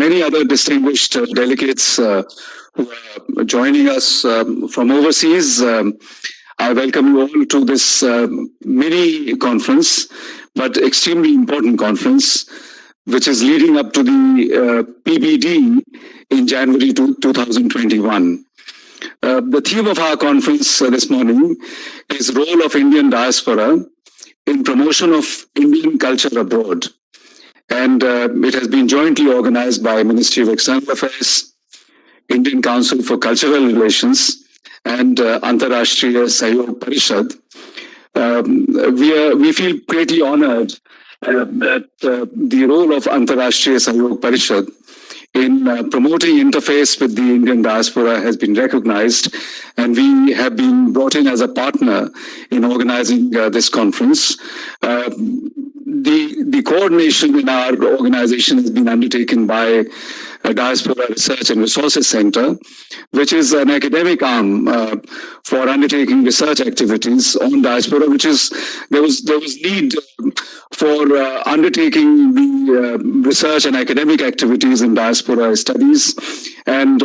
many other distinguished delegates who are joining us from overseas. I welcome you all to this mini conference, but extremely important conference, which is leading up to the PBD in January 2021. The theme of our conference this morning is Role of Indian Diaspora in Promotion of Indian Culture Abroad. And it has been jointly organized by Ministry of External Affairs, Indian Council for Cultural Relations, and Antarashtriya Sahyog Parishad. We feel greatly honored that the role of Antarashtriya Sahyog Parishad in promoting interface with the Indian diaspora has been recognized, and we have been brought in as a partner in organizing this conference. The coordination in our organization has been undertaken by Diaspora Research and Resources Center, which is an academic arm for undertaking research activities on diaspora, there was need for undertaking the research and academic activities in diaspora studies, and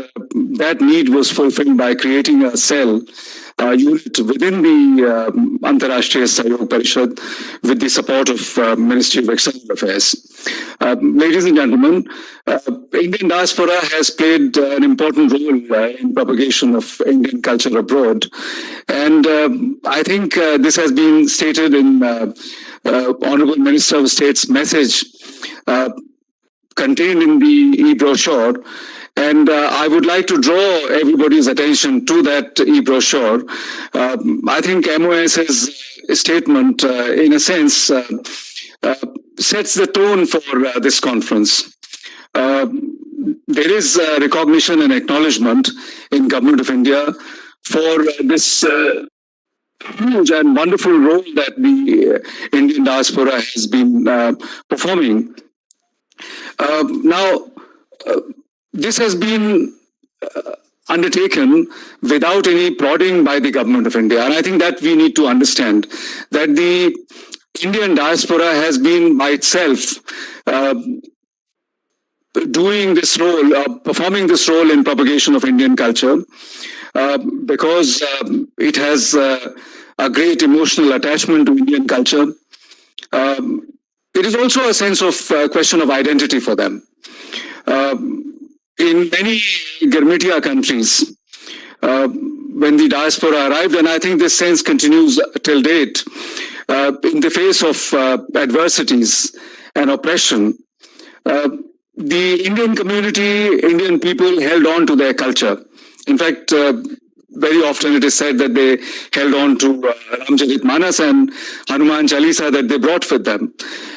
that need was fulfilled by creating a cell unit within the Antarashtriya Sahyog Parishad with the support of Ministry of External Affairs. Ladies and gentlemen, Indian diaspora has played an important role in propagation of Indian culture abroad, and I think this has been stated in Honorable Minister of State's message contained in the e-brochure. And I would like to draw everybody's attention to that e-brochure. I think MOS's statement, in a sense, sets the tone for this conference. There is recognition and acknowledgement in Government of India for this huge and wonderful role that the Indian diaspora has been performing. This has been undertaken without any prodding by the Government of India. And I think that we need to understand that the Indian diaspora has been by itself doing this role, performing this role in propagation of Indian culture because it has a great emotional attachment to Indian culture. It is also a sense of question of identity for them. In many Garmitia countries, when the diaspora arrived, and I think this sense continues till date, in the face of adversities and oppression, the Indian community, Indian people held on to their culture. In fact, very often it is said that they held on to Ramcharitmanas and Hanuman Chalisa that they brought with them.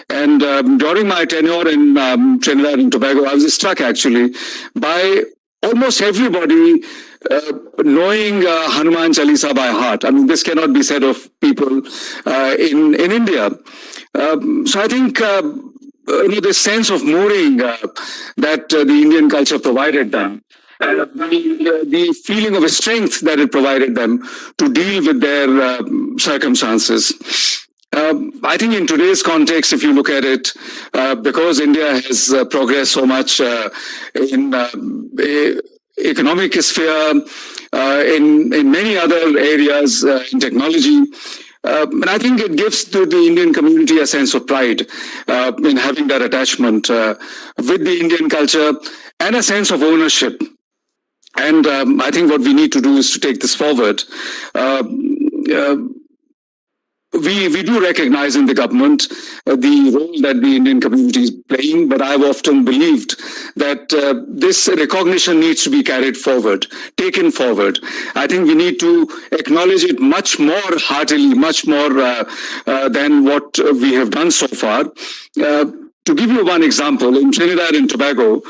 And during my tenure in Trinidad and Tobago, I was struck actually by almost everybody knowing Hanuman Chalisa by heart. I mean, this cannot be said of people in India. So I think this sense of mooring that the Indian culture provided them, the feeling of strength that it provided them to deal with their circumstances. I think in today's context, if you look at it, because India has progressed so much in economic sphere, in many other areas, in technology, and I think it gives to the Indian community a sense of pride in having that attachment with the Indian culture and a sense of ownership. And I think what we need to do is to take this forward. We do recognize in the government the role that the Indian community is playing, but I've often believed that this recognition needs to be carried forward, taken forward. I think we need to acknowledge it much more heartily, much more than what we have done so far. To give you one example, in Trinidad and Tobago,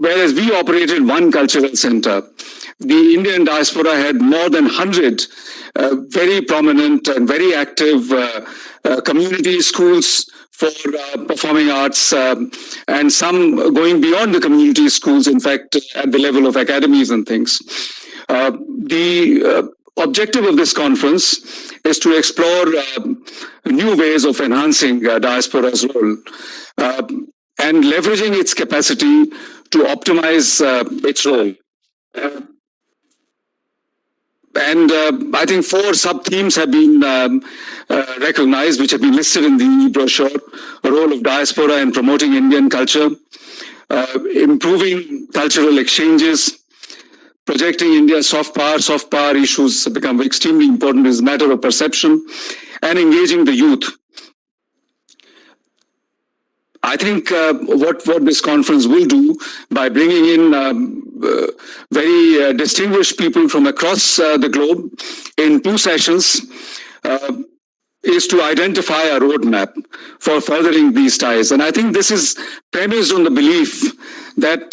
whereas we operated one cultural center, the Indian diaspora had more than 100 very prominent and very active community schools for performing arts, and some going beyond the community schools, in fact, at the level of academies and things. The objective of this conference is to explore new ways of enhancing diaspora's role. and leveraging its capacity to optimize its role. And I think 4 sub-themes have been recognized, which have been listed in the brochure: the role of diaspora in promoting Indian culture, improving cultural exchanges, projecting India's soft power issues have become extremely important as a matter of perception, and engaging the youth. I think what this conference will do by bringing in very distinguished people from across the globe in 2 sessions is to identify a roadmap for furthering these ties. And I think this is premised on the belief that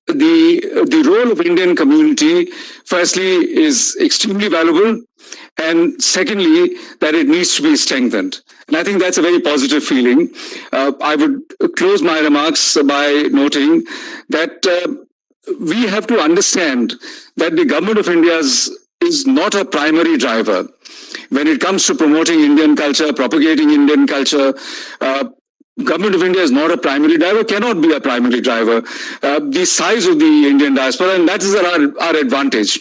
the role of Indian community, firstly, is extremely valuable, and secondly, that it needs to be strengthened. And I think that's a very positive feeling. I would close my remarks by noting that we have to understand that the government of India is not a primary driver when it comes to promoting Indian culture, propagating Indian culture. Government of India is not a primary driver, cannot be a primary driver. The size of the Indian diaspora, and that is our advantage,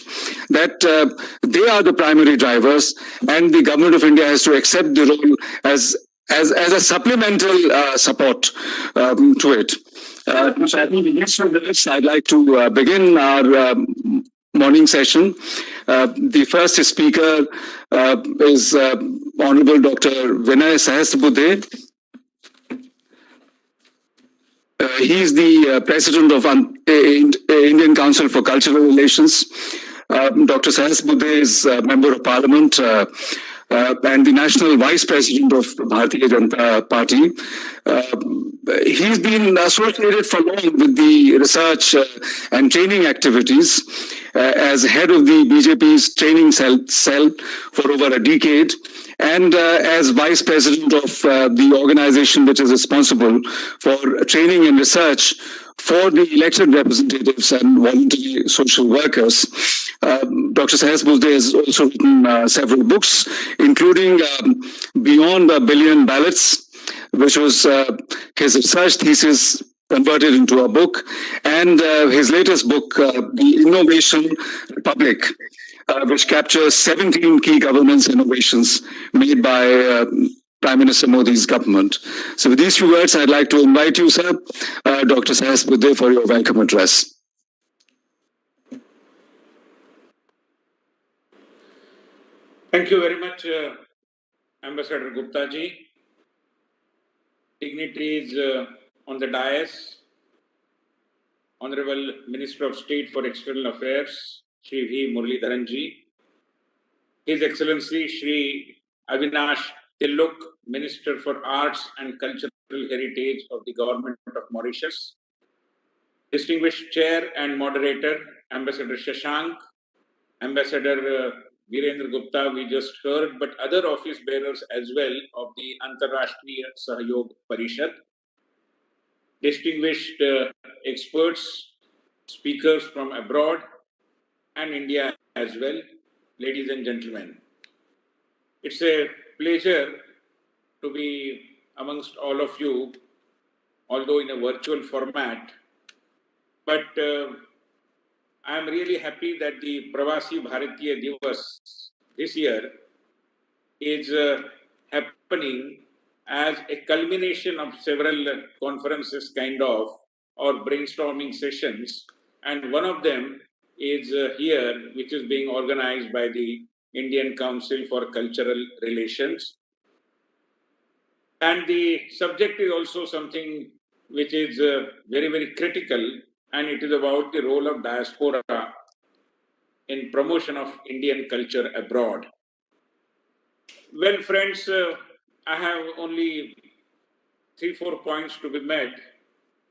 that they are the primary drivers, and the government of India has to accept the role as a supplemental support to it. So I think with this, I'd like to begin our morning session. The first speaker is Honorable Dr. Vinay Sahasrabudhe. He is the president of Indian Council for Cultural Relations. Dr. Sahasrabudhe is a member of Parliament and the national vice president of the Bhartiya Janata Party. He's been associated for long with the research and training activities as head of the BJP's training cell for over a decade, and as vice president of the organization which is responsible for training and research for the elected representatives and voluntary social workers. Dr. Sahasrabudhe has also written several books, including Beyond a Billion Ballots, which was his research thesis converted into a book, and his latest book, The Innovation Republic, which captures 17 key governance innovations made by Prime Minister Modi's government. So with these few words, I'd like to invite you, sir, Dr. Sahasrabudhe, for your welcome address. Thank you very much, Ambassador Gupta ji, dignitaries on the dais, Honorable Minister of State for External Affairs, Shri V. Muralidharan ji, His Excellency Shri Avinash Tilluk, Minister for Arts and Cultural Heritage of the Government of Mauritius, distinguished Chair and Moderator, Ambassador Shashank, Ambassador Virendra Gupta, we just heard, but other office bearers as well of the Antarashtriya Sahyog Parishad, distinguished experts, speakers from abroad and India as well, ladies and gentlemen. It's a pleasure to be amongst all of you, although in a virtual format, but I am really happy that the Pravasi Bhartiya Divas this year is happening as a culmination of several conferences or brainstorming sessions, and one of them is here, which is being organized by the Indian Council for Cultural Relations. And the subject is also something which is very, very critical, and it is about the role of diaspora in promotion of Indian culture abroad. Well, friends, I have only 3-4 points to be made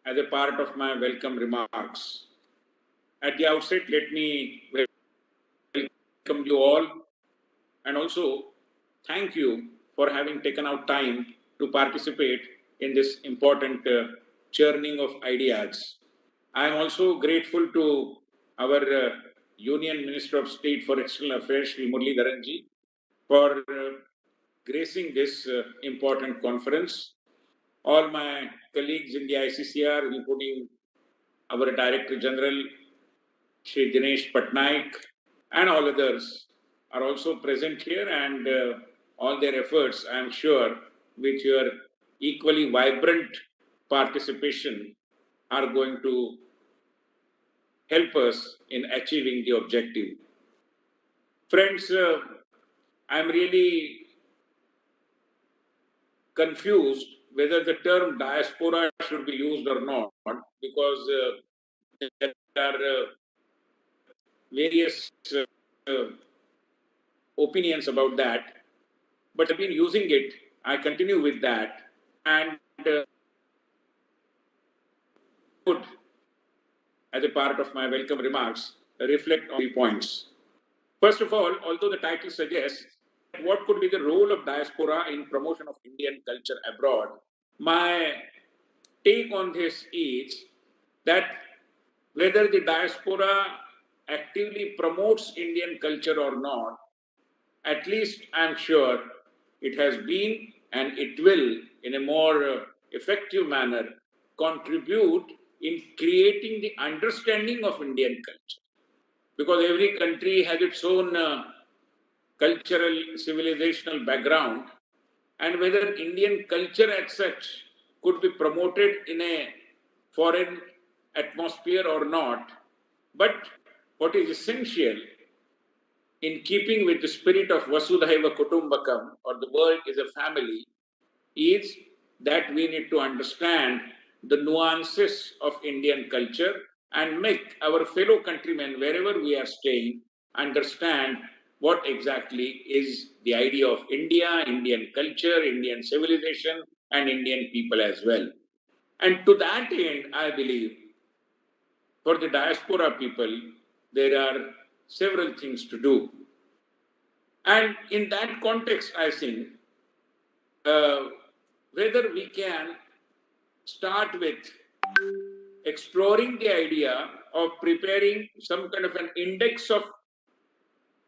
as a part of my welcome remarks. At the outset, let me welcome you all and also thank you for having taken out time to participate in this important churning of ideas. I am also grateful to our Union Minister of State for External Affairs, Shri Muralidharan ji, for gracing this important conference. All my colleagues in the ICCR, including our Director General, Shri Dinesh Patnaik, and all others are also present here, and all their efforts, I am sure, with your equally vibrant participation, are going to help us in achieving the objective. Friends, I'm really confused whether the term diaspora should be used or not, because there are various opinions about that. But I've been using it, I continue with that, and would, as a part of my welcome remarks, reflect on 3 points. First of all, although the title suggests what could be the role of diaspora in promotion of Indian culture abroad, my take on this is that whether the diaspora actively promotes Indian culture or not, at least I'm sure it has been and it will, in a more effective manner, contribute in creating the understanding of Indian culture. Because every country has its own cultural, civilizational background, and whether Indian culture as such could be promoted in a foreign atmosphere or not. But what is essential, in keeping with the spirit of Vasudhaiva Kutumbakam, or the world is a family, is that we need to understand the nuances of Indian culture and make our fellow countrymen, wherever we are staying, understand what exactly is the idea of India, Indian culture, Indian civilization, and Indian people as well. And to that end, I believe, for the diaspora people, there are several things to do. And in that context, I think, whether we can start with exploring the idea of preparing some kind of an index of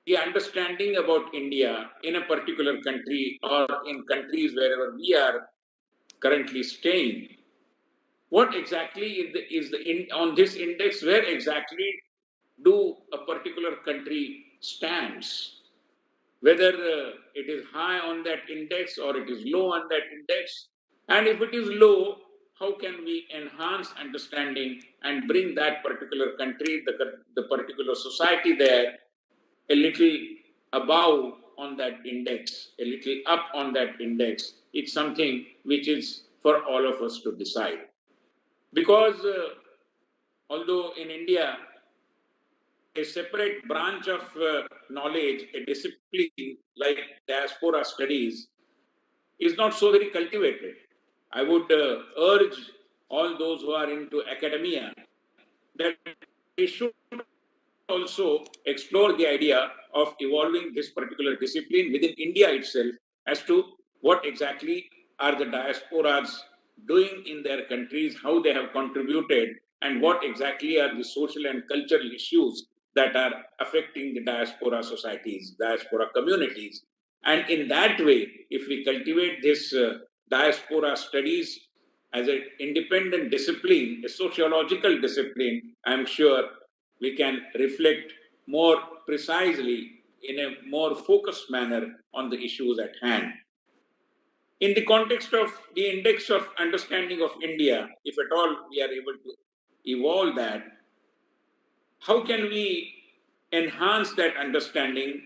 the understanding about India in a particular country or in countries wherever we are currently staying. What exactly on this index, where exactly do a particular country stands? Whether it is high on that index or it is low on that index. And if it is low, how can we enhance understanding and bring that particular country, the particular society there, a little above on that index, a little up on that index? It's something which is for all of us to decide. Because although in India, a separate branch of knowledge, a discipline like diaspora studies, is not so very cultivated. I would urge all those who are into academia that they should also explore the idea of evolving this particular discipline within India itself as to what exactly are the diasporas doing in their countries, how they have contributed, and what exactly are the social and cultural issues that are affecting the diaspora societies, diaspora communities. And in that way, if we cultivate this diaspora studies as an independent discipline, a sociological discipline, I'm sure we can reflect more precisely in a more focused manner on the issues at hand. In the context of the index of understanding of India, if at all we are able to evolve that, how can we enhance that understanding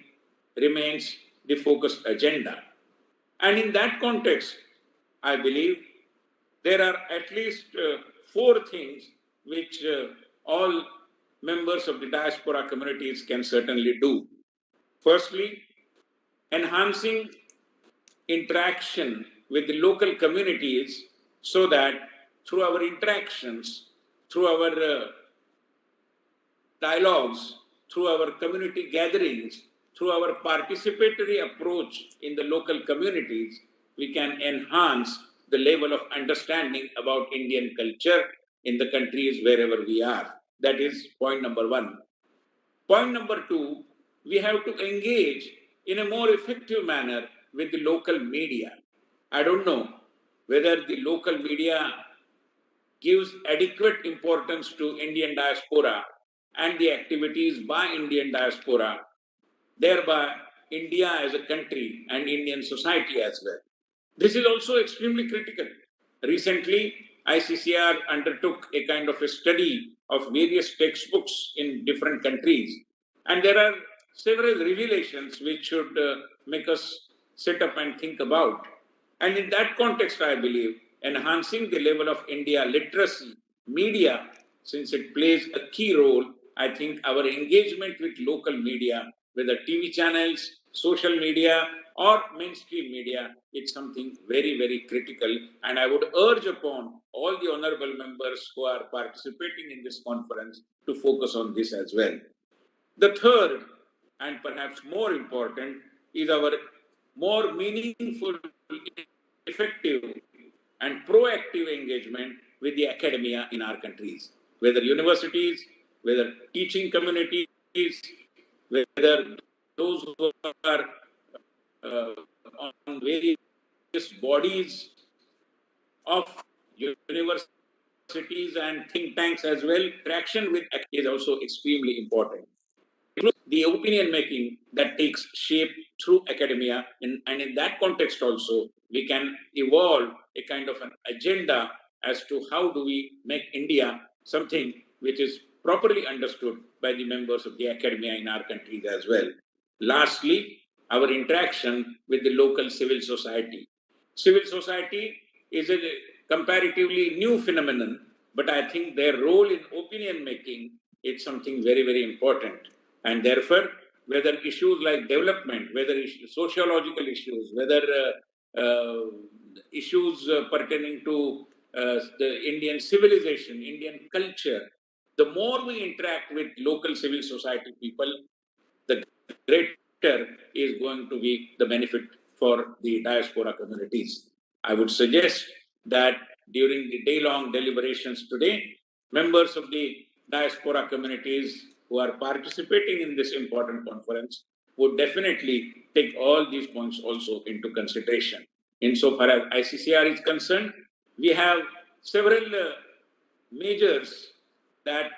remains the focused agenda. And in that context, I believe there are at least 4 things which all members of the diaspora communities can certainly do. Firstly, enhancing interaction with the local communities so that through our interactions, through our dialogues, through our community gatherings, through our participatory approach in the local communities, we can enhance the level of understanding about Indian culture in the countries wherever we are. That is point number 1. Point number 2, we have to engage in a more effective manner with the local media. I don't know whether the local media gives adequate importance to Indian diaspora and the activities by Indian diaspora, thereby India as a country and Indian society as well. This is also extremely critical. Recently, ICCR undertook a kind of a study of various textbooks in different countries, and there are several revelations which should make us sit up and think about. And in that context, I believe enhancing the level of India literacy, media, since it plays a key role, I think our engagement with local media, whether TV channels, social media, or mainstream media, it's something very, very critical. And I would urge upon all the honorable members who are participating in this conference to focus on this as well. The third, and perhaps more important, is our more meaningful, effective, and proactive engagement with the academia in our countries, whether universities, whether teaching communities, whether those who are on various bodies of universities and think tanks as well. Traction with is also extremely important. The opinion making that takes shape through academia, and in that context also, we can evolve a kind of an agenda as to how do we make India something which is properly understood by the members of the academia in our countries as well. Lastly, our interaction with the local civil society. Civil society is a comparatively new phenomenon, but I think their role in opinion making is something very, very important. And therefore, whether issues like development, whether sociological issues, whether issues pertaining to the Indian civilization, Indian culture, the more we interact with local civil society people, the greater is going to be the benefit for the diaspora communities. I would suggest that during the day-long deliberations today, members of the diaspora communities who are participating in this important conference would definitely take all these points also into consideration. Insofar as ICCR is concerned, we have several measures that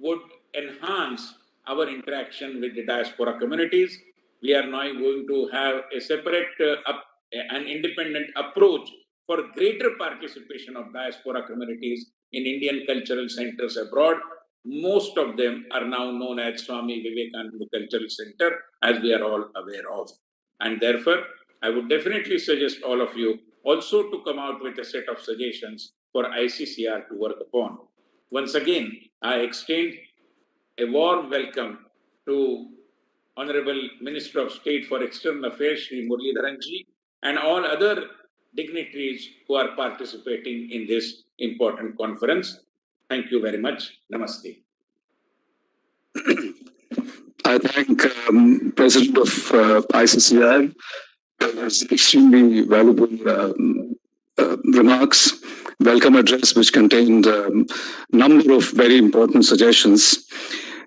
would enhance our interaction with the diaspora communities. We are now going to have a separate and independent approach for greater participation of diaspora communities in Indian cultural centers abroad. Most of them are now known as Swami Vivekananda Cultural Center, as we are all aware of. And therefore, I would definitely suggest all of you also to come out with a set of suggestions for ICCR to work upon. Once again, I extend a warm welcome to Honorable Minister of State for External Affairs, Shri Muralidharanji, and all other dignitaries who are participating in this important conference. Thank you very much. Namaste. I thank President of ICCR for his extremely valuable remarks, welcome address, which contained a number of very important suggestions.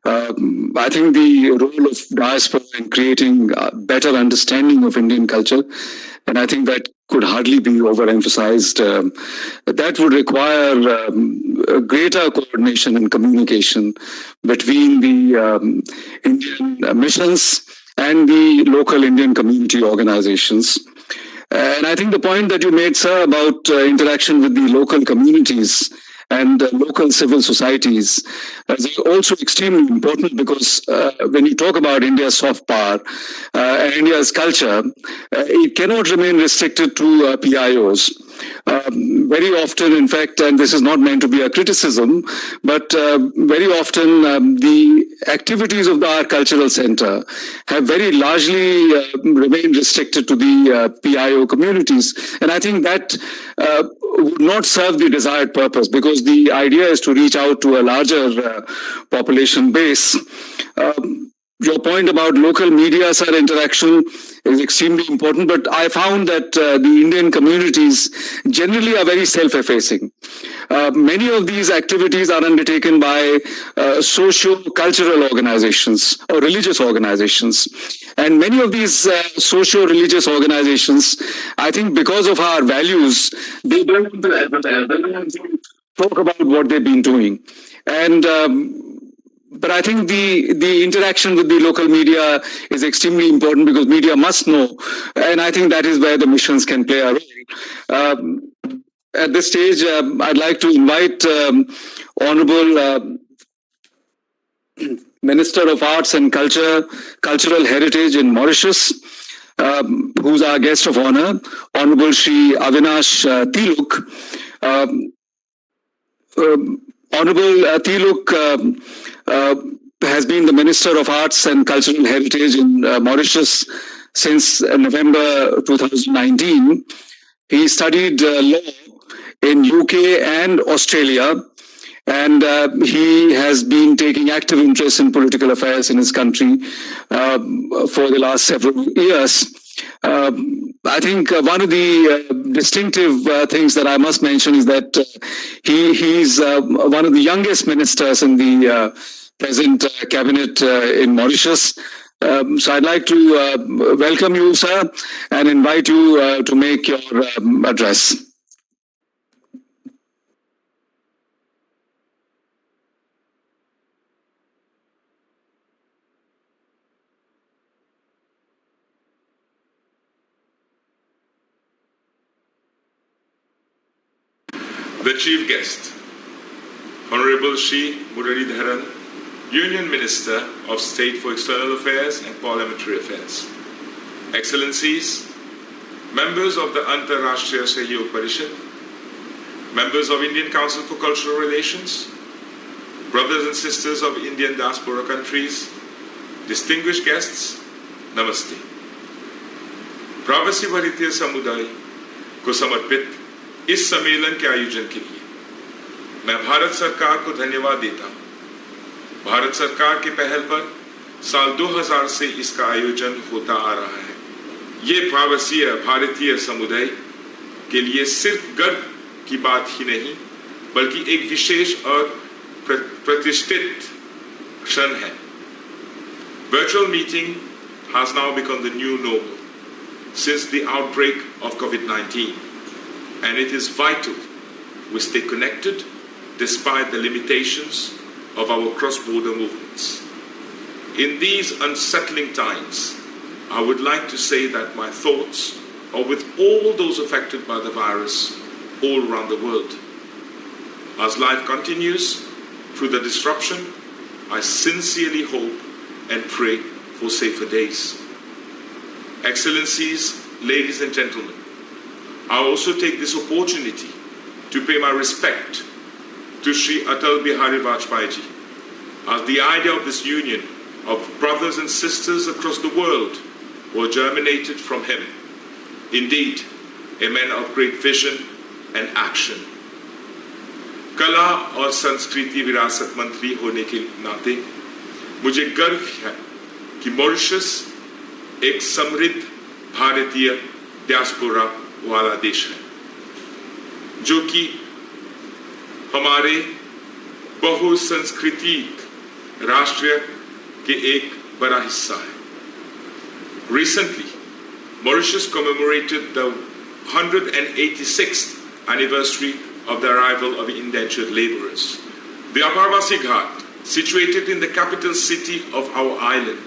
I think the role of diaspora in creating a better understanding of Indian culture, and I think that could hardly be overemphasized. That would require greater coordination and communication between the Indian missions and the local Indian community organizations. And I think the point that you made, sir, about interaction with the local communities and local civil societies is also extremely important, because when you talk about India's soft power and India's culture, it cannot remain restricted to PIOs. Very often, in fact, and this is not meant to be a criticism, but very often the activities of our cultural center have very largely remained restricted to the PIO communities. And I think that would not serve the desired purpose, because the idea is to reach out to a larger population base. Your point about local media, sir, interaction is extremely important, but I found that the Indian communities generally are very self-effacing. Many of these activities are undertaken by socio-cultural organizations or religious organizations. And many of these socio-religious organizations, I think because of our values, they don't talk about what they've been doing. And but I think the interaction with the local media is extremely important because media must know, and I think that is where the missions can play a role. At this stage, I'd like to invite Honorable Minister of Arts and Cultural Heritage in Mauritius, who's our guest of honor, Honorable Shri Avinash Tiluk. Honorable Tiluk has been the Minister of Arts and Cultural Heritage in Mauritius since November 2019. He studied law in UK and Australia, and he has been taking active interest in political affairs in his country for the last several years. I think one of the distinctive things that I must mention is that he's one of the youngest ministers in the present cabinet in Mauritius. So I'd like to welcome you, sir, and invite you to make your address. The chief guest, Honorable Shri Muralidharan, Union Minister of State for External Affairs and Parliamentary Affairs. Excellencies, members of the Antarashtriya Sahyog Parishad, members of Indian Council for Cultural Relations, brothers and sisters of Indian diaspora countries, distinguished guests, Namaste. Pravasi Bhartiya समुदाय को समर्पित इस सम्मेलन के आयोजन के लिए मैं भारत सरकार को धन्यवाद देता हूं। भारत सरकार के पहल पर साल 2000 से इसका आयोजन होता आ रहा है। ये प्रवासी भारतीय समुदाय के लिए सिर्फ गर्व की बात ही नहीं, बल्कि एक विशेष और प्रतिष्ठित क्षण है। Virtual meeting has now become the new normal since the outbreak of COVID-19, and it is vital we stay connected despite the limitations of our cross-border movements. In these unsettling times, I would like to say that my thoughts are with all those affected by the virus all around the world. As life continues through the disruption, I sincerely hope and pray for safer days. Excellencies, ladies and gentlemen, I also take this opportunity to pay my respect to Sri Atal Bihari Vajpayee ji, as the idea of this union of brothers and sisters across the world was germinated from him. Indeed, a man of great vision and action. कला और संस्कृति विरासत मंत्री होने के नाते मुझे गर्व है कि मॉरिशस एक समृद्ध भारतीय डायस्पोरा वाला देश है, जो कि हमारे बहुसंस्कृतिक राष्ट्र के एक बड़ा हिस्सा है. Recently, Mauritius commemorated the 186th anniversary of the arrival of indentured laborers. The Pravasi Ghat, situated in the capital city of our island,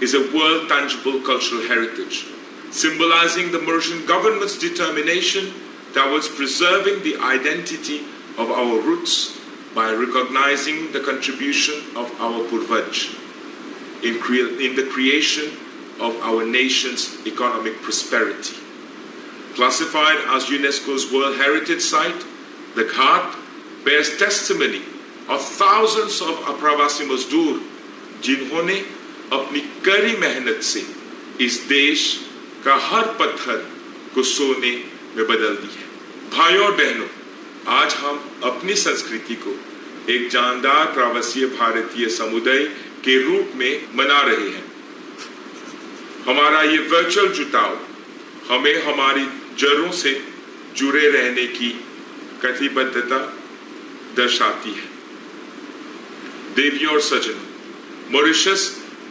is a world tangible cultural heritage, symbolizing the Mauritian government's determination towards preserving the identity of our roots by recognizing the contribution of our Purvaj in the creation of our nation's economic prosperity. Classified as UNESCO's World Heritage Site, the Ghat bears testimony of thousands of Pravasi Mazdoor जिन्होंने अपनी कड़ी मेहनत से इस देश का हर पत्थर को सोने में बदल दी है. भाइयों और बहनों, आज हम अपनी संस्कृति को एक जानदार प्रवासी भारतीय समुदाय के रूप में मना रहे हैं. हमारा ये वर्चुअल जुटाव हमें हमारी जड़ों से जुड़े रहने की कटिबद्धता दर्शाती है. देवियों और सज्जनों, मॉरिशस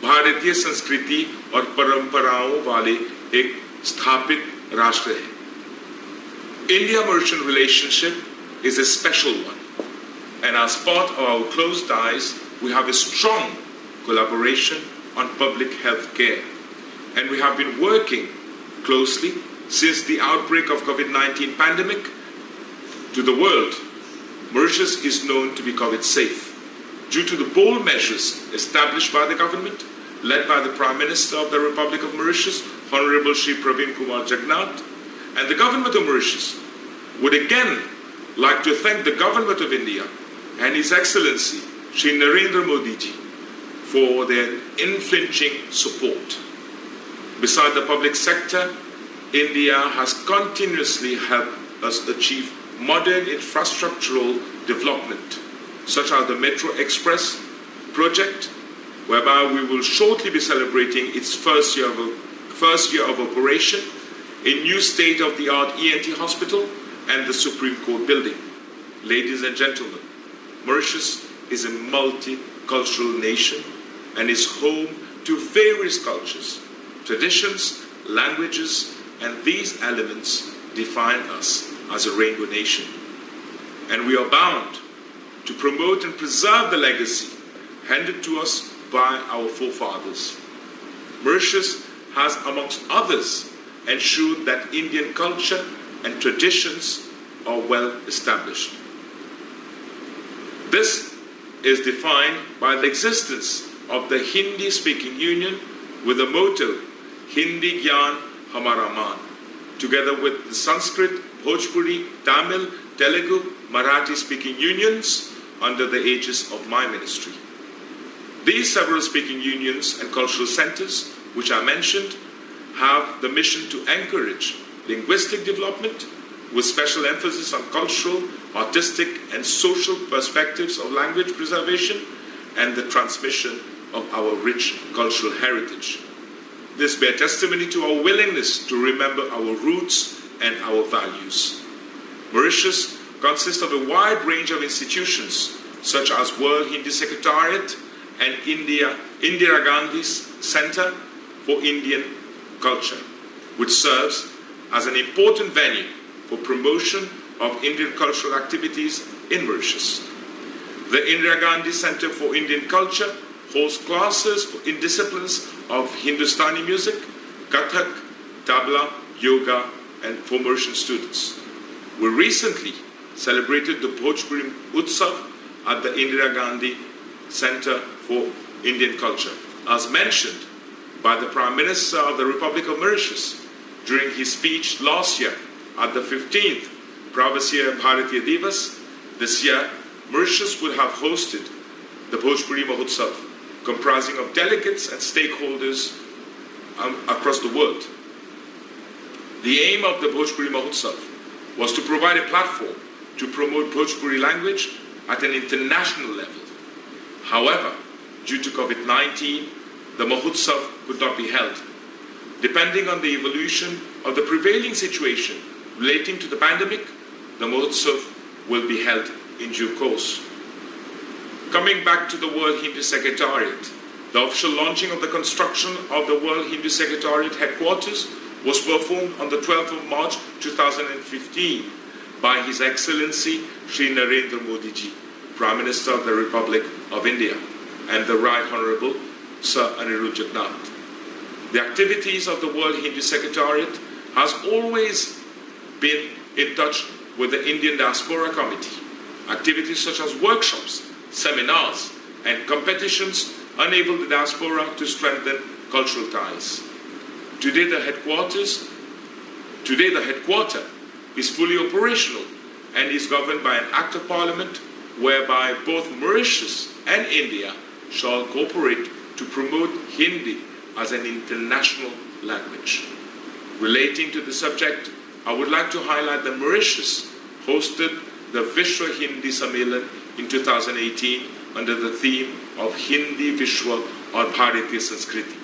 भारतीय संस्कृति और परंपराओं वाले एक स्थापित राष्ट्र है. India-Mauritian relationship is a special one. And as part of our close ties, we have a strong collaboration on public health care. And we have been working closely since the outbreak of COVID-19 pandemic to the world. Mauritius is known to be COVID safe due to the bold measures established by the government, led by the Prime Minister of the Republic of Mauritius, Honorable Shri Pravin Kumar Jagannath, and the government of Mauritius would again like to thank the government of India and His Excellency Shri Narendra Modi ji for their unflinching support. Beside the public sector, India has continuously helped us achieve modern infrastructural development, such as the Metro Express project, whereby we will shortly be celebrating its first year of operation, a new state-of-the-art ENT hospital, and the Supreme Court building. Ladies and gentlemen, Mauritius is a multicultural nation and is home to various cultures, traditions, languages, and these elements define us as a rainbow nation. And we are bound to promote and preserve the legacy handed to us by our forefathers. Mauritius has, amongst others, ensured that Indian culture and traditions are well established. This is defined by the existence of the Hindi-speaking union with the motto, Hindi Gyan Hamara Maan, together with the Sanskrit, Bhojpuri, Tamil, Telugu, Marathi-speaking unions under the aegis of my ministry. These several speaking unions and cultural centers, which I mentioned, have the mission to encourage linguistic development with special emphasis on cultural, artistic, and social perspectives of language preservation and the transmission of our rich cultural heritage. This bears testimony to our willingness to remember our roots and our values. Mauritius consists of a wide range of institutions such as World Hindi Secretariat and Indira Gandhi's Center for Indian Culture, which serves as an important venue for promotion of Indian cultural activities in Mauritius. The Indira Gandhi Center for Indian Culture holds classes in disciplines of Hindustani music, Kathak, Tabla, Yoga, and for Mauritian students. We recently celebrated the Bhojpuri Utsav at the Indira Gandhi Center for Indian Culture, as mentioned by the Prime Minister of the Republic of Mauritius during his speech last year at the 15th Pravasi Bhartiya Divas. This year, Mauritius would have hosted the Bhojpuri Mahotsav, comprising of delegates and stakeholders across the world. The aim of the Bhojpuri Mahotsav was to provide a platform to promote Bhojpuri language at an international level. However, due to COVID-19, the Mahotsav could not be held. Depending on the evolution of the prevailing situation relating to the pandemic, the Mahotsav will be held in due course. Coming back to the World Hindu Secretariat, the official launching of the construction of the World Hindu Secretariat headquarters was performed on the 12th of March 2015 by His Excellency Shri Narendra Modi ji, Prime Minister of the Republic of India, and the Right Honorable Sir Anirudh Jagannath. The activities of the World Hindu Secretariat has always been in touch with the Indian Diaspora Committee. Activities such as workshops, seminars, and competitions enable the diaspora to strengthen cultural ties. Today the headquarter is fully operational and is governed by an Act of Parliament whereby both Mauritius and India shall cooperate to promote Hindi as an international language. Relating to the subject, I would like to highlight that Mauritius hosted the Vishwa Hindi Sammelan in 2018 under the theme of Hindi Vishwa or Bhartiya Sanskriti.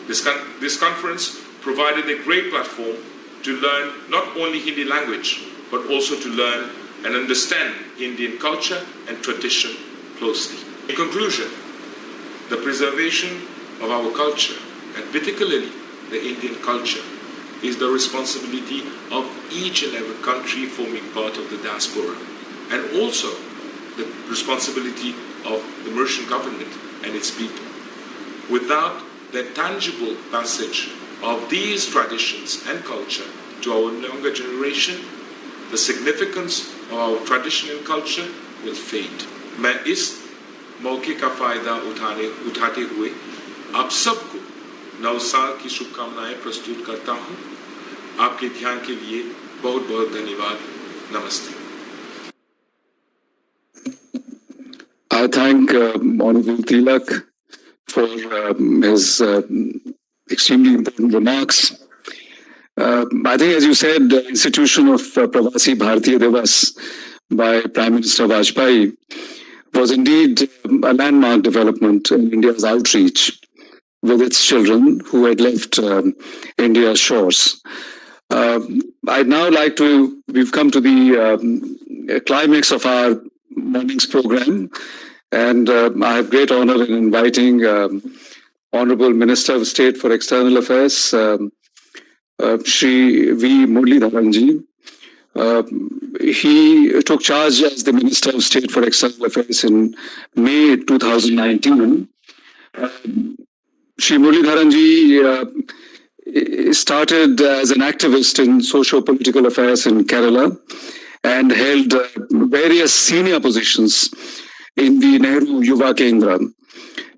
This conference provided a great platform to learn not only Hindi language, but also to learn and understand Indian culture and tradition closely. In conclusion, the preservation of our culture, and particularly the Indian culture, is the responsibility of each and every country forming part of the diaspora, and also the responsibility of the Mauritian government and its people. Without the tangible passage of these traditions and culture to our younger generation, the significance of our tradition and culture will fade. मैं इस मौके का फायदा उठाते हुए आप सबको नव साल की शुभकामनाएं प्रस्तुत करता हूं। आपके ध्यान के लिए बहुत बहुत धन्यवाद। नमस्ते। I thank Honorable Tilak for his extremely important remarks. I think, as you said, the institution of Pravasi Bhartiya Divas by Prime Minister Vajpayee was indeed a landmark development in India's outreach with its children who had left India's shores. I'd now like to, we've come to the climax of our morning's program, and I have great honor in inviting Honorable Minister of State for External Affairs, Shri V. Muralidharanji. He took charge as the Minister of State for External Affairs in May 2019. Shri Muralidharanji started as an activist in socio-political affairs in Kerala and held various senior positions in the Nehru Yuva Kendra.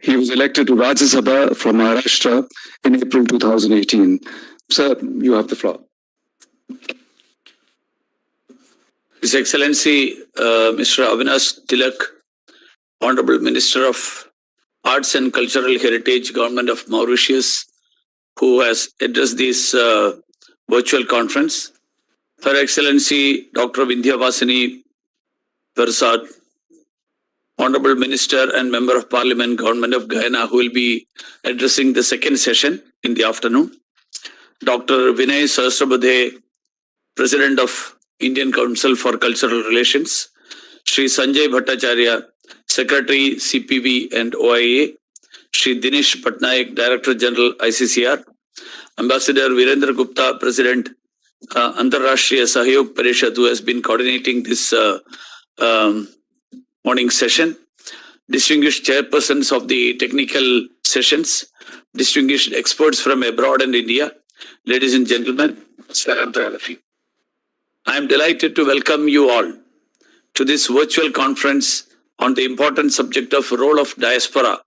He was elected to Rajya Sabha from Maharashtra in April 2018. Sir, you have the floor. His Excellency Mr. Avinash Tilak, Honorable Minister of Arts and Cultural Heritage, Government of Mauritius, who has addressed this virtual conference. Her Excellency Dr. Vindhyavasini Persad, Honorable Minister and Member of Parliament, Government of Guyana, who will be addressing the second session in the afternoon. Dr. Vinay Sahasrabudhe, President of Indian Council for Cultural Relations. Shri Sanjay Bhattacharya, Secretary CPB and OIA. Shri Dinesh Patnaik, Director General ICCR. Ambassador Virendra Gupta, President Antarrashtriya Sahyog Parishad, who has been coordinating this morning session. Distinguished chairpersons of the technical sessions, distinguished experts from abroad and India, ladies and gentlemen, salam to all of you. I am delighted to welcome you all to this virtual conference on the important subject of role of diaspora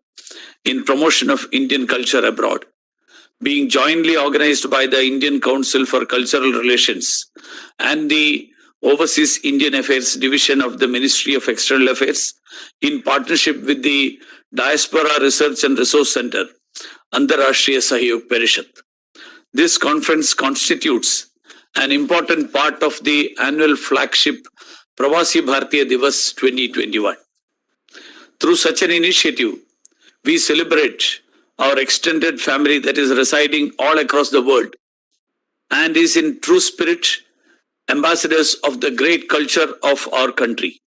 in promotion of Indian culture abroad, being jointly organized by the Indian Council for Cultural Relations and the Overseas Indian Affairs Division of the Ministry of External Affairs in partnership with the Diaspora Research and Resource Center, Antarrashtriya Sahyog Parishad. This conference constitutes an important part of the annual flagship Pravasi Bhartiya Divas 2021. Through such an initiative, we celebrate our extended family that is residing all across the world and is in true spirit ambassadors of the great culture of our country.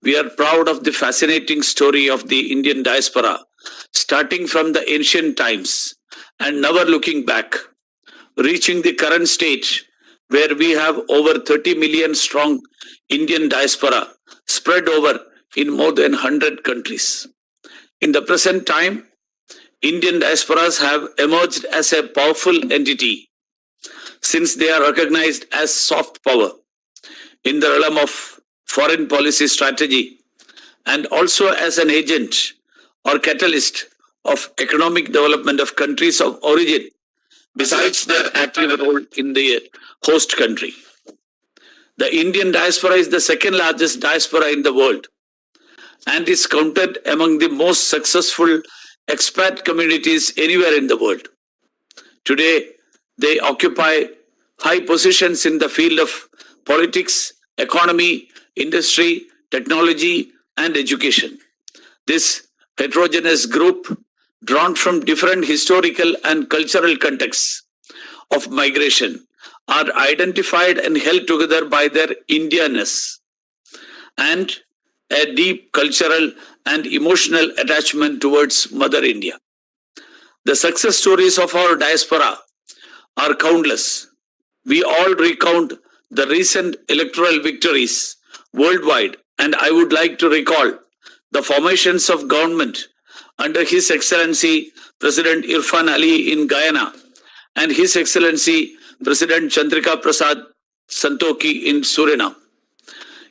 We are proud of the fascinating story of the Indian diaspora, starting from the ancient times and never looking back, reaching the current stage where we have over 30 million strong Indian diaspora spread over in more than 100 countries. In the present time, Indian diasporas have emerged as a powerful entity since they are recognized as soft power in the realm of foreign policy strategy and also as an agent or catalyst of economic development of countries of origin besides their active role in the host country. The Indian diaspora is the second largest diaspora in the world and is counted among the most successful expat communities anywhere in the world. Today, they occupy high positions in the field of politics, economy, industry, technology, and education. This heterogeneous group, drawn from different historical and cultural contexts of migration, are identified and held together by their Indianness and a deep cultural and emotional attachment towards Mother India. The success stories of our diaspora are countless. We all recount the recent electoral victories worldwide And I would like to recall the formations of government under His Excellency President Irfan Ali in Guyana and His Excellency President Chandrika Prasad Santoki in Suriname.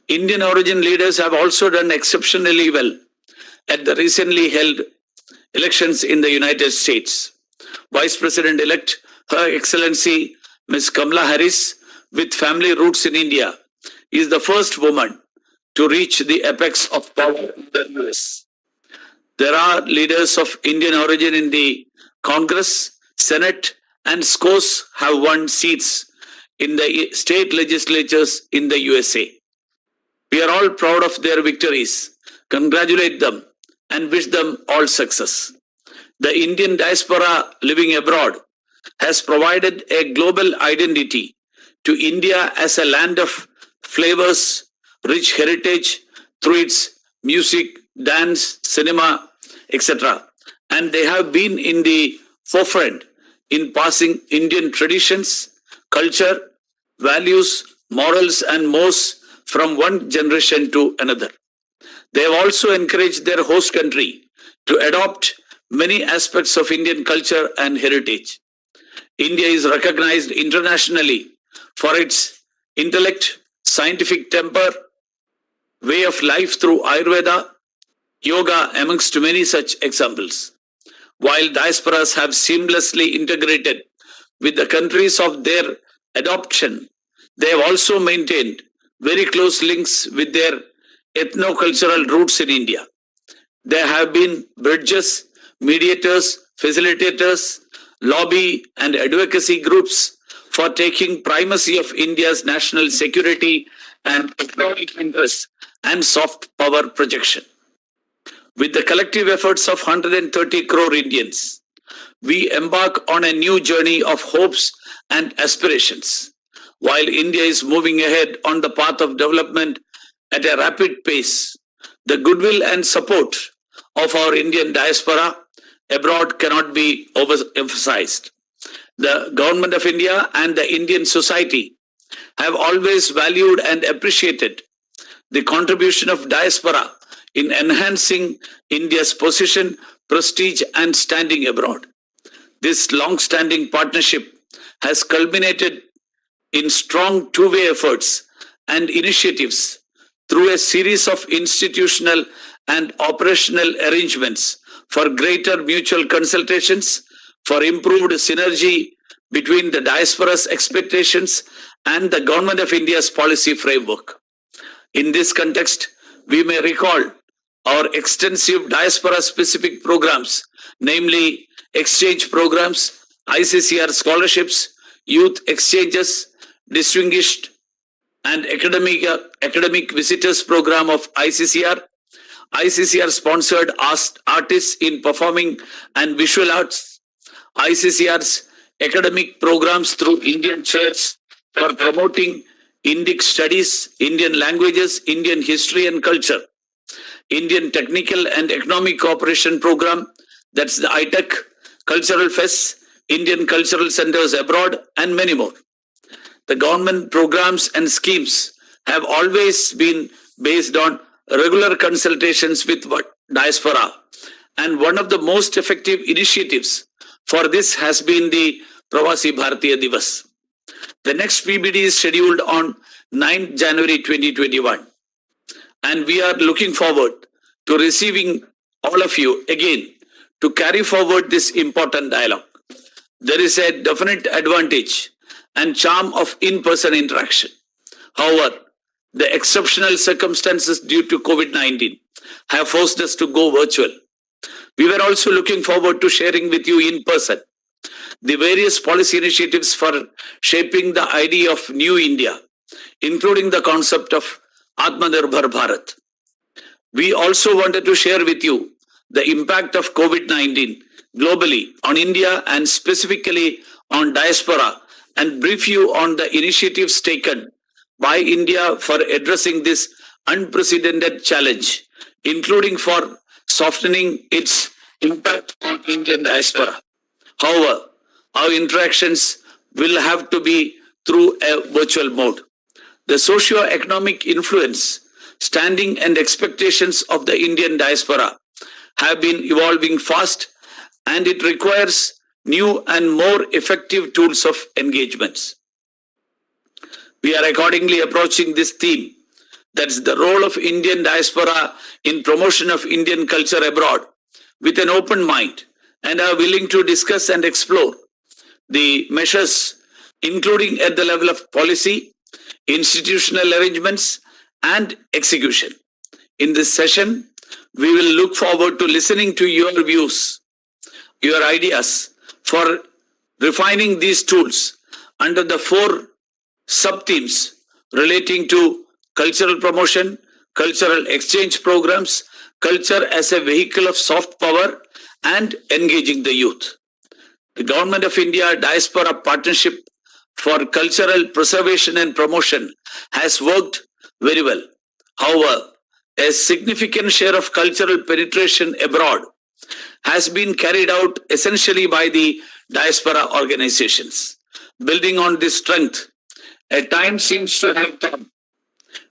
Indian origin leaders have also done exceptionally well at the recently held elections in the United States. Vice President-elect Her Excellency Ms. Kamala Harris, with family roots in India, is the first woman to reach the apex of power in the US. There are leaders of Indian origin in the Congress, Senate, and scores have won seats in the state legislatures in the USA. We are all proud of their victories, congratulate them, and wish them all success. The Indian diaspora living abroad has provided a global identity to India as a land of flavors, rich heritage through its music, dance, cinema, etc. And they have been in the forefront in passing Indian traditions, culture, values, morals, and mores from one generation to another. They have also encouraged their host country to adopt many aspects of Indian culture and heritage. India is recognized internationally for its intellect, scientific temper, way of life through Ayurveda, yoga, amongst many such examples. While diasporas have seamlessly integrated with the countries of their adoption, they have also maintained very close links with their ethno-cultural roots in India. There have been bridges, mediators, facilitators, lobby and advocacy groups for taking primacy of India's national security and economic interests and soft power projection. With the collective efforts of 130 crore Indians, we embark on a new journey of hopes and aspirations. While India is moving ahead on the path of development at a rapid pace, the goodwill and support of our Indian diaspora abroad cannot be overemphasized. The Government of India and the Indian society have always valued and appreciated the contribution of diaspora in enhancing India's position, prestige, and standing abroad. This long-standing partnership has culminated in strong two-way efforts and initiatives through a series of institutional and operational arrangements for greater mutual consultations, for improved synergy between the diaspora's expectations and the Government of India's policy framework. In this context, we may recall our extensive diaspora-specific programs, namely exchange programs, ICCR scholarships, youth exchanges, distinguished and academic visitors program of ICCR, ICCR-sponsored artists in performing and visual arts, ICCR's academic programs through Indian church for promoting Indic studies, Indian languages, Indian history and culture, Indian Technical and Economic Cooperation Program, that's the ITEC, Cultural Fests, Indian Cultural Centers abroad, and many more. The government programs and schemes have always been based on regular consultations with diaspora, and one of the most effective initiatives for this has been the Pravasi Bhartiya Divas. The next PBD is scheduled on 9th January 2021, and we are looking forward to receiving all of you again to carry forward this important dialogue. There is a definite advantage and charm of in-person interaction. However, the exceptional circumstances due to COVID-19 have forced us to go virtual. We were also looking forward to sharing with you in person the various policy initiatives for shaping the idea of New India, including the concept of Atmanirbhar Bharat. We also wanted to share with you the impact of COVID-19 globally on India and specifically on diaspora, and brief you on the initiatives taken by India for addressing this unprecedented challenge, including for softening its impact on Indian diaspora. However, our interactions will have to be through a virtual mode. The socio-economic influence standing and expectations of the Indian diaspora have been evolving fast, and it requires new and more effective tools of engagements. We are accordingly approaching this theme, that's the role of Indian diaspora in promotion of Indian culture abroad, with an open mind, and are willing to discuss and explore the measures, including at the level of policy, institutional arrangements, and execution. In this session, we will look forward to listening to your views, your ideas for refining these tools under the 4 sub-themes relating to cultural promotion, cultural exchange programs, culture as a vehicle of soft power, and engaging the youth. The Government of India Diaspora Partnership for Cultural Preservation and Promotion has worked very well. However, a significant share of cultural penetration abroad has been carried out essentially by the diaspora organizations. Building on this strength, a time seems to have come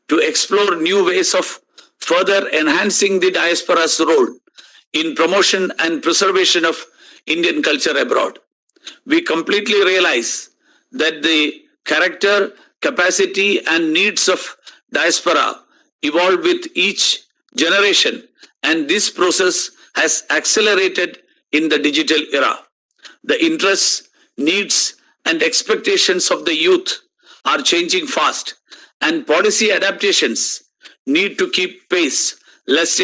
to explore new ways of further enhancing the diaspora's role in promotion and preservation of Indian culture abroad. We completely realize that the character, capacity, and needs of diaspora evolve with each generation, and this process has accelerated in the digital era. The interests, needs, and expectations of the youth are changing fast, and policy adaptations need to keep pace lest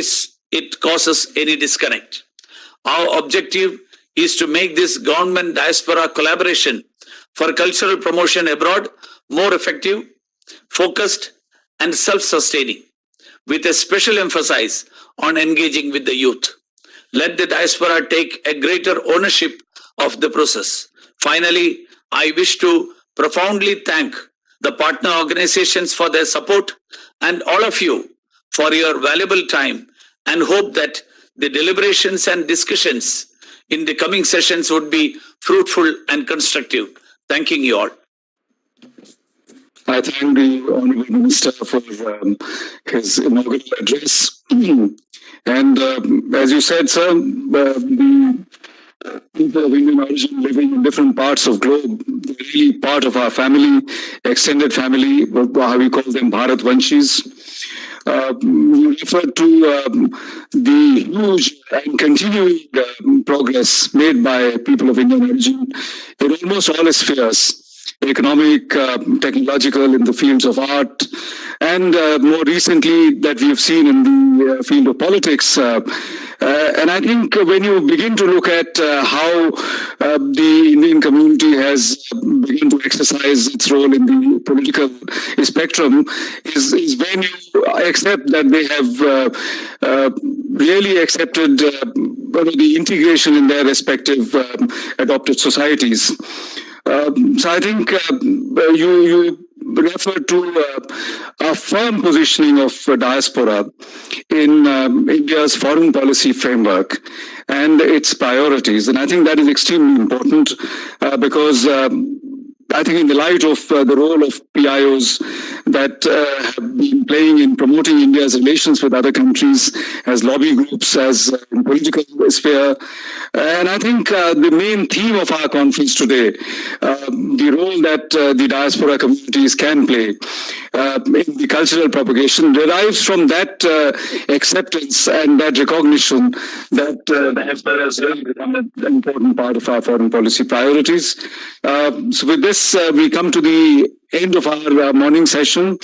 it causes any disconnect. Our objective is to make this government diaspora collaboration for cultural promotion abroad more effective, focused, and self-sustaining, with a special emphasis on engaging with the youth. Let the diaspora take a greater ownership of the process. Finally, I wish to profoundly thank the partner organizations for their support and all of you for your valuable time, and hope that the deliberations and discussions in the coming sessions would be fruitful and constructive. Thanking you all. I thank the Honourable Minister for his inaugural address. And as you said, sir, the people of Indian origin living in different parts of globe, they're really part of our family, extended family, how we call them Bharatvanshis. You referred to the huge and continuing progress made by people of Indian origin in almost all spheres. Economic, technological, in the fields of art, and more recently that we have seen in the field of politics. And I think when you begin to look at how the Indian community has begun to exercise its role in the political spectrum is when you accept that they have really accepted the integration in their respective adopted societies. So I think you refer to a firm positioning of diaspora in India's foreign policy framework and its priorities. And I think that is extremely important because I think in the light of the role of PIOs that have been playing in promoting India's relations with other countries as lobby groups, as political sphere, and I think the main theme of our conference today, the role that the diaspora communities can play in the cultural propagation, derives from that acceptance and that recognition that diaspora has really become an important part of our foreign policy priorities. So with this, we come to the end of our morning session.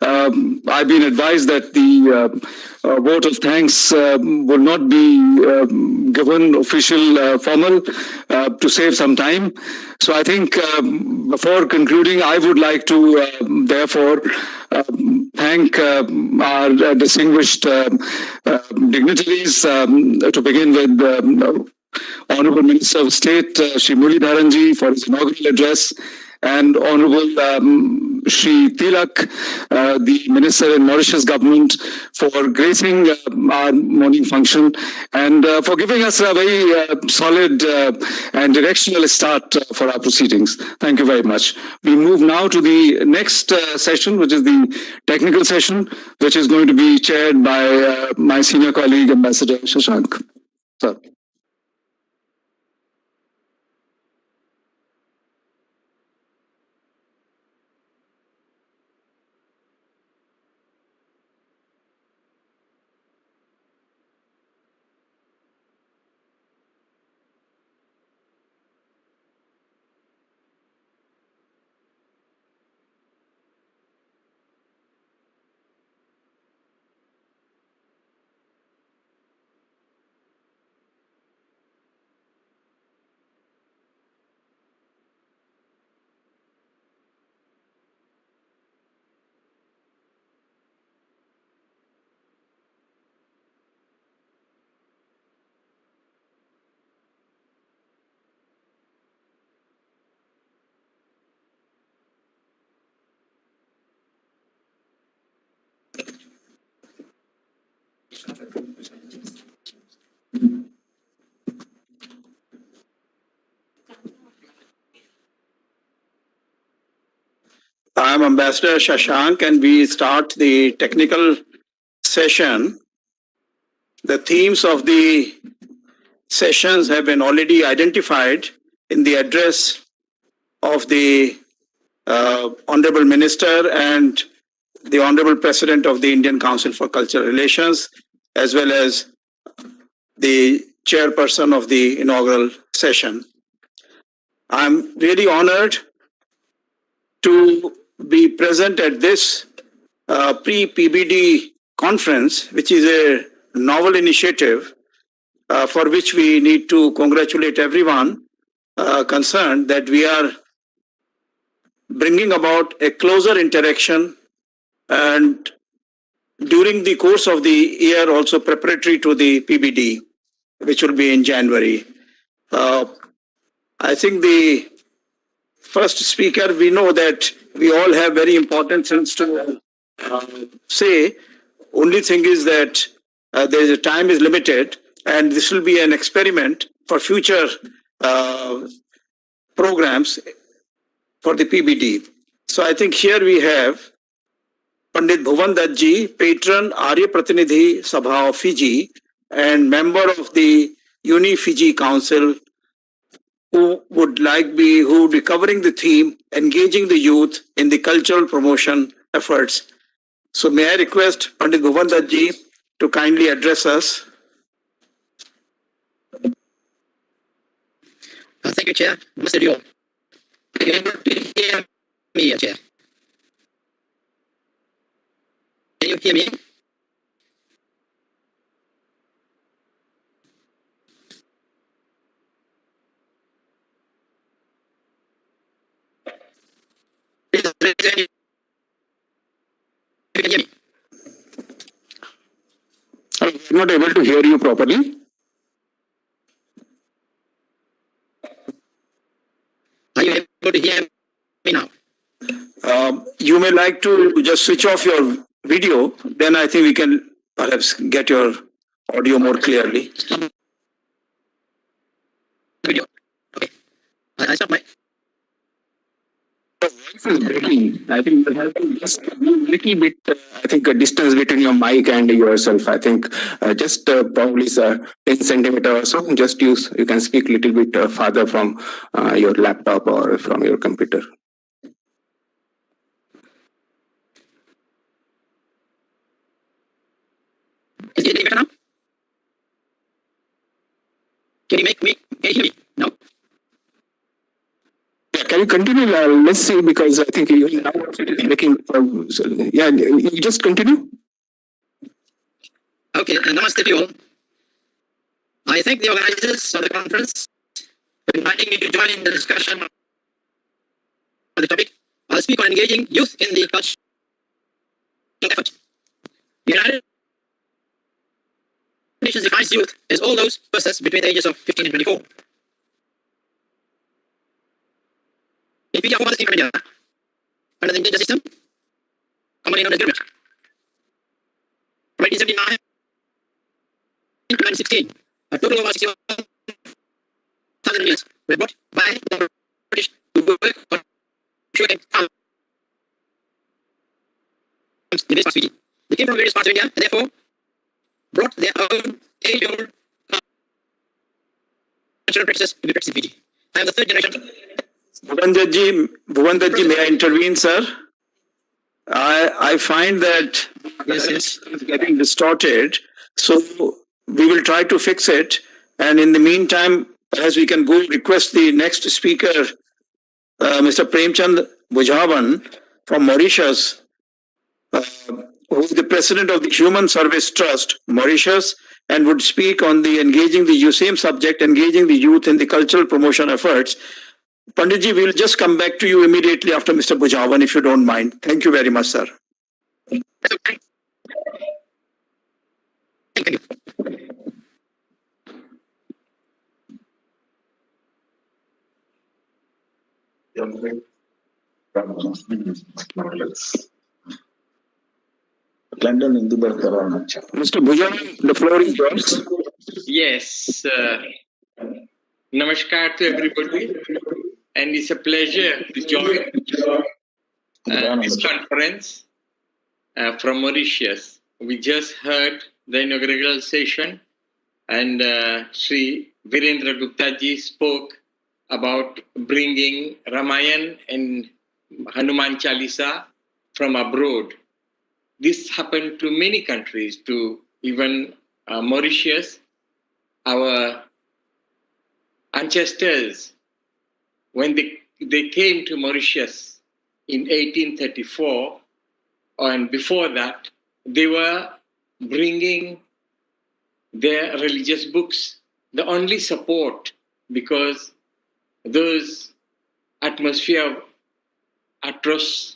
I've been advised that the vote of thanks will not be given official formal to save some time. So I think before concluding, I would like to therefore thank our distinguished dignitaries, to begin with Honourable Minister of State, Shri Muralidharanji, for his inaugural address, and Honourable Shri Tilak, the Minister in Mauritius government, for gracing our morning function and for giving us a very solid and directional start for our proceedings. Thank you very much. We move now to the next session, which is the technical session, which is going to be chaired by my senior colleague, Ambassador Shashank. Sir. I am Ambassador Shashank, and we start the technical session. The themes of the sessions have been already identified in the address of the Honorable Minister and the Honorable President of the Indian Council for Cultural Relations, as well as the chairperson of the inaugural session. I'm really honored to be present at this pre-PBD conference, which is a novel initiative for which we need to congratulate everyone concerned that we are bringing about a closer interaction, and during the course of the year also preparatory to the PBD, which will be in January. I think the first speaker, we know that we all have very important things to say. Only thing is that there is a time is limited, and this will be an experiment for future programs for the PBD. So I think here we have Pandit Bhuvan Dutt ji, patron Arya Pratinidhi Sabha of Fiji and member of the Uni-Fiji Council, who would be covering the theme, engaging the youth in the cultural promotion efforts. So may I request Pandit Bhuvan Dutt ji to kindly address us. Thank you, Chair. Mr. Dio. Are you able to hear me, Chair? Can you hear me? Please raise your hand if you can hear me. I'm not able to hear you properly. Are you able to hear me now? You may like to just switch off your video, then I think we can perhaps get your audio more clearly. Video. Okay. I stop my. The voice is breaking. I think you have to just a little bit, I think a distance between your mic and yourself. I think just probably 10 centimeter or so. Just you can speak a little bit farther from your laptop or from your computer. Is it better now? Can you hear me? No? Yeah, can you continue? Let's see, because I think you now making. Yeah, you just continue. Okay, namaste to you all. I thank the organizers of the conference for inviting me to join in the discussion on the topic. I'll speak on engaging youth in the cultural effort. The United Nations defines youth as all those persons between the ages of 15 and 24. In India, from India, under the Indian justice system, commonly known as government. From 1879 to 1916, a total of 61,000 Indians were brought by the British to work on sugarcane farms in this part of Fiji. They came from various parts of India and therefore brought their own age-old cultural practices to be practiced in Fiji. I am the third generation. Bhuvandarji, may I intervene, sir? I find that Yes. it's getting distorted, so we will try to fix it. And in the meantime, as we can go request the next speaker, Mr. Premchand Bhujavan from Mauritius, who is the president of the Human Service Trust, Mauritius, and would speak on the same subject, engaging the youth in the cultural promotion efforts. Panditji, we'll just come back to you immediately after Mr. Bhujavan, if you don't mind. Thank you very much, sir. Thank you. Mr. Bhujavan, the floor is yours. Yes. Namaskar to everybody. And it's a pleasure to join this conference from Mauritius. We just heard the inaugural session, and Sri Virendra Gupta ji spoke about bringing Ramayan and Hanuman Chalisa from abroad. This happened to many countries, to even Mauritius. Our ancestors, when they came to Mauritius in 1834, and before that, they were bringing their religious books, the only support, because those atmosphere of atroce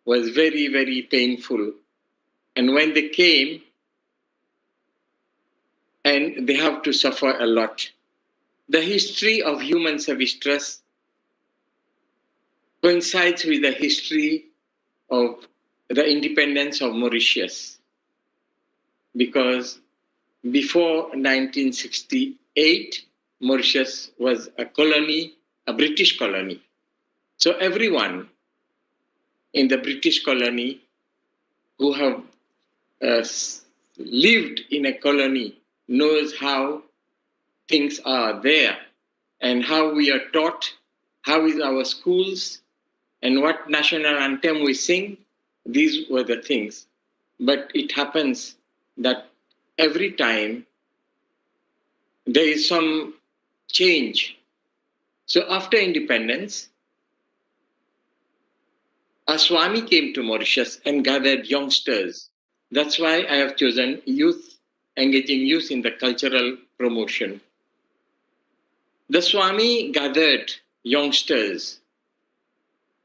was very, very painful. And when they came, and they have to suffer a lot. The history of Human Service Trust coincides with the history of the independence of Mauritius, because before 1968, Mauritius was a colony, a British colony. So everyone in the British colony who have lived in a colony knows how things are there and how we are taught, how is our schools, and what national anthem we sing. These were the things. But it happens that every time there is some change. So after independence, a Swami came to Mauritius and gathered youngsters. That's why I have chosen youth, engaging youth in the cultural promotion. The Swami gathered youngsters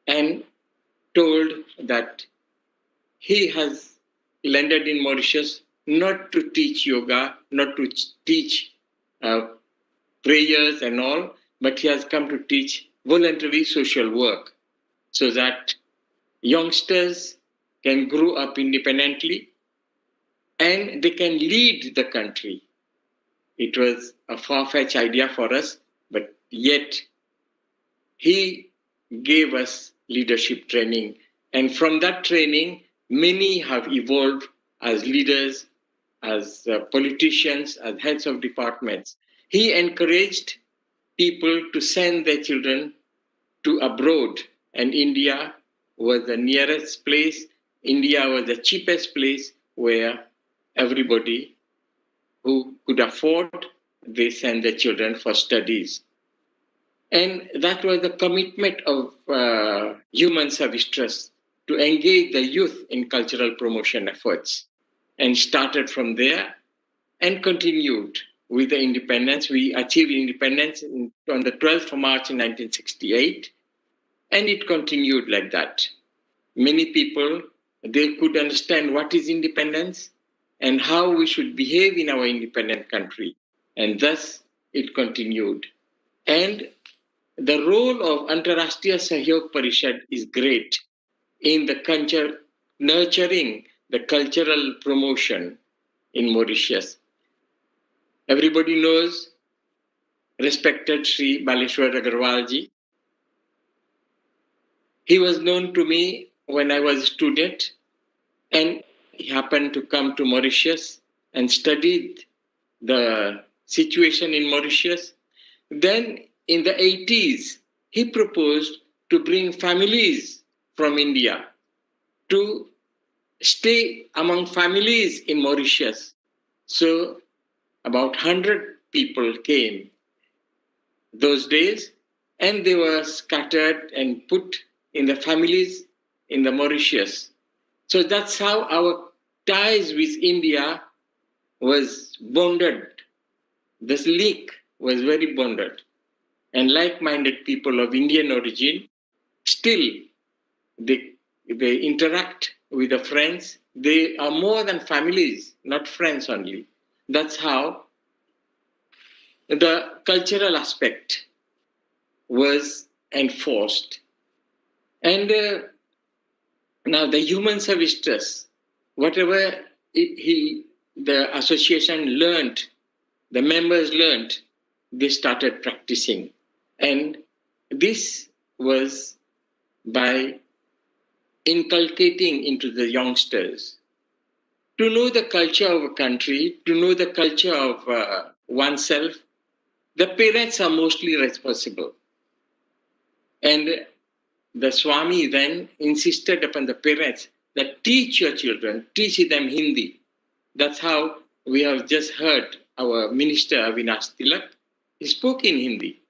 and told that he has landed in Mauritius not to teach yoga, not to teach prayers and all, but he has come to teach voluntary social work so that youngsters can grow up independently and they can lead the country. It was a far-fetched idea for us, but yet he gave us leadership training. And from that training, many have evolved as leaders, as politicians, as heads of departments. He encouraged people to send their children to abroad, and India was the nearest place. India was the cheapest place where everybody who could afford, they send their children for studies. And that was the commitment of Human Service Trust, to engage the youth in cultural promotion efforts, and started from there and continued with the independence. We achieved independence on the 12th of March in 1968, and it continued like that. Many people, they could understand what is independence and how we should behave in our independent country, and thus it continued. And the role of Antarashtriya Sahyog Parishad is great, in the culture, nurturing the cultural promotion in Mauritius. Everybody knows respected Sri Baleshwar Agarwalji. He was known to me when I was a student, and he happened to come to Mauritius and studied the situation in Mauritius. Then in the 80s, he proposed to bring families from India to stay among families in Mauritius. So about 100 people came those days, and they were scattered and put in the families in the Mauritius. So that's how our ties with India was bonded. This link was very bonded. And like-minded people of Indian origin, still they interact with the friends. They are more than families, not friends only. That's how the cultural aspect was enforced. And now the human service trust, whatever the association learned, the members learned, they started practicing. And this was by inculcating into the youngsters to know the culture of a country, to know the culture of oneself. The parents are mostly responsible. And the Swami then insisted upon the parents that teach your children, teach them Hindi. That's how we have just heard our minister Avinash Tilak. He spoke in Hindi.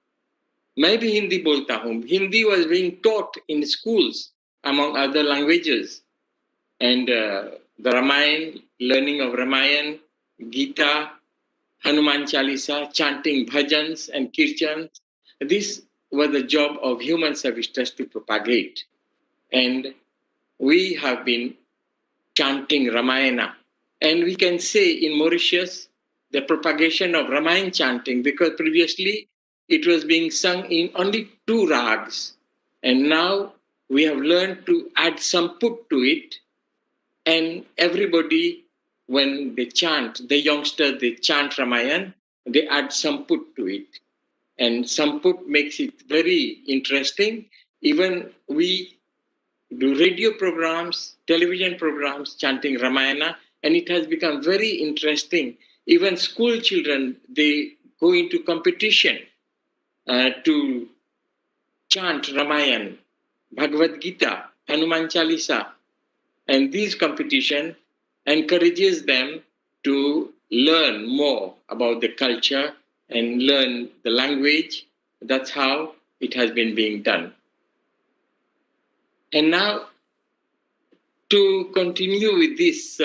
मैं भी हिंदी बोलता हूँ. Hindi was being taught in schools among other languages. And the Ramayana, learning of Ramayana, Gita, Hanuman Chalisa, chanting bhajans and kirtans. This was the job of Human Service Trust to propagate. And we have been chanting Ramayana. And we can say in Mauritius, the propagation of Ramayana chanting, because previously it was being sung in only 2 rags. And now we have learned to add some put to it. And everybody, when they chant, the youngsters, they chant Ramayana, they add some put to it. And Samput makes it very interesting. Even we do radio programs, television programs chanting Ramayana, and it has become very interesting. Even school children, they go into competition to chant Ramayana, Bhagavad Gita, Hanuman Chalisa. And this competition encourages them to learn more about the culture and learn the language. That's how it has been being done. And now, to continue with this,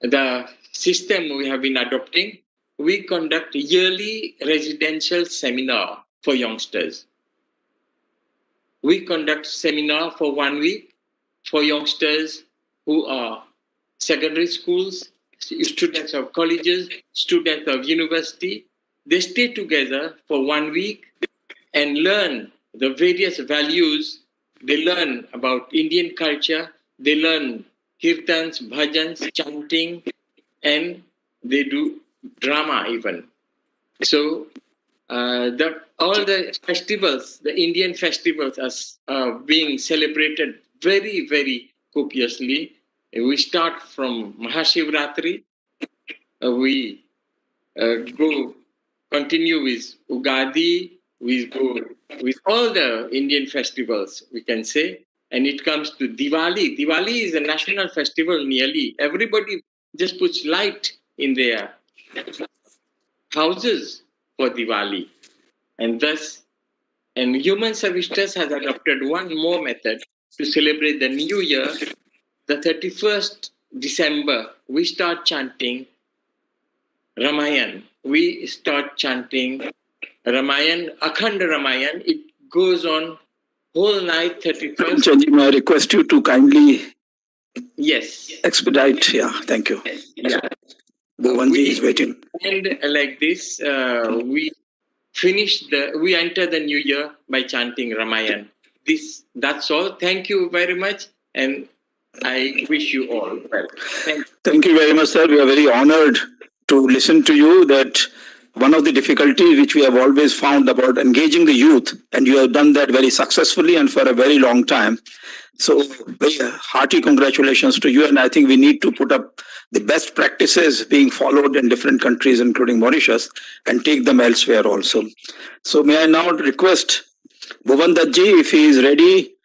the system we have been adopting, we conduct yearly residential seminar for youngsters. We conduct seminar for 1 week for youngsters who are secondary schools, students of colleges, students of university. They stay together for 1 week and learn the various values. They learn about Indian culture. They learn kirtans, bhajans, chanting, and they do drama even. So all the festivals, the Indian festivals are being celebrated very, very copiously. We start from Mahashivratri. We continue with Ugadi. We go with all the Indian festivals, we can say. And it comes to Diwali. Diwali is a national festival nearly. Everybody just puts light in their houses for Diwali. And thus, and Human Service Trust has adopted one more method to celebrate the new year. The 31st December, we start chanting Ramayana. We start chanting Ramayana, Akhanda Ramayana. It goes on whole night, 31st. Chaji, may I request you to kindly expedite? Yeah, thank you. Yeah. Bhuvanji is waiting. And like this, we enter the new year by chanting Ramayana. That's all. Thank you very much, and I wish you all well. Thank you very much, sir. We are very honored to listen to you. That one of the difficulties which we have always found about engaging the youth, and you have done that very successfully and for a very long time. So, very hearty congratulations to you. And I think we need to put up the best practices being followed in different countries, including Mauritius, and take them elsewhere also. So, may I now request Bhuvan Dattji, if he is ready,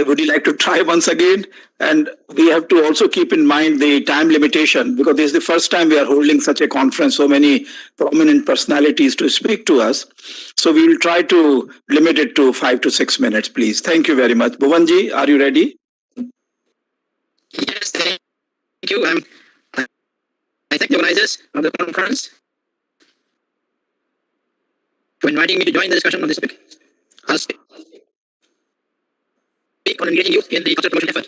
would you like to try once again? And we have to also keep in mind the time limitation, because this is the first time we are holding such a conference, so many prominent personalities to speak to us. So we will try to limit it to 5 to 6 minutes, please. Thank you very much. Bhuvanji, are you ready? Yes, thank you. I thank the organizers of the conference for inviting me to join the discussion on this topic. I'll speak on engaging youth in the cultural promotion effort.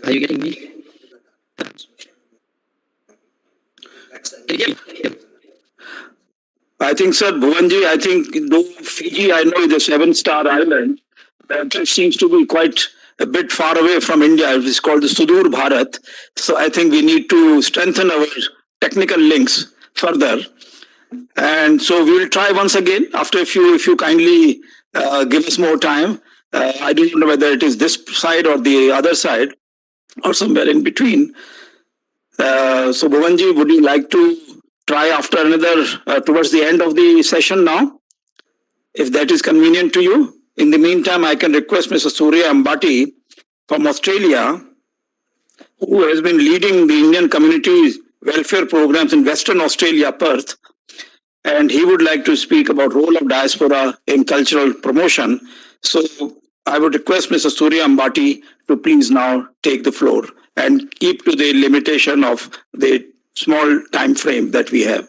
Are you getting me? Can you hear me? I think, sir, Bhuvanji, I think though Fiji, I know, is a 7-star island, that seems to be quite a bit far away from India. It's called the Sudur Bharat. So I think we need to strengthen our technical links further. And so we will try once again after if you kindly give us more time. I don't know whether it is this side or the other side or somewhere in between. So Bhuvanji, would you like to try after another towards the end of the session now, if that is convenient to you? In the meantime, I can request Mr. Surya Ambati from Australia, who has been leading the Indian community welfare programs in Western Australia, Perth, and he would like to speak about role of diaspora in cultural promotion. So I would request Mr. Surya Ambati to please now take the floor and keep to the limitation of the small time frame that we have.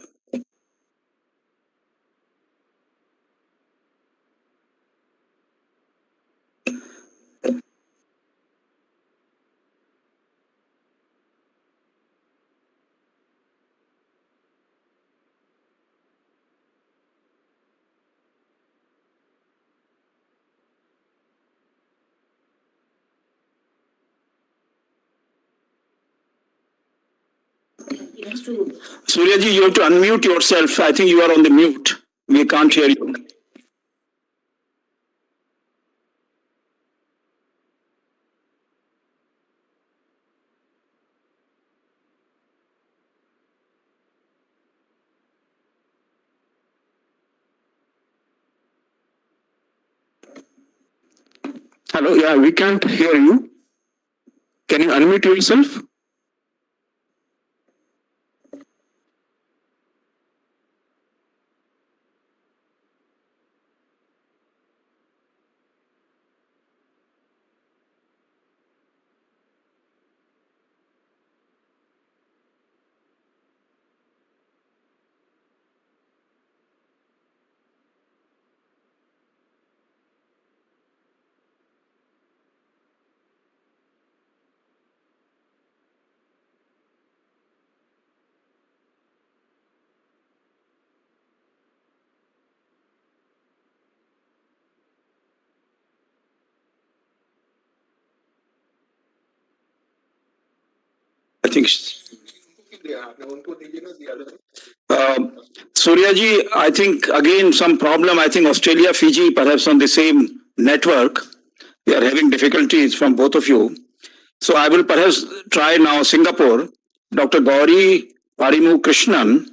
Suryaji, you have to unmute yourself. I think you are on the mute. We can't hear you. Hello, yeah, we can't hear you. Can you unmute yourself? I think. Suryaji, I think again some problem. I think Australia, Fiji, perhaps on the same network. We are having difficulties from both of you. So I will perhaps try now Singapore. Dr. Gauri Parimu Krishnan,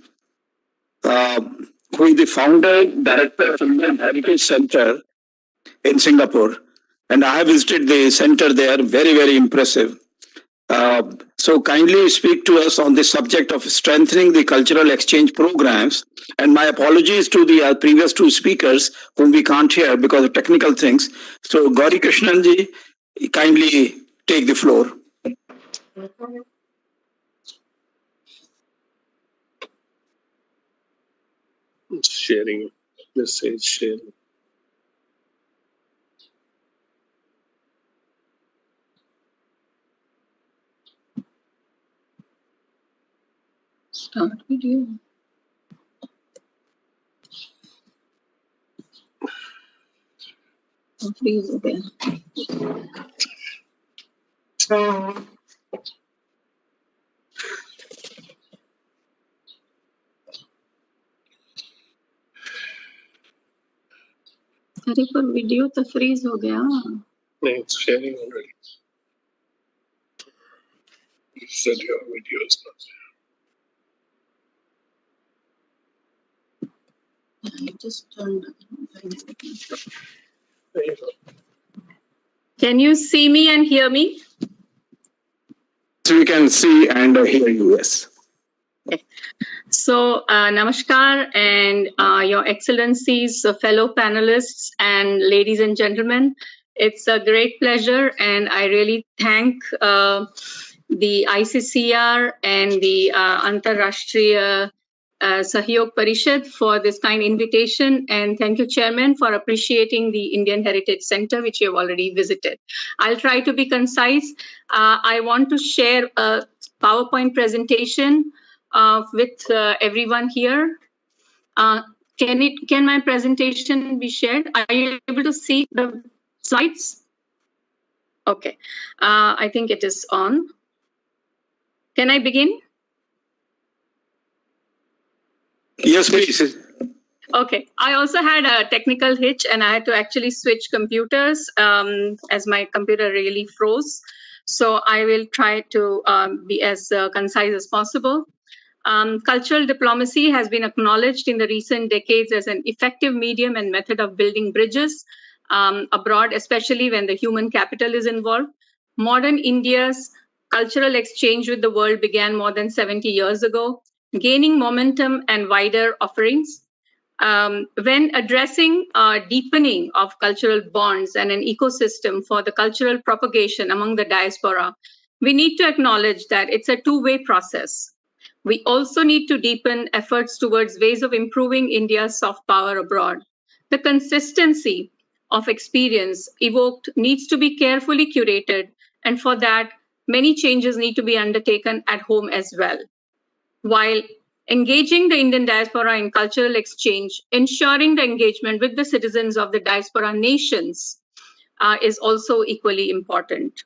who is the founder, director of Indian Heritage Center in Singapore. And I have visited the center there, very, very impressive. So kindly speak to us on the subject of strengthening the cultural exchange programs. And my apologies to the previous two speakers whom we can't hear because of technical things. So Gauri Krishnanji, kindly take the floor. Sharing message, sharing. Start video. freeze हो गया. अरे पर video तो freeze हो गया. No, it's sharing already. You said your video is not I just turned. there. You go. Can you see me and hear me? So we can see and hear you, yes. So, Namaskar and Your Excellencies, fellow panelists and ladies and gentlemen. It's a great pleasure and I really thank the ICCR and the Antarashtriya Sahyog Parishad for this kind invitation, and thank you, Chairman, for appreciating the Indian Heritage Center, which you have already visited. I'll try to be concise. I want to share a PowerPoint presentation with everyone here. Can my presentation be shared? Are you able to see the slides? Okay, I think it is on. Can I begin? Yes, please. Okay, I also had a technical hitch and I had to actually switch computers as my computer really froze. So I will try to be as concise as possible. Cultural diplomacy has been acknowledged in the recent decades as an effective medium and method of building bridges abroad, especially when the human capital is involved. Modern India's cultural exchange with the world began more than 70 years ago, gaining momentum and wider offerings. When addressing deepening of cultural bonds and an ecosystem for the cultural propagation among the diaspora, we need to acknowledge that it's a two-way process. We also need to deepen efforts towards ways of improving India's soft power abroad. The consistency of experience evoked needs to be carefully curated, and for that, many changes need to be undertaken at home as well. While engaging the Indian diaspora in cultural exchange, ensuring the engagement with the citizens of the diaspora nations is also equally important.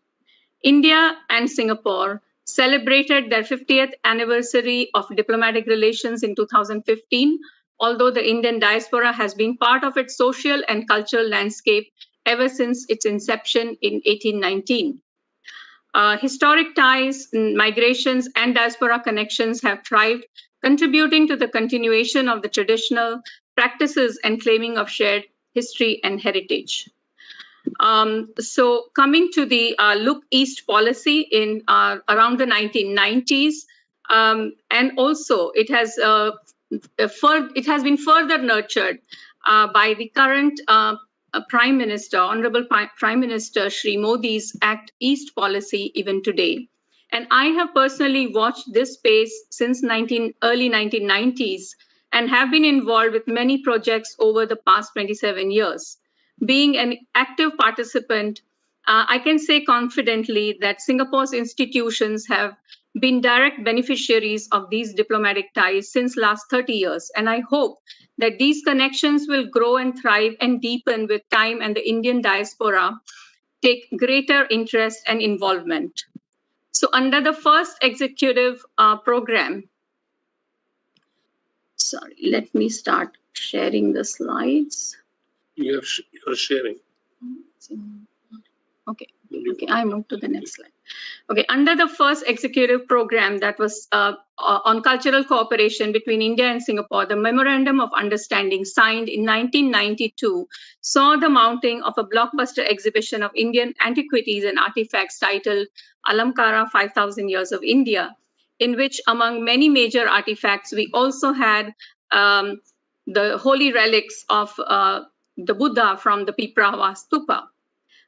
India and Singapore celebrated their 50th anniversary of diplomatic relations in 2015, although the Indian diaspora has been part of its social and cultural landscape ever since its inception in 1819. Historic ties, migrations, and diaspora connections have thrived, contributing to the continuation of the traditional practices and claiming of shared history and heritage. So coming to the Look East policy in around the 1990s, and also it has been further nurtured by the current Prime Minister, Honorable Prime Minister Shri Modi's Act East policy even today. And I have personally watched this space since early 1990s and have been involved with many projects over the past 27 years. Being an active participant, I can say confidently that Singapore's institutions have been direct beneficiaries of these diplomatic ties since last 30 years. And I hope that these connections will grow and thrive and deepen with time and the Indian diaspora take greater interest and involvement. So under the first executive program, sorry, let me start sharing the slides. You're sharing. Okay, I move to the next slide. Okay, under the first executive program that was on cultural cooperation between India and Singapore, the Memorandum of Understanding signed in 1992 saw the mounting of a blockbuster exhibition of Indian antiquities and artifacts titled Alamkara 5,000 Years of India, in which among many major artifacts, we also had the holy relics of the Buddha from the Piprawa Stupa.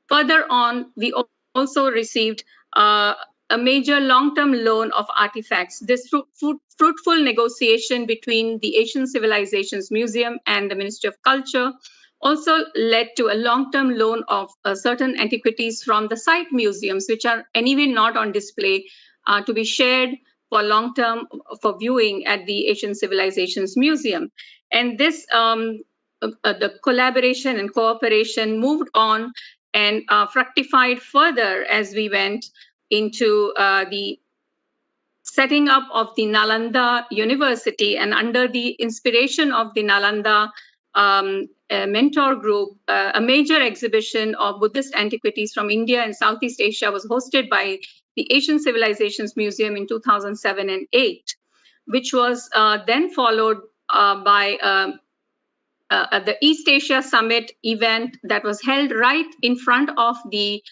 Further on, we also received a major long-term loan of artifacts. This fruitful negotiation between the Asian Civilizations Museum and the Ministry of Culture also led to a long-term loan of certain antiquities from the site museums, which are anyway not on display, to be shared for long-term for viewing at the Asian Civilizations Museum. And this the collaboration and cooperation moved on and fructified further as we went into the setting up of the Nalanda University, and under the inspiration of the Nalanda mentor group, a major exhibition of Buddhist antiquities from India and Southeast Asia was hosted by the Asian Civilizations Museum in 2007 and 8, which was then followed by the East Asia Summit event that was held right in front of the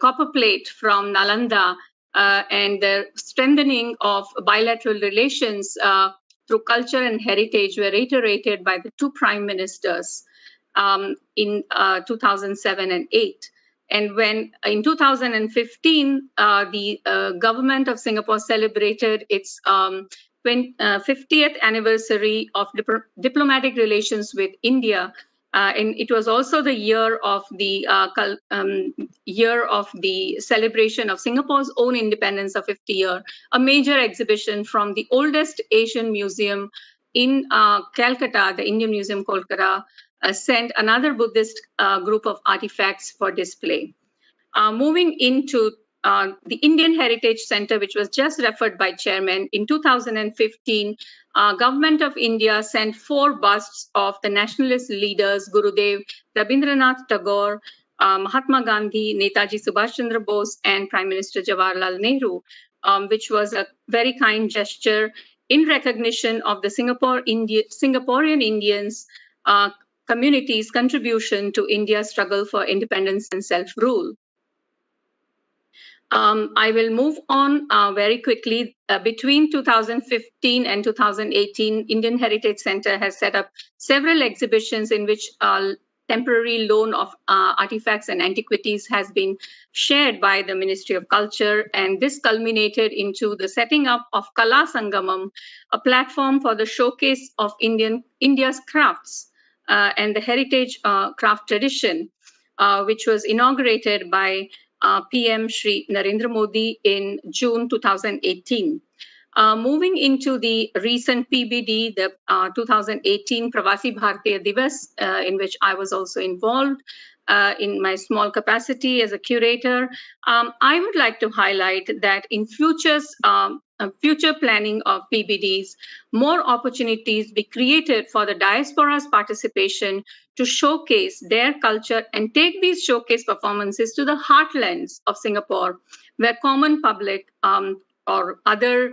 copper plate from Nalanda, and the strengthening of bilateral relations through culture and heritage were reiterated by the two prime ministers in 2007 and 8. And when in 2015, the government of Singapore celebrated its 50th anniversary of diplomatic relations with India, and it was also the year of the celebration of Singapore's own independence of 50 years. A major exhibition from the oldest Asian museum in Calcutta, the Indian Museum Kolkata, sent another Buddhist group of artifacts for display. Moving into the Indian Heritage Center, which was just referred by Chairman, in 2015, Government of India sent 4 busts of the nationalist leaders, Gurudev, Rabindranath Tagore, Mahatma Gandhi, Netaji Subhash Chandra Bose, and Prime Minister Jawaharlal Nehru, which was a very kind gesture in recognition of the Singaporean Indians community's contribution to India's struggle for independence and self-rule. I will move on very quickly. Between 2015 and 2018, Indian Heritage Center has set up several exhibitions in which temporary loan of artifacts and antiquities has been shared by the Ministry of Culture, and this culminated into the setting up of Kala Sangamam, a platform for the showcase of India's crafts and the heritage craft tradition, which was inaugurated by PM Shri Narendra Modi in June 2018. Moving into the recent PBD, the 2018 Pravasi Bhartiya Divas, in which I was also involved in my small capacity as a curator, I would like to highlight that in future planning of PBDs, more opportunities be created for the diaspora's participation to showcase their culture and take these showcase performances to the heartlands of Singapore, where common public or other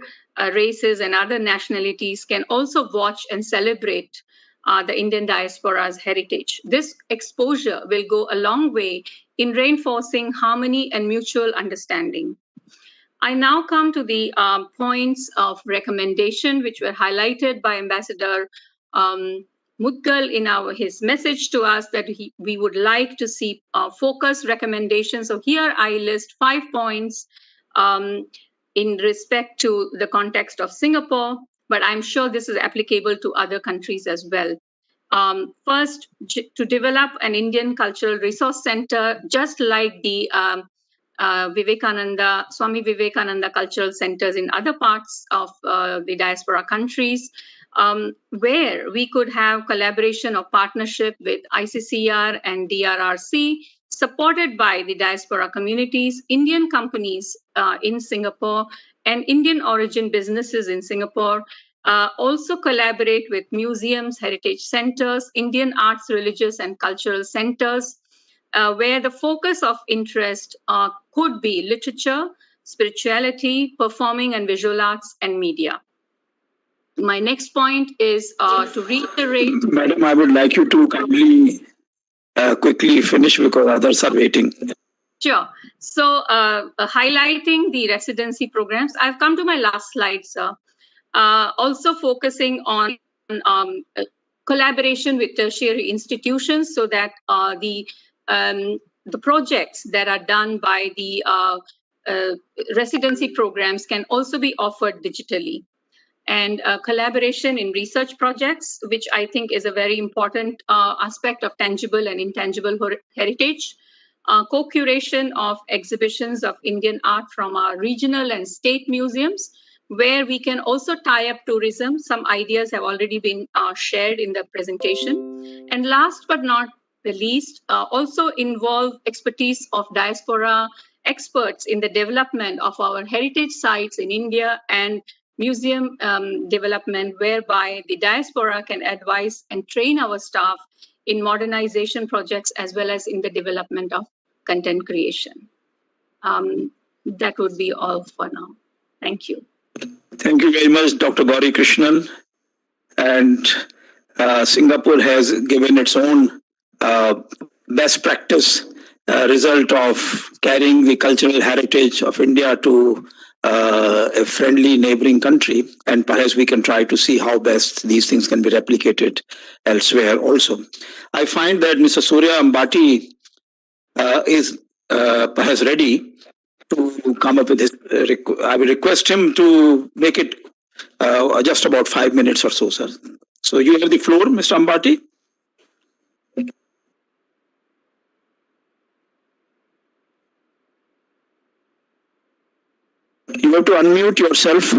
races and other nationalities can also watch and celebrate the Indian diaspora's heritage. This exposure will go a long way in reinforcing harmony and mutual understanding. I now come to the points of recommendation, which were highlighted by Ambassador Mudgal in his message to us, that we would like to see focused recommendations. So here I list 5 points in respect to the context of Singapore, but I'm sure this is applicable to other countries as well. First, to develop an Indian Cultural Resource Center, just like the Swami Vivekananda cultural centers in other parts of the diaspora countries, where we could have collaboration or partnership with ICCR and DRRC, supported by the diaspora communities, Indian companies in Singapore, and Indian origin businesses in Singapore. Also collaborate with museums, heritage centers, Indian arts, religious and cultural centers, where the focus of interest could be literature, spirituality, performing and visual arts, and media. My next point is to reiterate. Madam, I would like you to kindly quickly finish because others are waiting. Sure. So highlighting the residency programs, I've come to my last slide, sir. Also focusing on collaboration with tertiary institutions so that the projects that are done by the residency programs can also be offered digitally. And collaboration in research projects, which I think is a very important aspect of tangible and intangible heritage. Co-curation of exhibitions of Indian art from our regional and state museums, where we can also tie up tourism. Some ideas have already been shared in the presentation. And last but not the least, also involve expertise of diaspora experts in the development of our heritage sites in India and museum development, whereby the diaspora can advise and train our staff in modernization projects as well as in the development of content creation. That would be all for now. Thank you. Thank you very much, Dr. Gauri Krishnan. And Singapore has given its own best practice result of carrying the cultural heritage of India to a friendly neighboring country. And perhaps we can try to see how best these things can be replicated elsewhere also. I find that Mr. Surya Ambati is perhaps ready to come up with his. I will request him to make it just about 5 minutes or so, sir. So you have the floor, Mr. Ambati. You have to unmute yourself.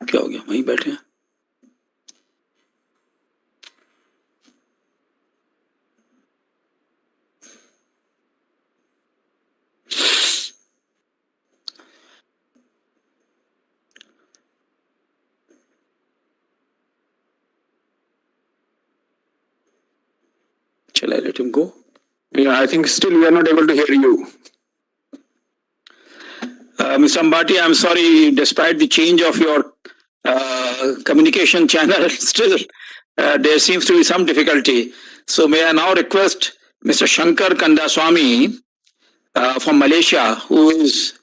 क्या हो गया वहीं बैठे हैं Shall I let him go? Yeah, I think still we are not able to hear you. Mr. Ambati, I'm sorry, despite the change of your communication channel, still there seems to be some difficulty. So may I now request Mr. Shankar Kandaswamy from Malaysia, who is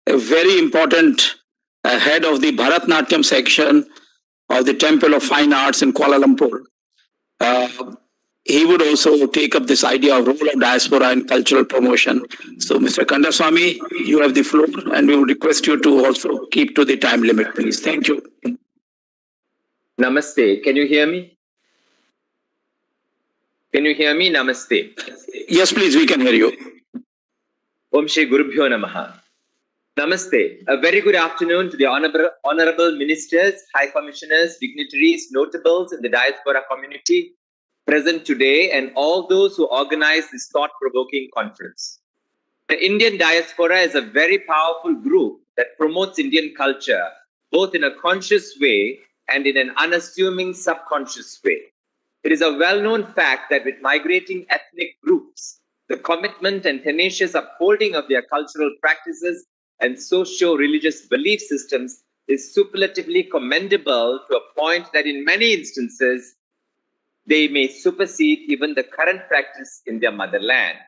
a very important head of the Bharatnatyam section of the Temple of Fine Arts in Kuala Lumpur. He would also take up this idea of role of diaspora in cultural promotion. So, Mr. Kandaswamy, you have the floor, and we would request you to also keep to the time limit, please. Thank you. Namaste. Can you hear me? Can you hear me? Namaste. Yes, please, we can hear you. Om Shri Gurubhyo Namaha. Namaste. A very good afternoon to the honorable ministers, high commissioners, dignitaries, notables in the diaspora community present today, and all those who organize this thought-provoking conference. The Indian diaspora is a very powerful group that promotes Indian culture, both in a conscious way and in an unassuming subconscious way. It is a well-known fact that with migrating ethnic groups, the commitment and tenacious upholding of their cultural practices and socio-religious belief systems is superlatively commendable to a point that in many instances, they may supersede even the current practice in their motherland.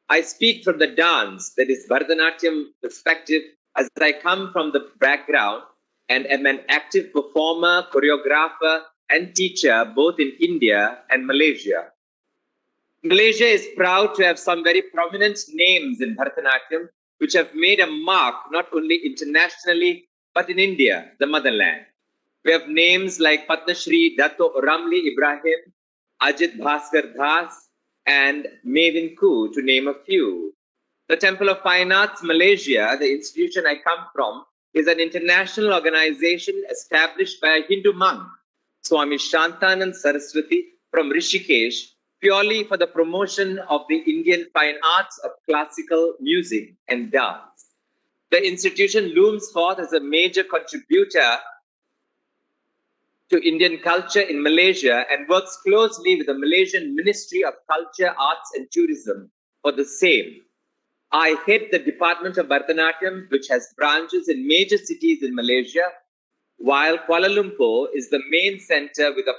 I speak from the dance, that is Bharatanatyam perspective, as I come from the background and am an active performer, choreographer, and teacher both in India and Malaysia. Malaysia is proud to have some very prominent names in Bharatanatyam, which have made a mark not only internationally, but in India, the motherland. We have names like Padma Shri Dato Ramli Ibrahim, Ajit Bhaskar Das, and Mevin Ku, to name a few. The Temple of Fine Arts Malaysia, the institution I come from, is an international organization established by a Hindu monk, Swami Shantanand Saraswati from Rishikesh, purely for the promotion of the Indian fine arts of classical music and dance. The institution looms forth as a major contributor to Indian culture in Malaysia and works closely with the Malaysian Ministry of Culture, Arts and Tourism for the same. I head the Department of Bharatanatyam, which has branches in major cities in Malaysia, while Kuala Lumpur is the main center with a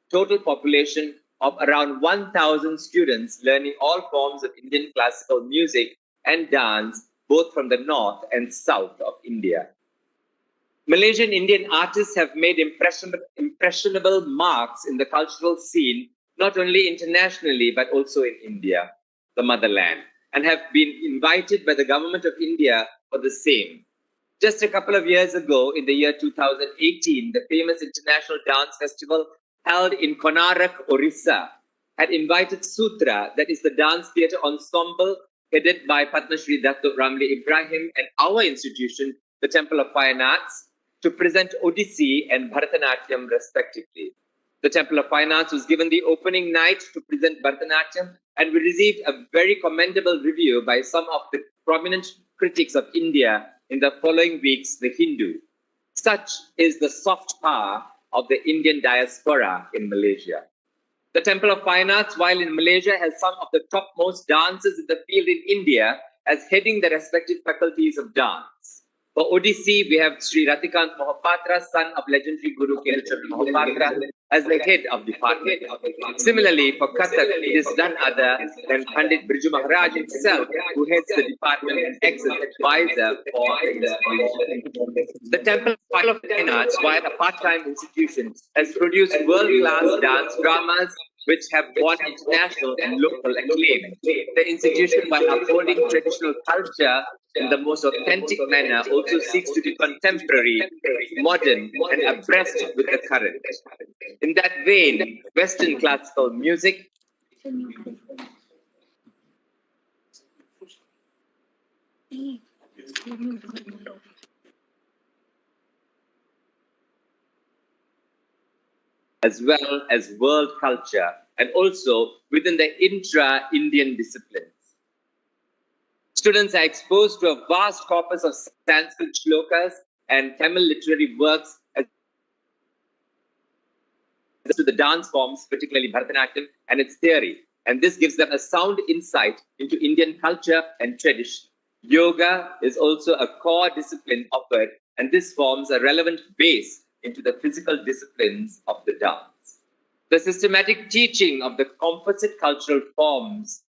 total population of around 1,000 students learning all forms of Indian classical music and dance, both from the north and south of India. Malaysian Indian artists have made impressionable marks in the cultural scene, not only internationally, but also in India, the motherland, and have been invited by the government of India for the same. Just a couple of years ago, in the year 2018, the famous International Dance Festival held in Konarak, Orissa, had invited Sutra, that is the dance theatre ensemble headed by Padma Shri Dato Ramli Ibrahim, and our institution, the Temple of Fine Arts, to present Odissi and Bharatanatyam respectively. The Temple of Fine Arts was given the opening night to present Bharatanatyam, and we received a very commendable review by some of the prominent critics of India in the following week's The Hindu. Such is the soft power of the Indian diaspora in Malaysia. The Temple of Fine Arts, while in Malaysia, has some of the topmost dancers in the field in India as heading the respective faculties of dance. For Odissi, we have Sri Ratikant Mohapatra, son of legendary Guru Kelachand Mohapatra, as the head of the department. Similarly, for Kathak, it is none other than Pandit Briju Maharaj himself, who heads the department and acts as advisor for the institution. The Temple of Fine Arts, while a part-time institution, has produced world-class dance dramas which have won international and local acclaim. The institution, while upholding traditional culture in the most authentic manner, also seeks to be contemporary, modern, and abreast with the current. In that vein, Western classical music as well as world culture, and also within the intra-Indian disciplines. Students are exposed to a vast corpus of Sanskrit shlokas and Tamil literary works as to the dance forms, particularly Bharatanatyam and its theory. And this gives them a sound insight into Indian culture and tradition. Yoga is also a core discipline offered, and this forms a relevant base into the physical disciplines of the dance. The systematic teaching of the composite cultural forms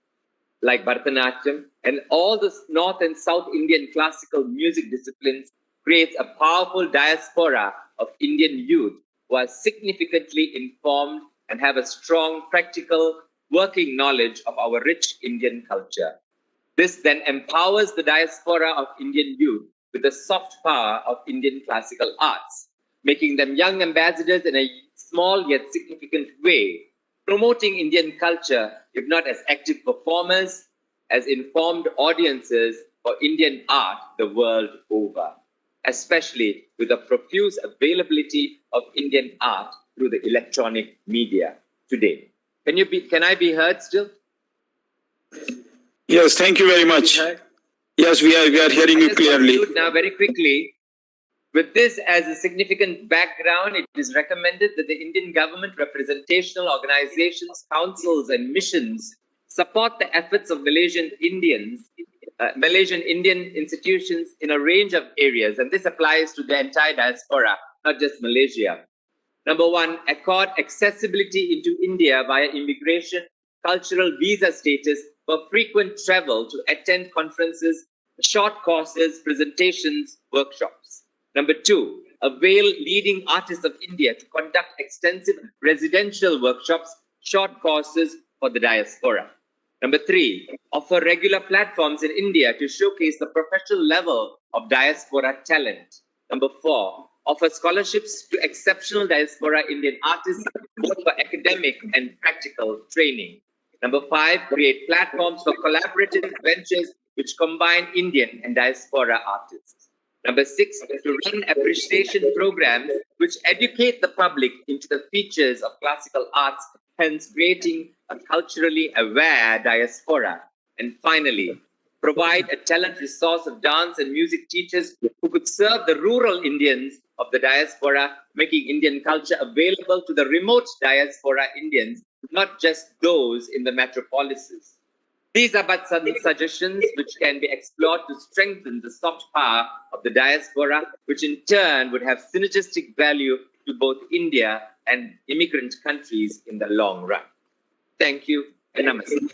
like Bharatanatyam and all the North and South Indian classical music disciplines creates a powerful diaspora of Indian youth who are significantly informed and have a strong practical working knowledge of our rich Indian culture. This then empowers the diaspora of Indian youth with the soft power of Indian classical arts, making them young ambassadors in a small yet significant way, promoting Indian culture, if not as active performers, as informed audiences for Indian art the world over, especially with the profuse availability of Indian art through the electronic media today. Can I be heard still? Yes, thank you very much. Yes, we are hearing you clearly. Now, very quickly, with this as a significant background, it is recommended that the Indian government representational organizations, councils, and missions support the efforts of Malaysian Indian institutions in a range of areas, and this applies to the entire diaspora, not just Malaysia. Number one, accord accessibility into India via immigration, cultural visa status for frequent travel to attend conferences, short courses, presentations, workshops. Number two, avail leading artists of India to conduct extensive residential workshops, short courses for the diaspora. Number three, offer regular platforms in India to showcase the professional level of diaspora talent. Number four, offer scholarships to exceptional diaspora Indian artists, both for academic and practical training. Number five, create platforms for collaborative ventures which combine Indian and diaspora artists. Number six, to run appreciation programs which educate the public into the features of classical arts, hence creating a culturally aware diaspora. And finally, provide a talent resource of dance and music teachers who could serve the rural Indians of the diaspora, making Indian culture available to the remote diaspora Indians, not just those in the metropolises. These are but some suggestions which can be explored to strengthen the soft power of the diaspora, which in turn would have synergistic value to both India and immigrant countries in the long run. Thank you and namaste.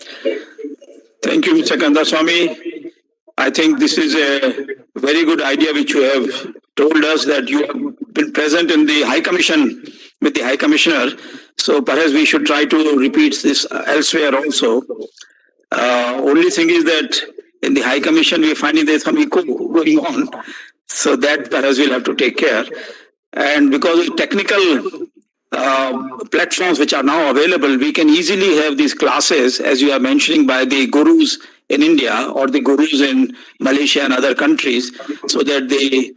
Thank you, Mr. Kandaswamy. I think this is a very good idea which you have told us, that you have been present in the High Commission with the High Commissioner. So perhaps we should try to repeat this elsewhere also. Only thing is that in the High Commission we are finding there's some echo going on. So that perhaps we'll have to take care. And because of technical platforms which are now available, we can easily have these classes, as you are mentioning, by the gurus in India or the gurus in Malaysia and other countries, so that the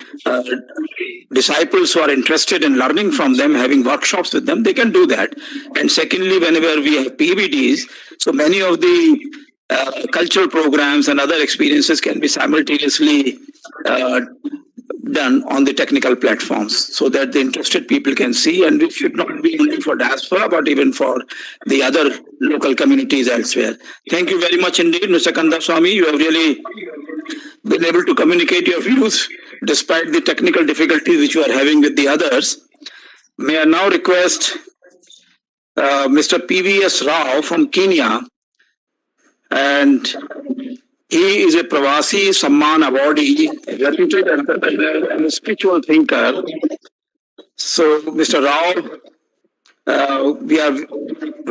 disciples who are interested in learning from them, having workshops with them, they can do that. And secondly, whenever we have PVDs, so many of the cultural programs and other experiences can be simultaneously done on the technical platforms, so that the interested people can see, and it should not be only for diaspora but even for the other local communities elsewhere. Thank you very much indeed, Mr. Kandaswamy. You have really been able to communicate your views despite the technical difficulties which you are having with the others. May I now request Mr. PVS Rao from Kenya, and he is a Pravasi Samman awardee, a reputed entrepreneur and a spiritual thinker. So, Mr. Rao, we are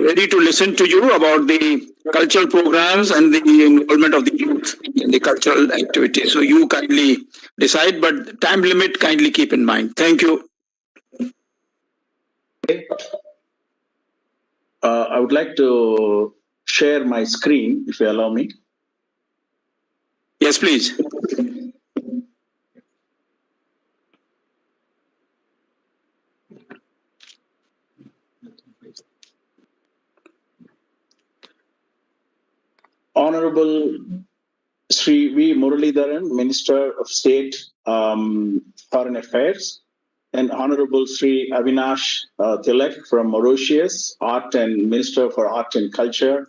ready to listen to you about the cultural programs and the involvement of the youth in the cultural activities. So, you kindly decide, but time limit kindly keep in mind. Thank you. I would like to share my screen, if you allow me. Yes, please. Honorable Sri V. Muralidharan, Minister of State, Foreign Affairs, and Honorable Sri Avinash Tilak from Mauritius, Minister for Art and Culture,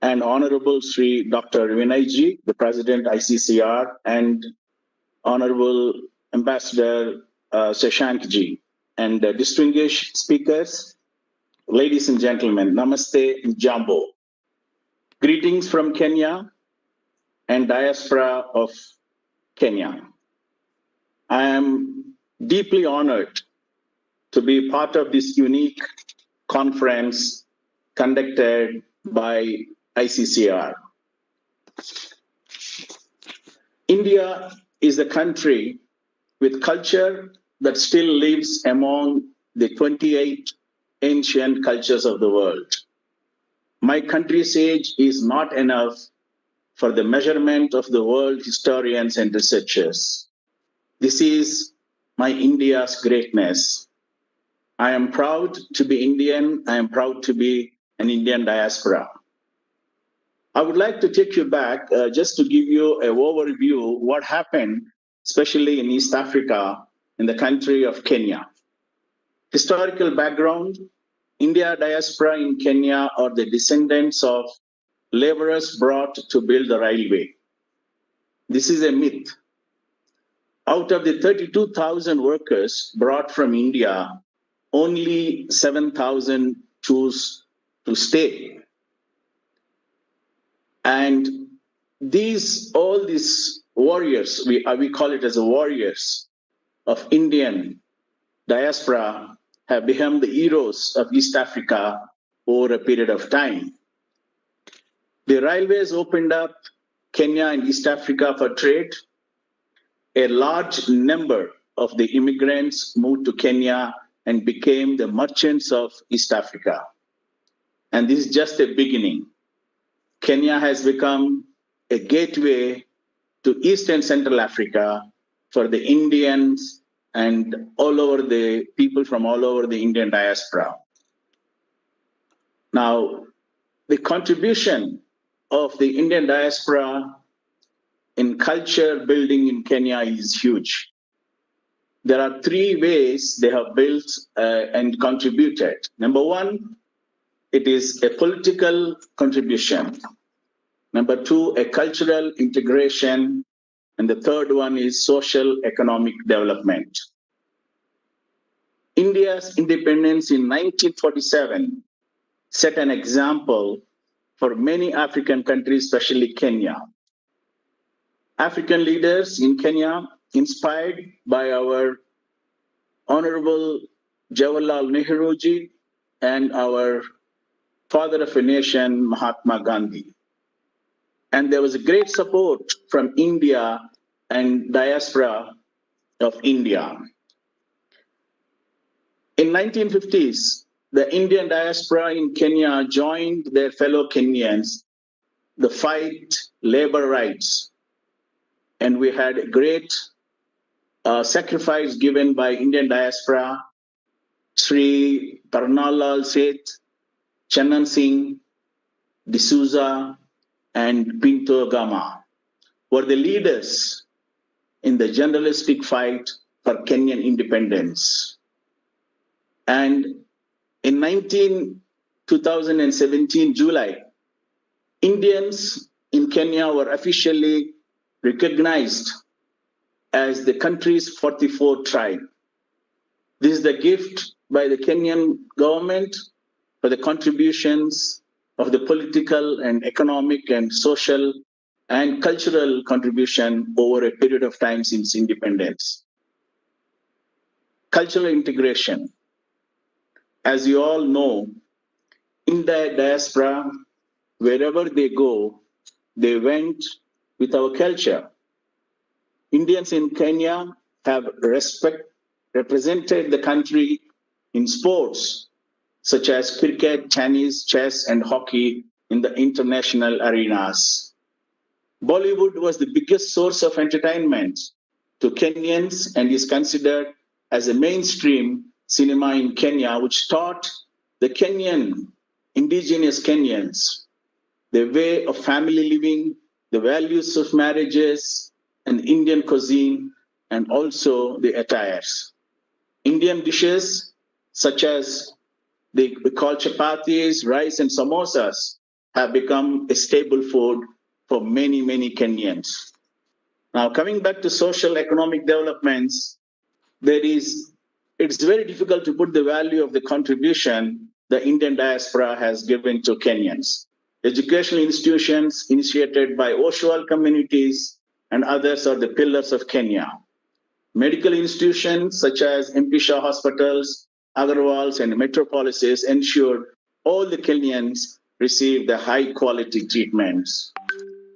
and Honorable Sri Dr. Vinayji, the President ICCR, and Honorable Ambassador Shashankji, and distinguished speakers, ladies and gentlemen, Namaste Jambo. Greetings from Kenya and diaspora of Kenya. I am deeply honored to be part of this unique conference conducted by ICCR. India is a country with culture that still lives among the 28 ancient cultures of the world. My country's age is not enough for the measurement of the world historians and researchers. This is my India's greatness. I am proud to be Indian. I am proud to be an Indian diaspora. I would like to take you back just to give you an overview of what happened, especially in East Africa, in the country of Kenya. Historical background: India diaspora in Kenya are the descendants of laborers brought to build the railway. This is a myth. Out of the 32,000 workers brought from India, only 7,000 chose to stay. And all these warriors, we call it as the warriors of Indian diaspora, have become the heroes of East Africa over a period of time. The railways opened up Kenya and East Africa for trade. A large number of the immigrants moved to Kenya and became the merchants of East Africa. And this is just a beginning. Kenya has become a gateway to East and Central Africa for the Indians and all over the people from all over the Indian diaspora. Now, the contribution of the Indian diaspora in culture building in Kenya is huge. There are three ways they have built and contributed. Number one, it is a political contribution. Number two, a cultural integration. And the third one is social economic development. India's independence in 1947 set an example for many African countries, especially Kenya. African leaders in Kenya, inspired by our Honorable Jawaharlal Nehruji and our father of a nation, Mahatma Gandhi. And there was a great support from India and diaspora of India. In 1950s, the Indian diaspora in Kenya joined their fellow Kenyans the fight labor rights. And we had a great sacrifice given by Indian diaspora. Sri Parnalal Seth, Channan Singh, D'Souza, and Pinto Gama were the leaders in the journalistic fight for Kenyan independence. And in 2017 July, Indians in Kenya were officially recognized as the country's 44th tribe. This is the gift by the Kenyan government for the contributions of the political and economic and social and cultural contribution over a period of time since independence. Cultural integration. As you all know, in the diaspora, wherever they go, they went with our culture. Indians in Kenya have represented the country in sports such as cricket, tennis, chess, and hockey in the international arenas. Bollywood was the biggest source of entertainment to Kenyans and is considered as a mainstream cinema in Kenya, which taught the indigenous Kenyans the way of family living, the values of marriages, and Indian cuisine, and also the attires. Indian dishes such as we call chapatis, rice, and samosas have become a staple food for many, many Kenyans. Now, coming back to social economic developments, it's very difficult to put the value of the contribution the Indian diaspora has given to Kenyans. Educational institutions initiated by Oshawa communities and others are the pillars of Kenya. Medical institutions such as MP Shah hospitals, Agarwals, and metropolises ensured all the Kenyans receive the high quality treatments.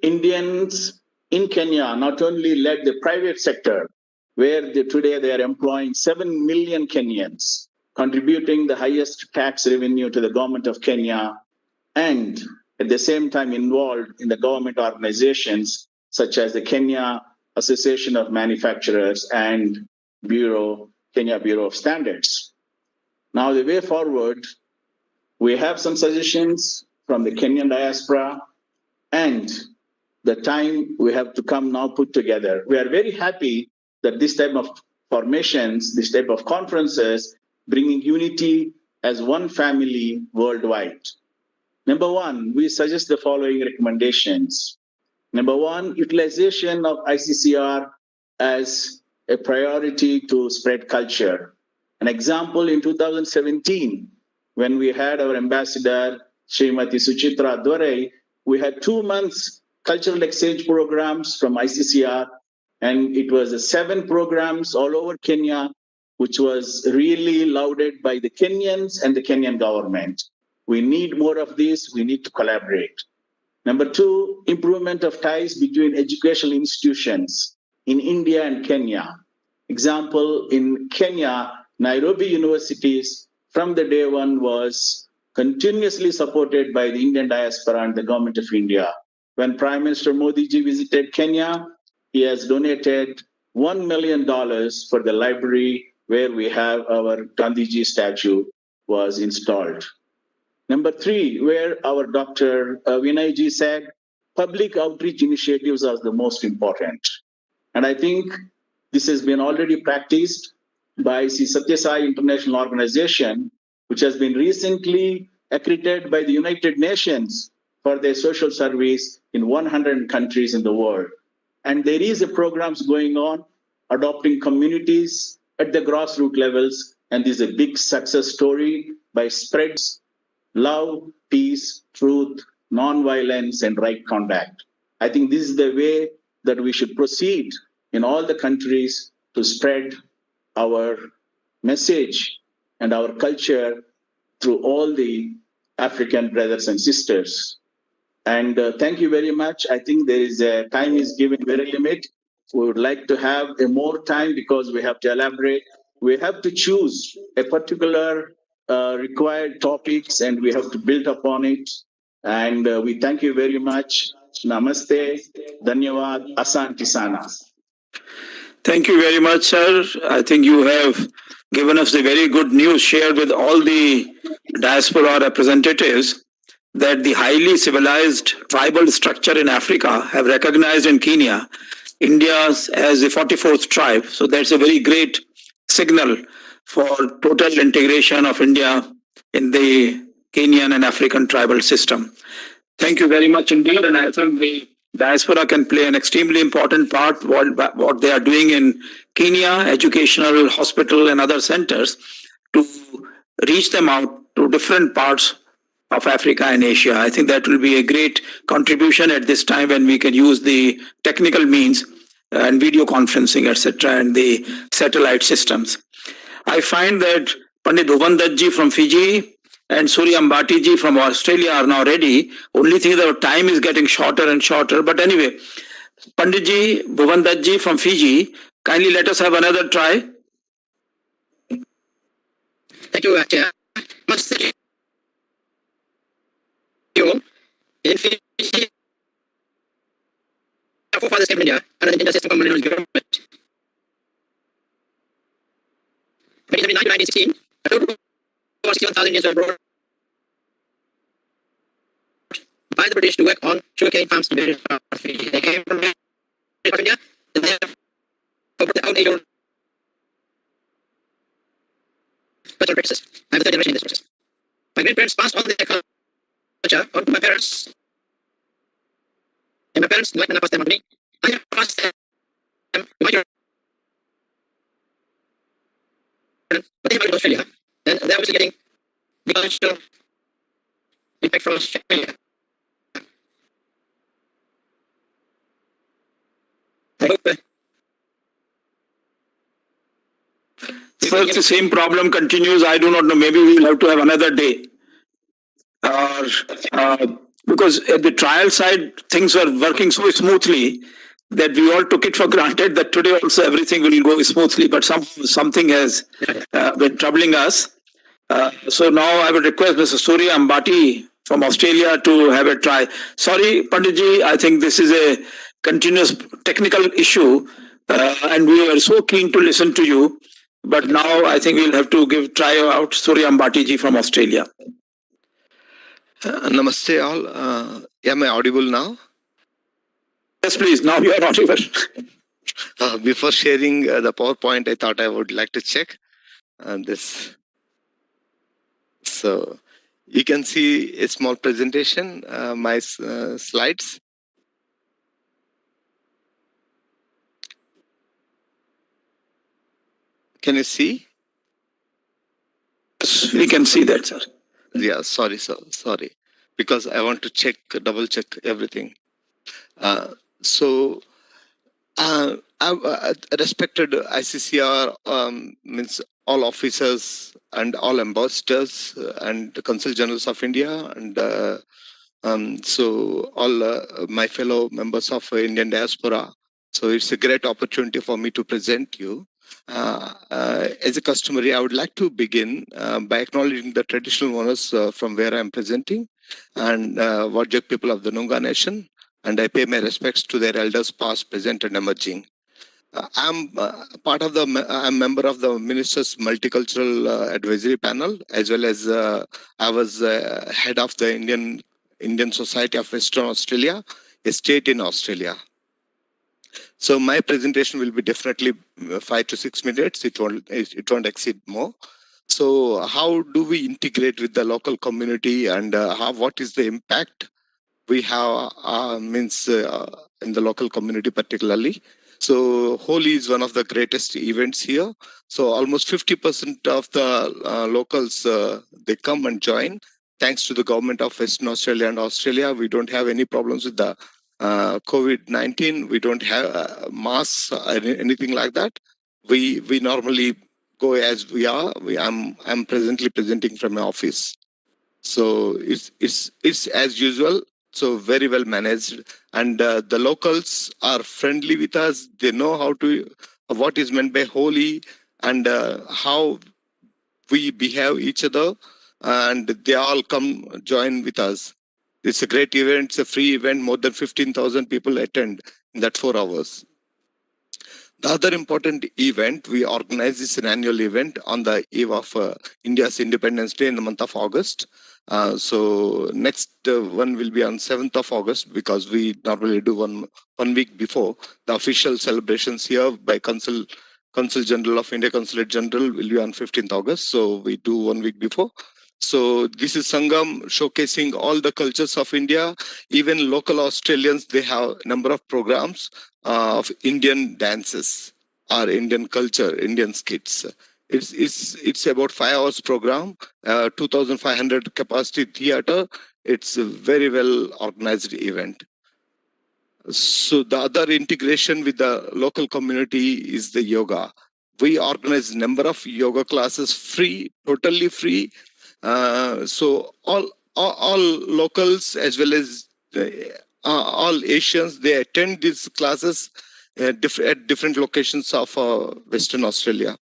Indians in Kenya not only led the private sector, where today they are employing 7 million Kenyans, contributing the highest tax revenue to the government of Kenya, and at the same time involved in the government organizations such as the Kenya Association of Manufacturers and Kenya Bureau of Standards. Now, the way forward, we have some suggestions from the Kenyan diaspora, and the time we have to come now put together. We are very happy that this type of formations, this type of conferences, bringing unity as one family worldwide. Number one, we suggest the following recommendations. Number one, utilization of ICCR as a priority to spread culture. An example, in 2017, when we had our ambassador, Srimati Suchitra Dore, we had 2 months cultural exchange programs from ICCR, and it was 7 programs all over Kenya, which was really lauded by the Kenyans and the Kenyan government. We need more of this. We need to collaborate. Number two, improvement of ties between educational institutions in India and Kenya. Example, in Kenya, Nairobi universities from the day one was continuously supported by the Indian diaspora and the government of India. When Prime Minister Modi ji visited Kenya, he has donated $1 million for the library where we have our Gandhiji statue was installed. Number three, where our Dr. Vinay ji said, public outreach initiatives are the most important. And I think this has been already practiced by Satya Sai International Organization, which has been recently accredited by the United Nations for their social service in 100 countries in the world. And there is a programs going on, adopting communities at the grassroots levels, and this is a big success story by spreads love, peace, truth, non-violence, and right conduct. I think this is the way that we should proceed in all the countries to spread our message and our culture through all the African brothers and sisters. And thank you very much. I think there is a time is given very limit. We would like to have a more time because we have to elaborate we have to choose a particular required topics and we have to build upon it. And we thank you very much. Namaste, Dhanyavad, Asanti Sana. Thank you very much, sir. I think you have given us the very good news shared with all the diaspora representatives that the highly civilized tribal structure in Africa have recognized in Kenya India's as the 44th tribe. So that's a very great signal for total integration of India in the Kenyan and African tribal system. Thank you very much indeed. And I think the diaspora can play an extremely important part what they are doing in Kenya, educational, hospital and other centers to reach them out to different parts of Africa and Asia. I think that will be a great contribution at this time when we can use the technical means and video conferencing, etc., and the satellite systems. I find that Pandit Bhuvan ji from Fiji and Surya Ambati ji from Australia are now ready. Only thing is our time is getting shorter and shorter. But anyway, Pandit ji, Bhuvan ji from Fiji, kindly let us have another try. Thank you, Chair. In Fiji, our forefathers came from India under the Indian system of colonial government. From 1839 to 1916, a total of 61,000 Indians were brought by the British to work on sugarcane farms in various parts of Fiji. They came from India, and therefore brought their own age-old cultural practices. I am the third generation in this process. My grandparents passed on their culture on to my parents, and my parents did not pass them on to me. I have passed them to my children, but they have to Australia, and they're obviously getting the cultural impact from Australia. I hope Sir, the same problem continues. I do not know. Maybe we will have to have another day. Because at the trial side, things were working so smoothly that we all took it for granted that today also everything will go smoothly. But something has been troubling us. So now I would request Mr. Surya Ambati from Australia to have a try. Sorry, Panditji, I think this is a continuous technical issue, and we are so keen to listen to you. But now I think we'll have to try out Surya Ambati ji from Australia. Namaste all. Am I audible now? Yes, please. Now you are audible. Before sharing the PowerPoint, I thought I would like to check this. So you can see a small presentation, my slides. Can you see? Yes, we can see that, sir. Yeah, sorry, sir. Sorry. Because I want to double check everything. Respected ICCR means all officers and all ambassadors and the Consul Generals of India and so all my fellow members of Indian diaspora. So it's a great opportunity for me to present you. As a customary, I would like to begin by acknowledging the traditional owners from where I am presenting and Wajak people of the Noongar Nation, and I pay my respects to their elders past, present and emerging. I'm I'm member of the Minister's Multicultural Advisory Panel, as well as I was head of the Indian Society of Western Australia, a state in Australia. So my presentation will be definitely 5 to 6 minutes. It won't exceed more. So how do we integrate with the local community, and what is the impact we have in the local community particularly? So Holi is one of the greatest events here. So almost 50% of the locals, they come and join. Thanks to the government of Western Australia and Australia, we don't have any problems with the COVID-19. We don't have masks or anything like that. We normally go as we are. I'm presently presenting from my office. So it's as usual. So very well managed, and the locals are friendly with us. They know what is meant by Holi, and how we behave each other, and they all come join with us. It's a great event. It's a free event. More than 15,000 people attend in that 4 hours. The other important event, we organize is an annual event on the eve of India's Independence Day in the month of August. So next one will be on 7th of August, because we normally do one week before. The official celebrations here by Consul General of India, Consulate General, will be on 15th August. So we do 1 week before. So this is Sangam, showcasing all the cultures of India. Even local Australians, they have a number of programs of Indian dances or Indian culture, Indian skits. It's about 5 hours program, 2,500 capacity theater. It's a very well organized event. So the other integration with the local community is the yoga. We organize a number of yoga classes free, totally free. So all locals as well as all Asians, they attend these classes at different locations of Western Australia.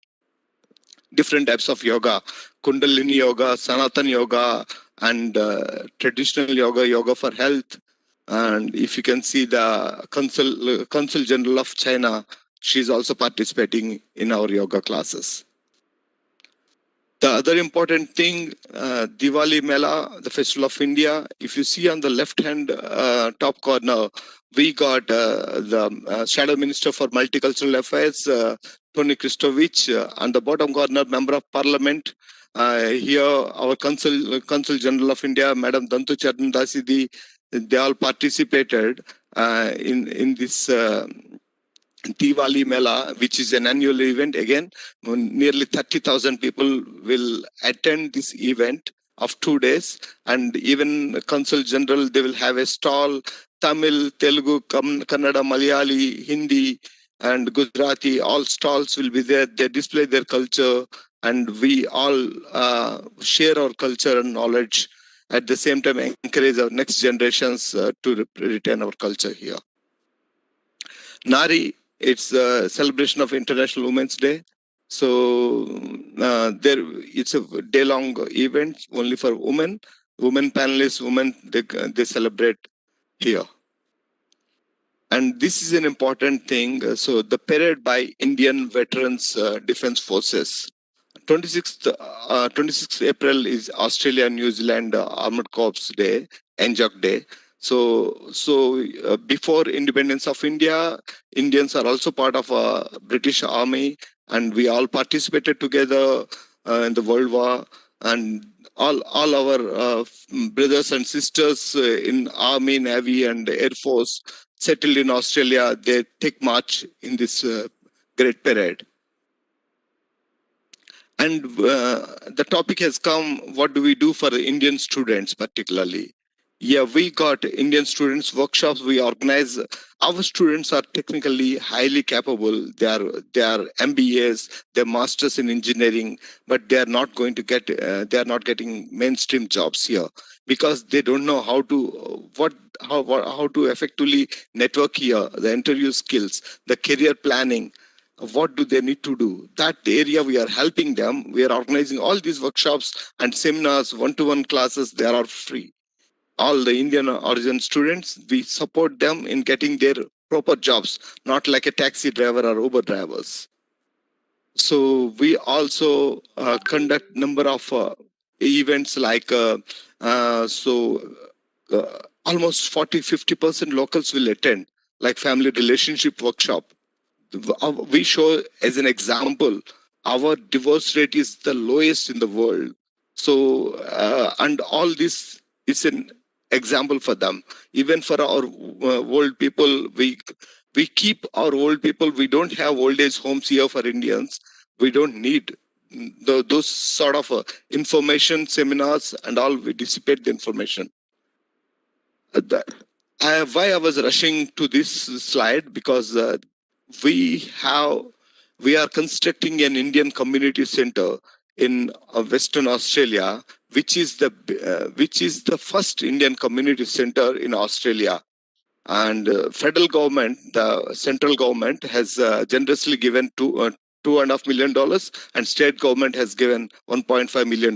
Different types of yoga, Kundalini yoga, Sanatan yoga, and traditional yoga, yoga for health. And if you can see the Consul General of China, she's also participating in our yoga classes. The other important thing, Diwali Mela, the Festival of India. If you see on the left-hand top corner, we got the Shadow Minister for Multicultural Affairs, Tony Kristovich. On the bottom corner, Member of Parliament. Here, our Consul General of India, Madam Dantu Charandasidi, they all participated in this Diwali Mela, which is an annual event. Again, nearly 30,000 people will attend this event of 2 days. And even Consul General, they will have a stall, Tamil, Telugu, Kannada, Malayali, Hindi, and Gujarati. All stalls will be there. They display their culture, and we all share our culture and knowledge. At the same time, encourage our next generations to retain our culture here. Nari, it's a celebration of International Women's Day. So it's a day-long event only for women. Women panelists, women, they celebrate here. And this is an important thing. So the parade by Indian Veterans Defence Forces. 26th April is Australia New Zealand Armored Corps Day, NJOC Day. So before independence of India, Indians are also part of British Army, and we all participated together in the World War. And all our brothers and sisters in Army, Navy, and Air Force settled in Australia, they take march in this great parade. And the topic has come, what do we do for the Indian students particularly? Yeah, we got Indian students workshops. We organize. Our students are technically highly capable. They are MBAs, they're masters in engineering, but they are not going to get. They are not getting mainstream jobs here because they don't know how to how to effectively network here. The interview skills, the career planning. What do they need to do? That area we are helping them. We are organizing all these workshops and seminars, one-to-one classes. They are free. All the Indian origin students, we support them in getting their proper jobs, not like a taxi driver or Uber drivers. So we also conduct number of events like almost 40-50% locals will attend, like family relationship workshop. We show as an example, our divorce rate is the lowest in the world. So, and all this is an example for them. Even for our old people, we keep our old people. We don't have old age homes here for Indians. We don't need those sort of information seminars and all. We dissipate the information. Why I was rushing to this slide, because we are constructing an Indian community center in Western Australia, which is the first Indian community center in Australia. And federal government, the central government, has generously given $2.5 million, and state government has given $1.5 million.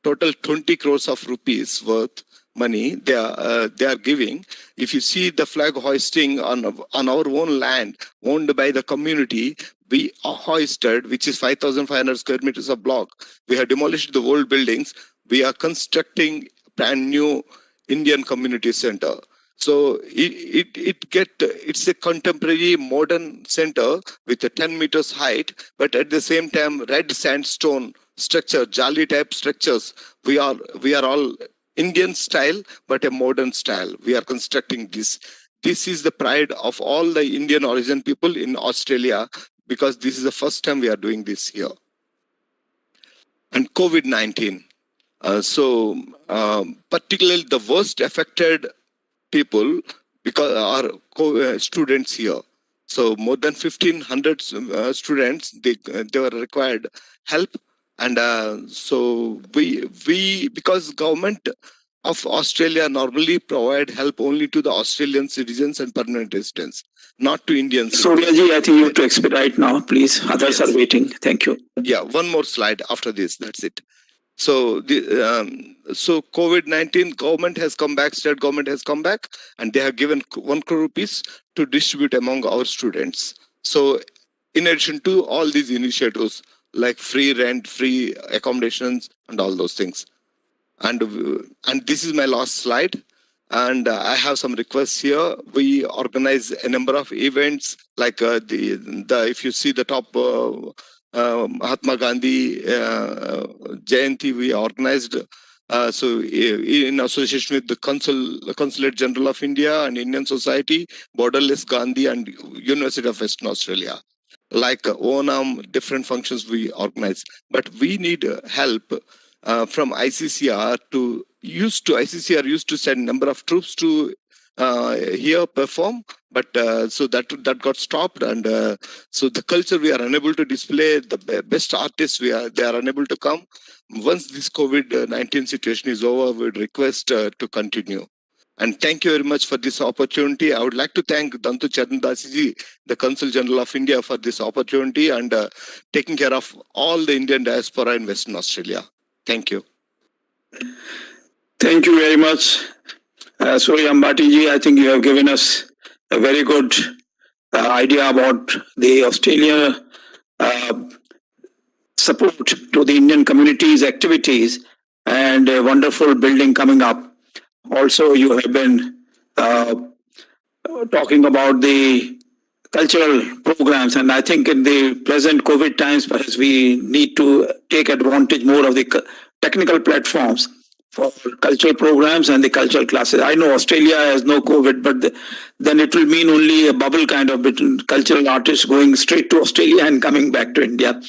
Total 20 crores of rupees worth money they are giving. If you see the flag hoisting on our own land owned by the community, we hoisted, which is 5,500 square meters of block. We have demolished the old buildings. We are constructing brand new Indian community center. So it's a contemporary modern center with a 10 meters height, but at the same time red sandstone structure, jali type structures. We are all Indian style, but a modern style. We are constructing this. This is the pride of all the Indian origin people in Australia, because this is the first time we are doing this here. And COVID-19. Particularly the worst affected people because are students here. So more than 1,500 students, they were required help. And so we because government of Australia normally provide help only to the Australian citizens and permanent residents, not to Indians. Suryaji, I think you have to expedite now, please. Others are waiting. Thank you. Yeah, one more slide after this. That's it. So so COVID-19, government has come back, state government has come back, and they have given 1 crore rupees to distribute among our students. So in addition to all these initiatives like free rent, free accommodations, and all those things. And this is my last slide. And I have some requests here. We organize a number of events like if you see the top Mahatma Gandhi Jayanti, we organized. So in association with the Consulate General of India and Indian Society, Borderless Gandhi, and University of Western Australia. Like Onam, different functions we organize. But we need help from ICCR ICCR used to send number of troops to here perform, but so that got stopped, and so the culture we are unable to display, the best artists they are unable to come. Once this COVID-19 situation is over, we would request to continue. And thank you very much for this opportunity. I would like to thank Dantu Charandasiji, the Consul General of India, for this opportunity and taking care of all the Indian diaspora in Western Australia. Thank you. Thank you very much. Surya Ambati-ji, I think you have given us a very good idea about the Australia support to the Indian community's activities and a wonderful building coming up. Also, you have been talking about the cultural programs, and I think in the present COVID times, perhaps we need to take advantage more of the technical platforms for cultural programs and the cultural classes. I know Australia has no COVID, but then it will mean only a bubble kind of between cultural artists going straight to Australia and coming back to India.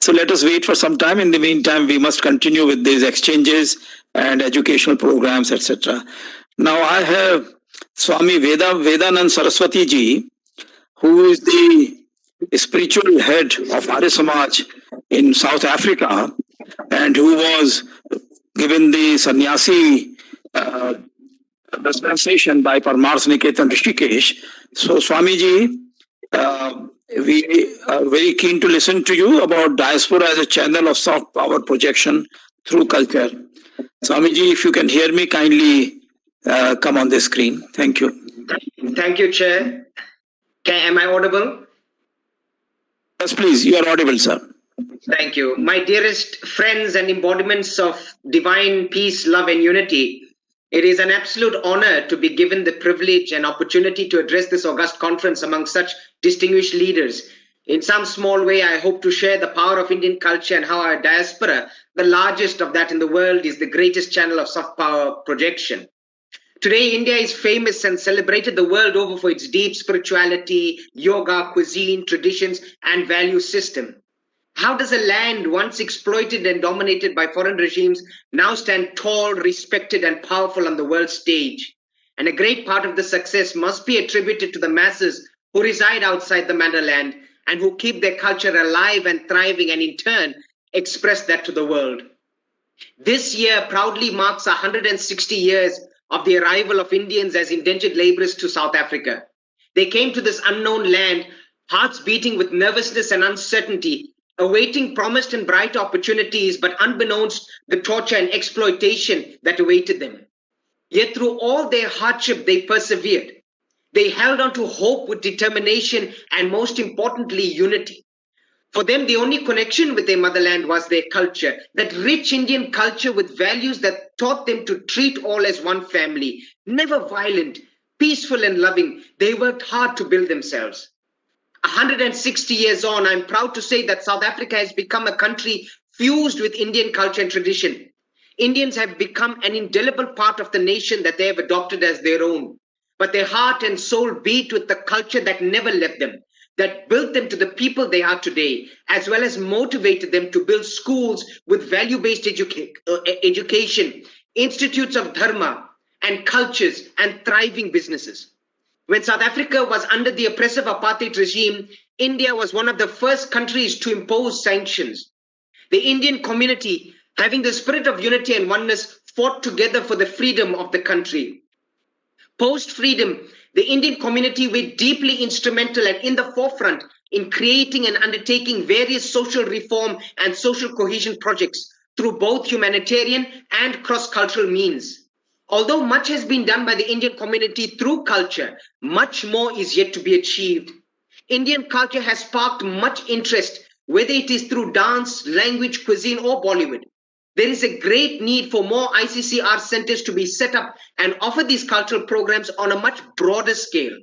So let us wait for some time. In the meantime, we must continue with these exchanges and educational programs, etc. Now I have Swami Vedanand Saraswati ji, who is the spiritual head of Arya Samaj in South Africa, and who was given the sannyasi dispensation by Paramarth Niketan Rishikesh. So Swamiji, we are very keen to listen to you about diaspora as a channel of soft power projection through culture. Swamiji, if you can hear me, kindly come on the screen. Thank you. Thank you, Chair. Am I audible? Yes, please. You are audible, sir. Thank you. My dearest friends and embodiments of divine peace, love, and unity, it is an absolute honor to be given the privilege and opportunity to address this august conference among such distinguished leaders. In some small way, I hope to share the power of Indian culture and how our diaspora, the largest of that in the world, is the greatest channel of soft power projection. Today, India is famous and celebrated the world over for its deep spirituality, yoga, cuisine, traditions, and value system. How does a land once exploited and dominated by foreign regimes now stand tall, respected, and powerful on the world stage? And a great part of the success must be attributed to the masses who reside outside the motherland and who keep their culture alive and thriving, and in turn express that to the world. This year proudly marks 160 years of the arrival of Indians as indentured laborers to South Africa. They came to this unknown land hearts beating with nervousness and uncertainty, awaiting promised and bright opportunities, but unbeknownst the torture and exploitation that awaited them. Yet through all their hardship, they persevered. They held on to hope with determination and, most importantly, unity. For them, the only connection with their motherland was their culture, that rich Indian culture with values that taught them to treat all as one family, never violent, peaceful and loving. They worked hard to build themselves. 160 years on, I'm proud to say that South Africa has become a country fused with Indian culture and tradition. Indians have become an indelible part of the nation that they have adopted as their own. But their heart and soul beat with the culture that never left them, that built them to the people they are today, as well as motivated them to build schools with value-based education, institutes of dharma and cultures, and thriving businesses. When South Africa was under the oppressive apartheid regime, India was one of the first countries to impose sanctions. The Indian community, having the spirit of unity and oneness, fought together for the freedom of the country. Post-freedom, the Indian community were deeply instrumental and in the forefront in creating and undertaking various social reform and social cohesion projects through both humanitarian and cross-cultural means. Although much has been done by the Indian community through culture, much more is yet to be achieved. Indian culture has sparked much interest, whether it is through dance, language, cuisine, or Bollywood. There is a great need for more ICCR centers to be set up and offer these cultural programs on a much broader scale.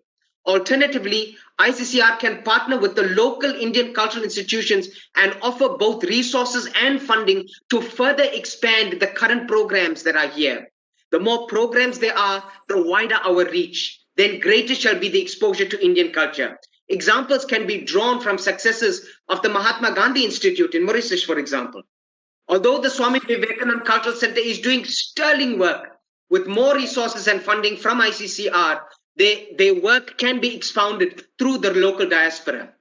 Alternatively, ICCR can partner with the local Indian cultural institutions and offer both resources and funding to further expand the current programs that are here. The more programs there are, the wider our reach. Then greater shall be the exposure to Indian culture. Examples can be drawn from successes of the Mahatma Gandhi Institute in Mauritius, for example. Although the Swami Vivekananda Cultural Center is doing sterling work with more resources and funding from ICCR, their work can be expounded through the local diaspora.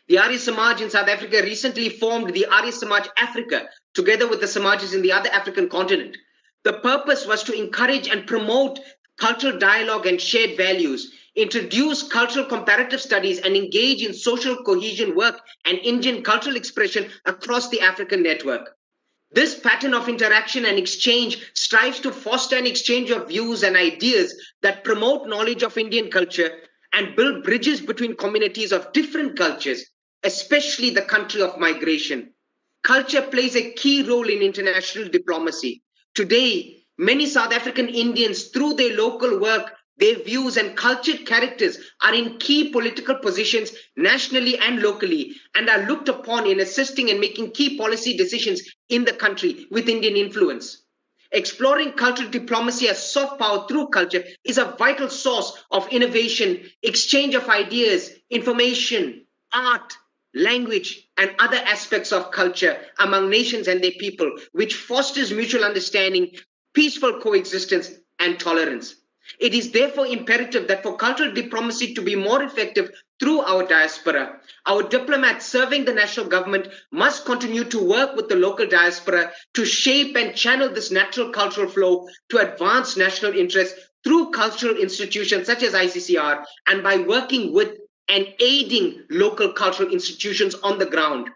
The Arya Samaj in South Africa recently formed the Arya Samaj Africa together with the Samajas in the other African continent. The purpose was to encourage and promote cultural dialogue and shared values, introduce cultural comparative studies, and engage in social cohesion work and Indian cultural expression across the African network. This pattern of interaction and exchange strives to foster an exchange of views and ideas that promote knowledge of Indian culture and build bridges between communities of different cultures, especially the country of migration. Culture plays a key role in international diplomacy. Today, many South African Indians, through their local work, their views and cultured characters are in key political positions nationally and locally and are looked upon in assisting and making key policy decisions in the country with Indian influence. Exploring cultural diplomacy as soft power through culture is a vital source of innovation, exchange of ideas, information, art, language, and other aspects of culture among nations and their people, which fosters mutual understanding, peaceful coexistence, and tolerance. It is therefore imperative that for cultural diplomacy to be more effective through our diaspora, our diplomats serving the national government must continue to work with the local diaspora to shape and channel this natural cultural flow to advance national interests through cultural institutions such as ICCR and by working with and aiding local cultural institutions on the ground.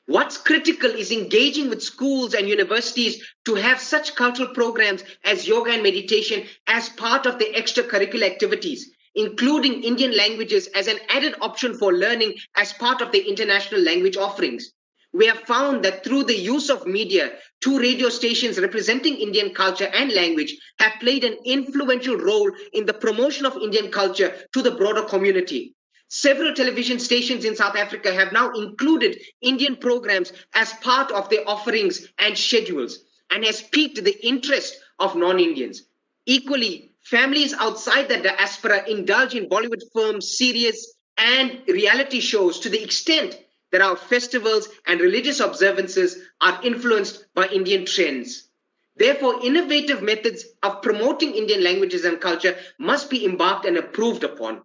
What's critical is engaging with schools and universities to have such cultural programs as yoga and meditation as part of their extracurricular activities, including Indian languages as an added option for learning as part of the international language offerings. We have found that through the use of media, 2 radio stations representing Indian culture and language have played an influential role in the promotion of Indian culture to the broader community. Several television stations in South Africa have now included Indian programs as part of their offerings and schedules and has piqued the interest of non-Indians. Equally, families outside the diaspora indulge in Bollywood films, series, and reality shows to the extent that our festivals and religious observances are influenced by Indian trends. Therefore, innovative methods of promoting Indian languages and culture must be embarked and approved upon.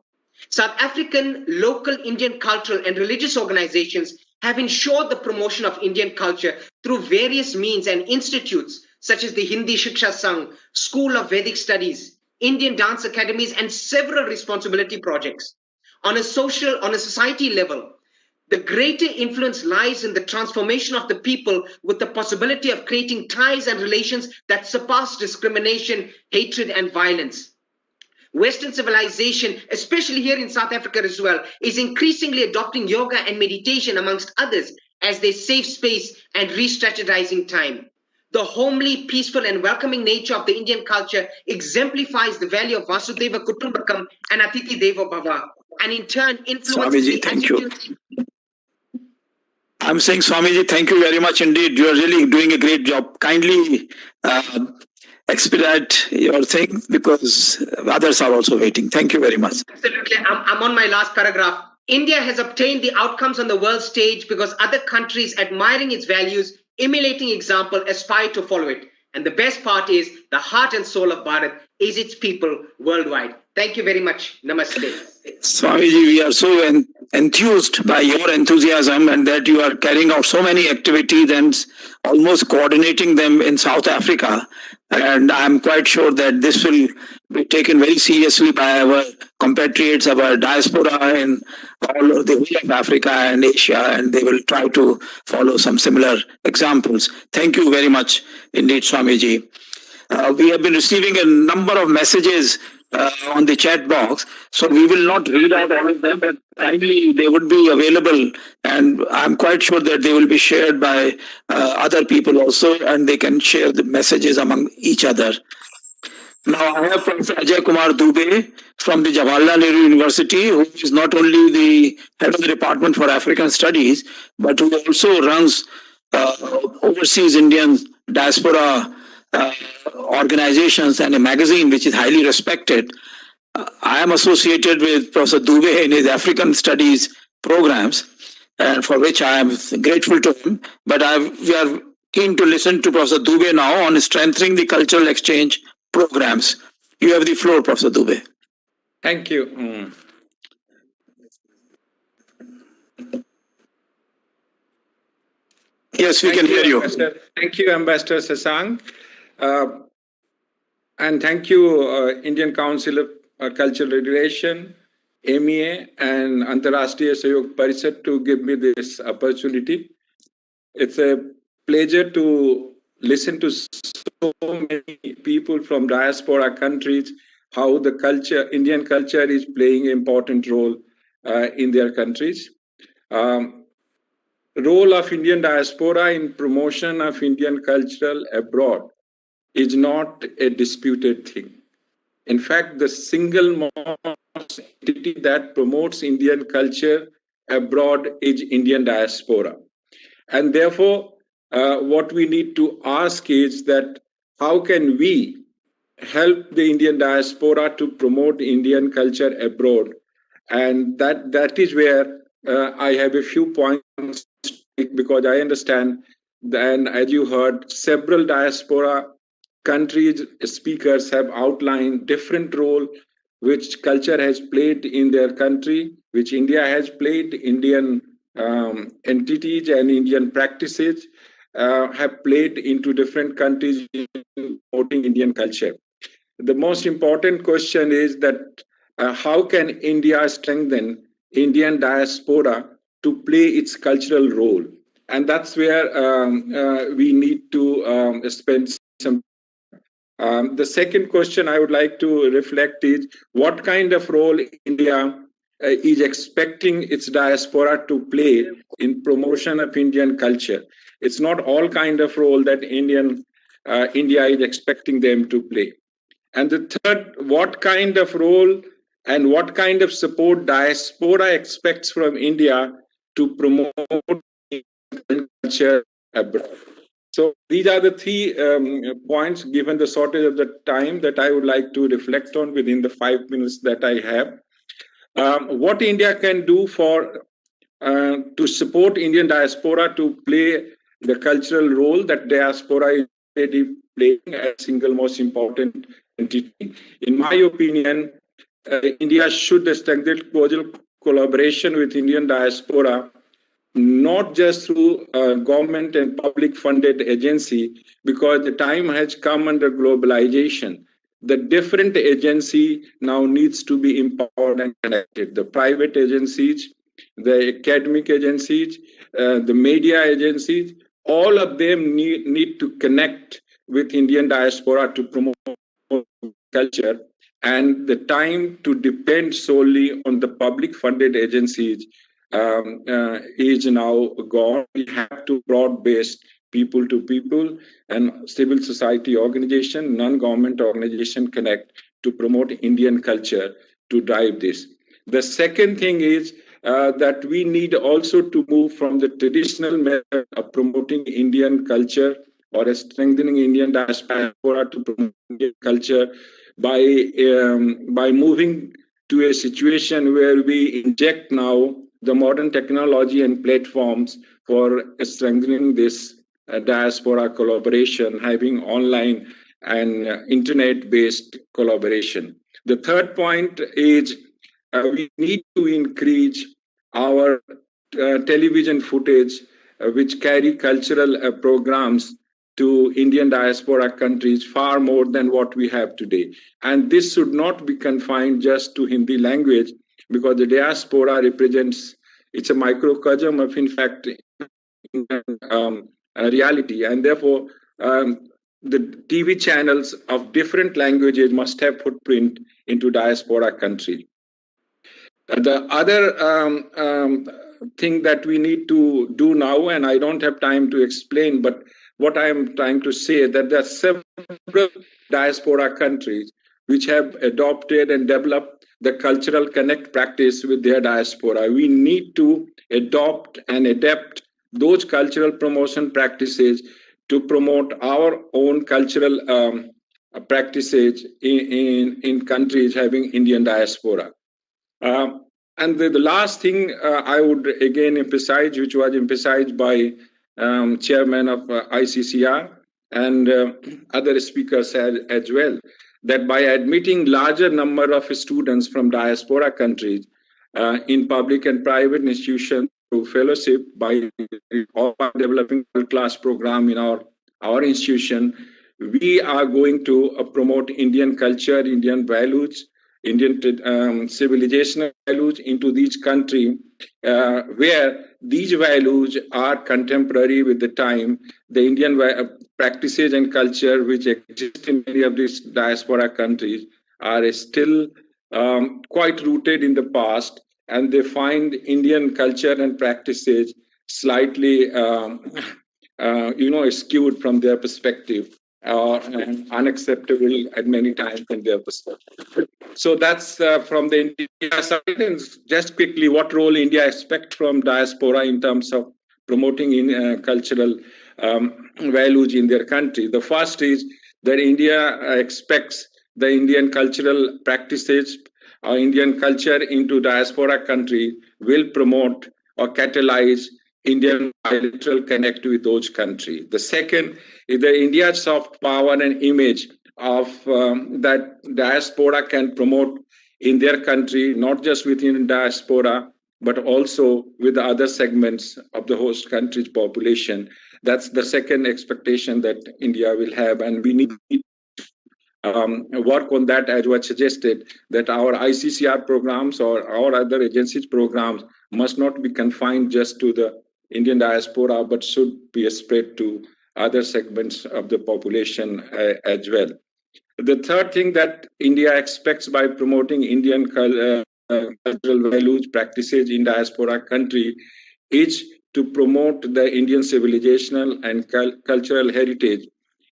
South African local Indian cultural and religious organizations have ensured the promotion of Indian culture through various means and institutes such as the Hindi Shiksha Sangh, School of Vedic Studies, Indian dance academies, and several responsibility projects. on a society level, the greater influence lies in the transformation of the people with the possibility of creating ties and relations that surpass discrimination, hatred, and violence. Western civilization, especially here in South Africa as well, is increasingly adopting yoga and meditation amongst others as their safe space and re-strategizing time. The homely, peaceful, and welcoming nature of the Indian culture exemplifies the value of Vasudhaiva Kutumbakam and Atithi Devo Bhava, and in turn influences Swamiji, the thank you. attitudes. I'm saying, Swamiji, thank you very much indeed. You are really doing a great job. Kindly expedite your thing because others are also waiting. Thank you very much. Absolutely. I'm on my last paragraph. India has obtained the outcomes on the world stage because other countries admiring its values, emulating example, aspire to follow it. And the best part is the heart and soul of Bharat is its people worldwide. Thank you very much. Namaste. Swamiji, we are so enthused by your enthusiasm and that you are carrying out so many activities and almost coordinating them in South Africa. And I'm quite sure that this will be taken very seriously by our compatriots, our diaspora in all of the whole of Africa and Asia, and they will try to follow some similar examples. Thank you very much indeed, Swamiji. We have been receiving a number of messages on the chat box, so we will not read out all of them, but kindly they would be available, and I'm quite sure that they will be shared by other people also, and they can share the messages among each other. Now I have Professor Ajay Kumar Dubey from the Jawaharlal Nehru University, who is not only the head of the Department for African Studies, but who also runs overseas Indian diaspora organizations and a magazine which is highly respected. I am associated with Professor Dubey in his African Studies programs, and for which I am grateful to him. But we are keen to listen to Professor Dubey now on strengthening the cultural exchange programs. You have the floor, Professor Dubey. Thank you. Yes, we can hear you. Thank you, Ambassador Sasank. And thank you, Indian Council of Cultural Regulation, MEA, and Antarashtriya Sahayog Parishad to give me this opportunity. It's a pleasure to listen to so many people from diaspora countries, how the culture, Indian culture is playing an important role in their countries. Role of Indian diaspora in promotion of Indian cultural abroad is not a disputed thing. In fact, the single most entity that promotes Indian culture abroad is Indian diaspora. And therefore, what we need to ask is that how can we help the Indian diaspora to promote Indian culture abroad? And that is where I have a few points, because I understand, and as you heard, several diaspora countries speakers have outlined different role which culture has played in their country, which India has played, Indian entities and Indian practices have played into different countries in promoting Indian culture. The most important question is that how can India strengthen Indian diaspora to play its cultural role? And that's where we need to spend some. The second question I would like to reflect is what kind of role India is expecting its diaspora to play in promotion of Indian culture. It's not all kind of role that India is expecting them to play. And the third, what kind of role and what kind of support diaspora expects from India to promote culture abroad. So these are the three points, given the shortage of the time, that I would like to reflect on within the 5 minutes that I have. What India can do for to support Indian diaspora to play the cultural role that diaspora is already playing as single most important entity. In my opinion, India should strengthen close collaboration with Indian diaspora, not just through government and public funded agency, because the time has come under globalization the different agency now needs to be empowered and connected. The private agencies, the academic agencies, the media agencies, all of them need to connect with Indian diaspora to promote culture. And the time to depend solely on the public funded agencies is now gone. We have to broad-based people to people and civil society organization, non-government organization connect to promote Indian culture to drive this. The second thing is that we need also to move from the traditional method of promoting Indian culture or strengthening Indian diaspora to promote Indian culture by moving to a situation where we inject now the modern technology and platforms for strengthening this diaspora collaboration, having online and internet-based collaboration. The third point is we need to increase our television footage which carry cultural programs to Indian diaspora countries far more than what we have today. And this should not be confined just to Hindi language, because the diaspora represents, it's a microcosm of, in fact, reality. And therefore, the TV channels of different languages must have footprint into diaspora country. The other thing that we need to do now, and I don't have time to explain, but what I am trying to say that there are several diaspora countries which have adopted and developed the cultural connect practice with their diaspora. We need to adopt and adapt those cultural promotion practices to promote our own cultural practices in countries having Indian diaspora. And the last thing I would again emphasize, which was emphasized by chairman of ICCR and other speakers as well, that by admitting larger number of students from diaspora countries in public and private institutions through fellowship, by developing world-class program in our institution, we are going to promote Indian culture, Indian values, Indian civilizational values into these countries where these values are contemporary with the time. The Indian practices and culture which exist in many of these diaspora countries are still quite rooted in the past, and they find Indian culture and practices slightly skewed from their perspective and unacceptable at many times from their perspective. So that's from the India side. And just quickly, what role India expects from diaspora in terms of promoting cultural values in their country. The first is that India expects the Indian cultural practices, Indian culture into diaspora country will promote or catalyze Indian bilateral connect with those countries. The second is the India's soft power and image of that diaspora can promote in their country, not just within diaspora, but also with the other segments of the host country's population. That's the second expectation that India will have, and we need work on that, as was suggested, that our ICCR programs or our other agencies programs must not be confined just to the Indian diaspora, but should be spread to other segments of the population as well. The third thing that India expects by promoting Indian cultural values, practices in diaspora country is to promote the Indian civilizational and cultural heritage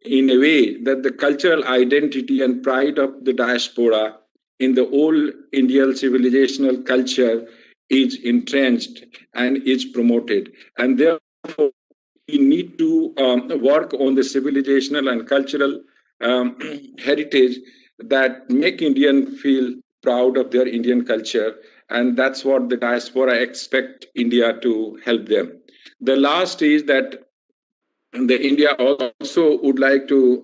in a way that the cultural identity and pride of the diaspora in the old Indian civilizational culture is entrenched and is promoted. And therefore, we need to work on the civilizational and cultural heritage that make Indian feel proud of their Indian culture. And that's what the diaspora expect India to help them. The last is that the India also would like to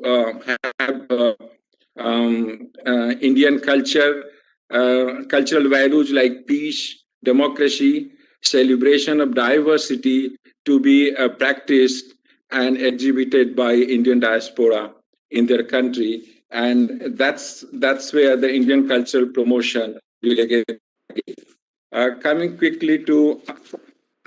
have Indian culture, cultural values like peace, democracy, celebration of diversity to be practiced and exhibited by Indian diaspora in their country. And that's where the Indian cultural promotion will again. Coming quickly to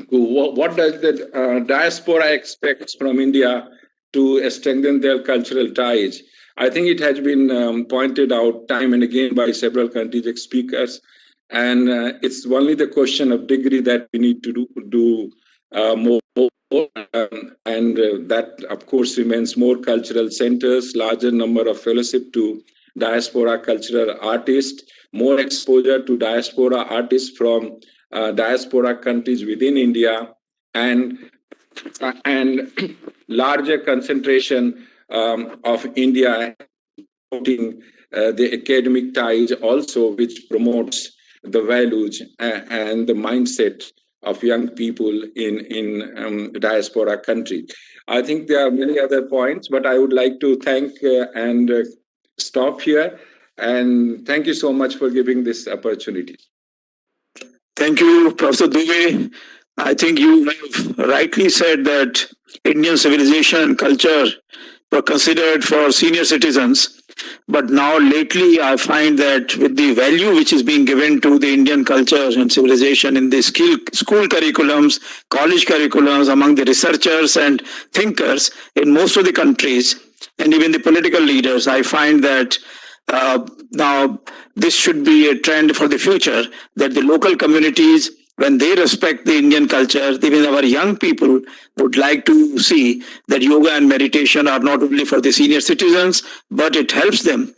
what does the diaspora expects from India to strengthen their cultural ties? I think it has been pointed out time and again by several countries' speakers, and it's only the question of degree that we need to do more. And that, of course, remains more cultural centers, larger number of fellowship to diaspora cultural artists, more exposure to diaspora artists from diaspora countries within India, and larger concentration of India promoting the academic ties also, which promotes the values and the mindset of young people in diaspora country. I think there are many other points, but I would like to thank and stop here. And thank you so much for giving this opportunity. Thank you, Professor Dubey. I think you have rightly said that Indian civilization and culture were considered for senior citizens. But now lately, I find that with the value which is being given to the Indian culture and civilization in the school curriculums, college curriculums, among the researchers and thinkers in most of the countries, and even the political leaders, I find that now this should be a trend for the future, that the local communities, when they respect the Indian culture, even our young people would like to see that yoga and meditation are not only for the senior citizens, but it helps them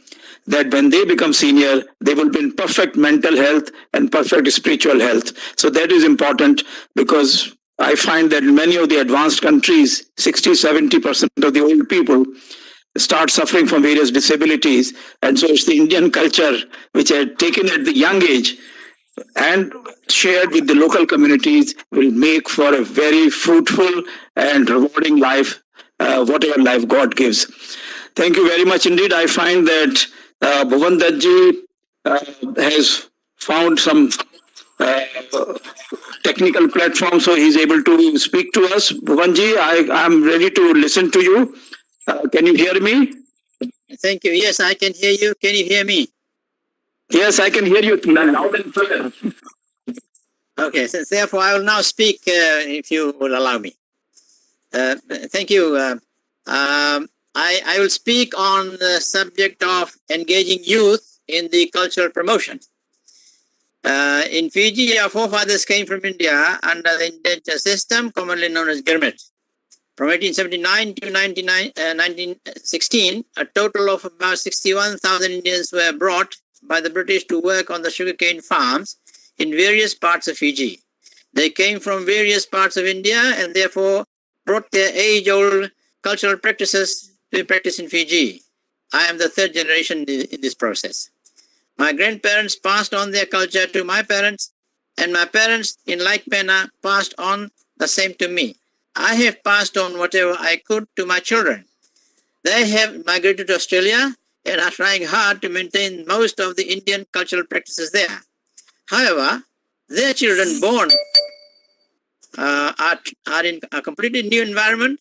that when they become senior, they will be in perfect mental health and perfect spiritual health. So that is important, because I find that in many of the advanced countries, 60-70% of the old people start suffering from various disabilities. And so it's the Indian culture which are taken at the young age and shared with the local communities will make for a very fruitful and rewarding life, whatever life God gives. Thank you very much indeed. I find that Bhuvan Dutt has found some technical platform, so he's able to speak to us. Bhuvanji, I'm ready to listen to you. Can you hear me? Thank you. Yes, I can hear you. Can you hear me? Yes, I can hear you loud and clear. Okay, so therefore I will now speak, if you will allow me. Thank you. I will speak on the subject of engaging youth in the cultural promotion. In Fiji, our forefathers came from India under the indenture system, commonly known as Girmit. From 1879 to 1916, a total of about 61,000 Indians were brought by the British to work on the sugarcane farms in various parts of Fiji. They came from various parts of India and therefore brought their age-old cultural practices to practice in Fiji. I am the third generation in this process. My grandparents passed on their culture to my parents, and my parents, in like manner, passed on the same to me. I have passed on whatever I could to my children. They have migrated to Australia and are trying hard to maintain most of the Indian cultural practices there. However, their children born are in a completely new environment,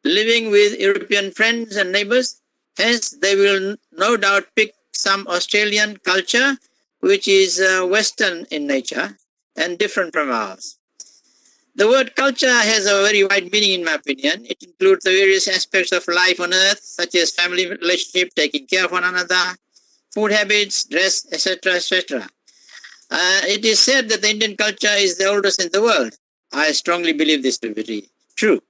living with European friends and neighbors. Hence, they will no doubt pick some Australian culture, which is Western in nature and different from ours. The word culture has a very wide meaning in my opinion. It includes the various aspects of life on earth, such as family relationship, taking care of one another, food habits, dress, etc., etc. It is said that the Indian culture is the oldest in the world. I strongly believe this to be true.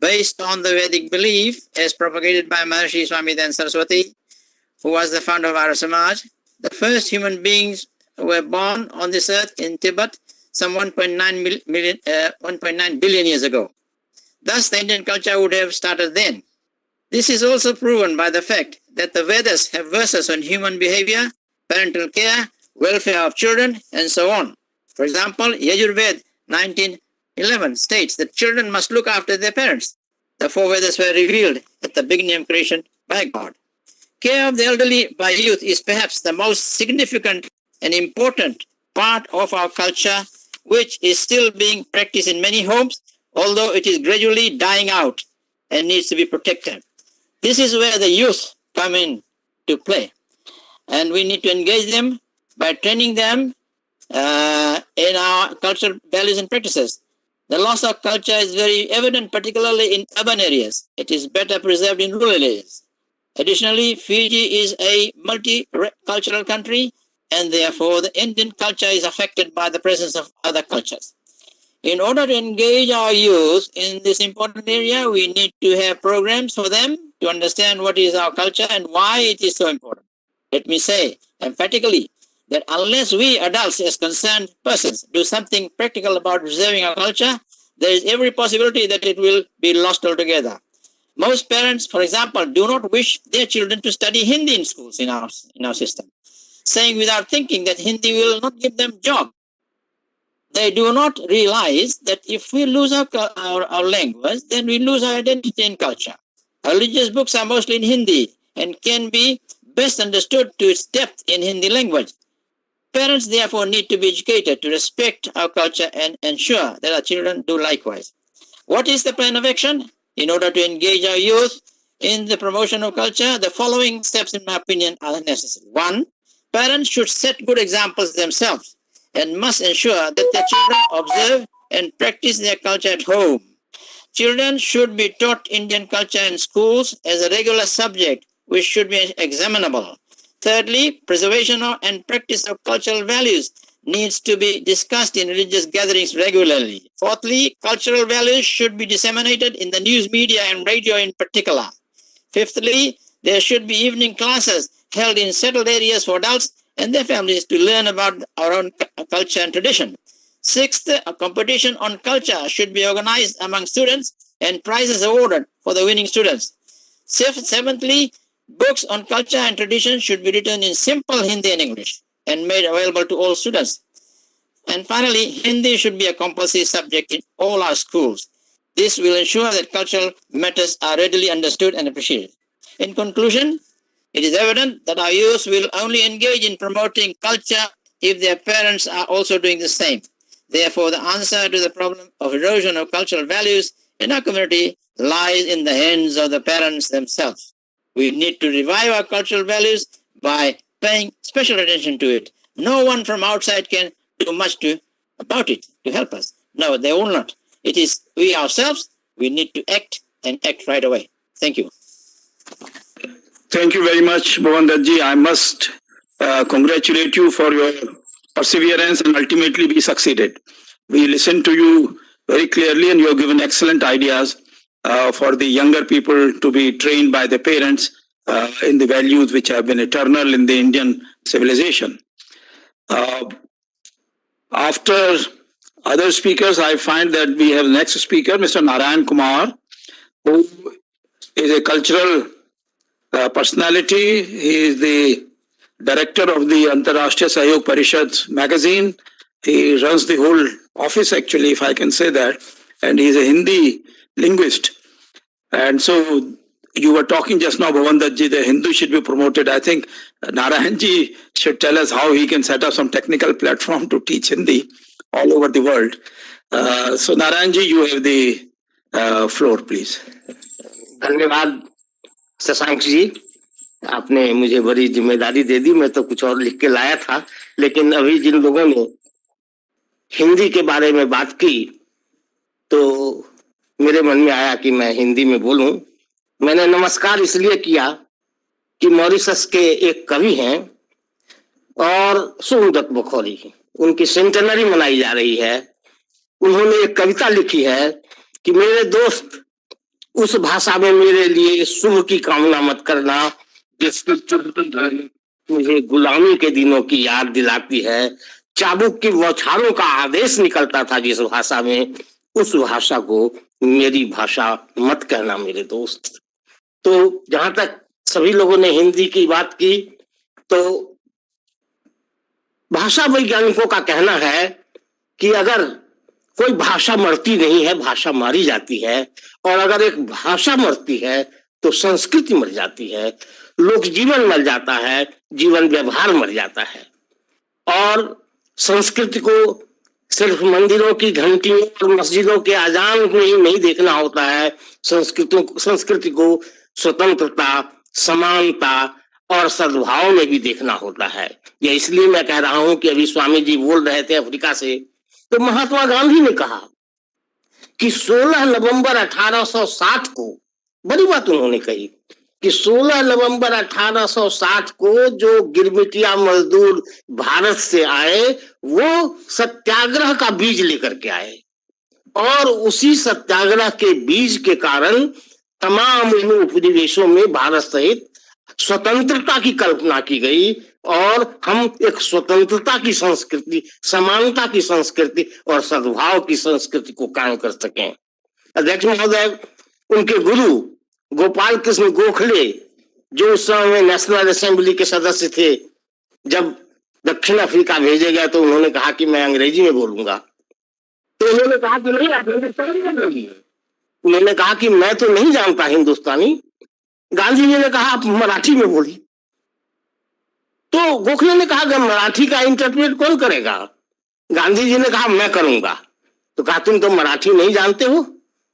Based on the Vedic belief, as propagated by Maharishi Swamidan Saraswati, who was the founder of Arya Samaj, the first human beings were born on this earth in Tibet some 1.9 billion years ago. Thus, the Indian culture would have started then. This is also proven by the fact that the Vedas have verses on human behavior, parental care, welfare of children, and so on. For example, Yajurved 19:11 states that children must look after their parents. The four Vedas were revealed at the beginning of creation by God. Care of the elderly by youth is perhaps the most significant and important part of our culture, which is still being practiced in many homes, although it is gradually dying out and needs to be protected. This is where the youth come in. to play. And we need to engage them by training them in our cultural values and practices. The loss of culture is very evident, particularly in urban areas. It is better preserved in rural areas. Additionally, Fiji is a multicultural country, and therefore the Indian culture is affected by the presence of other cultures. In order to engage our youth in this important area, we need to have programs for them to understand what is our culture and why it is so important. Let me say emphatically that unless we adults as concerned persons do something practical about preserving our culture, there is every possibility that it will be lost altogether. Most parents, for example, do not wish their children to study Hindi in schools in our system, saying without thinking that Hindi will not give them job. They do not realize that if we lose our language, then we lose our identity and culture. Our religious books are mostly in Hindi and can be best understood to its depth in Hindi language. Parents therefore need to be educated to respect our culture and ensure that our children do likewise. What is the plan of action? In order to engage our youth in the promotion of culture, the following steps, in my opinion, are necessary. 1. Parents should set good examples themselves and must ensure that their children observe and practice their culture at home. Children should be taught Indian culture in schools as a regular subject, which should be examinable. Thirdly, preservation and practice of cultural values needs to be discussed in religious gatherings regularly. Fourthly, cultural values should be disseminated in the news media and radio in particular. Fifthly, there should be evening classes held in settled areas for adults and their families to learn about our own culture and tradition. Sixth, a competition on culture should be organized among students and prizes awarded for the winning students. Seventhly, books on culture and tradition should be written in simple Hindi and English and made available to all students. And finally, Hindi should be a compulsory subject in all our schools. This will ensure that cultural matters are readily understood and appreciated. In conclusion, it is evident that our youth will only engage in promoting culture if their parents are also doing the same. Therefore, the answer to the problem of erosion of cultural values in our community lies in the hands of the parents themselves. We need to revive our cultural values by paying special attention to it. No one from outside can do much about it to help us. No, they will not. It is we ourselves, we need to act and act right away. Thank you. Thank you very much, Bhavan Dutt-ji. I must congratulate you for your perseverance and ultimately we succeeded. We listened to you very clearly and you have given excellent ideas for the younger people to be trained by the parents in the values which have been eternal in the Indian civilization. After other speakers, I find that we have next speaker, Mr. Narayan Kumar, who is a cultural personality. He is the director of the Antarashtriya Sahyog Parishad magazine. He runs the whole office, actually, if I can say that. And he is a Hindi linguist. And so you were talking just now, Bhavan Dutt-ji, the Hindu should be promoted. I think Narayan-ji should tell us how he can set up some technical platform to teach Hindi all over the world. So Narayan-ji, you have the floor, please. धन्यवाद शशांक जी, आपने मुझे बड़ी जिम्मेदारी दे दी। मैं तो कुछ और लिख के लाया था, लेकिन अभी जिन लोगों ने हिंदी के बारे में बात की तो मेरे मन में आया कि मैं हिंदी में बोलूं। मैंने नमस्कार इसलिए किया कि मॉरिशस के एक कवि हैं और सुहूदत बुखारी, उनकी सेंटेनरी मनाई जा रही है। उन्होंने एक कविता लिखी है कि मेरे दोस्त उस भाषा में मेरे लिए शुभ की कामना मत करना जिसकी चुभती मुझे गुलामी के दिनों की याद दिलाती है। चाबुक की बौछारों का आदेश निकलता था जिस भाषा में, उस भाषा को मेरी भाषा मत कहना मेरे दोस्त। तो जहां तक सभी लोगों ने हिंदी की बात की, तो भाषा वैज्ञानिकों का कहना है कि अगर कोई भाषा मरती नहीं है, भाषा मारी जाती है, और अगर एक भाषा मरती है तो संस्कृति मर जाती है, लोक जीवन मर जाता है, जीवन व्यवहार मर जाता है। और संस्कृति को सिर्फ मंदिरों की घंटियों और मस्जिदों के अजान में ही नहीं देखना होता है। संस्कृति को स्वतंत्रता, समानता और सद्भाव में भी देखना होता है। ये इसलिए मैं कह रहा हूं कि अभी स्वामी जी बोल रहे थे अफ्रीका से, तो महात्मा गांधी ने कहा कि 16 नवंबर 1860 को, बड़ी बात उन्होंने कही कि 16 नवंबर 1860 को जो गिरमिटिया मजदूर भारत से आए वो सत्याग्रह का बीज लेकर के आए, और उसी सत्याग्रह के बीज के कारण तमाम उपनिवेशों में भारत सहित स्वतंत्रता की कल्पना की गई, और हम एक स्वतंत्रता की संस्कृति, समानता की संस्कृति और सद्भाव की संस्कृति को कायम कर सकें। अध्यक्ष महोदय, उनके गुरु गोपाल कृष्ण गोखले, जो उस समय नेशनल असेंबली के सदस्य थे, जब दक्षिण अफ्रीका भेजे गए तो उन्होंने कहा कि मैं अंग्रेजी में बोलूंगा, तो उन्होंने कहा कि नहीं, उन्होंने कहा कि मैं तो नहीं जानता हिंदुस्तानी। गांधी जी ने कहा आप मराठी में बोलिए। तो गोखले ने कहा मराठी का इंटरप्रेट कौन करेगा? गांधी जी ने कहा मैं करूंगा। तो कहा तुम तो मराठी नहीं जानते हो?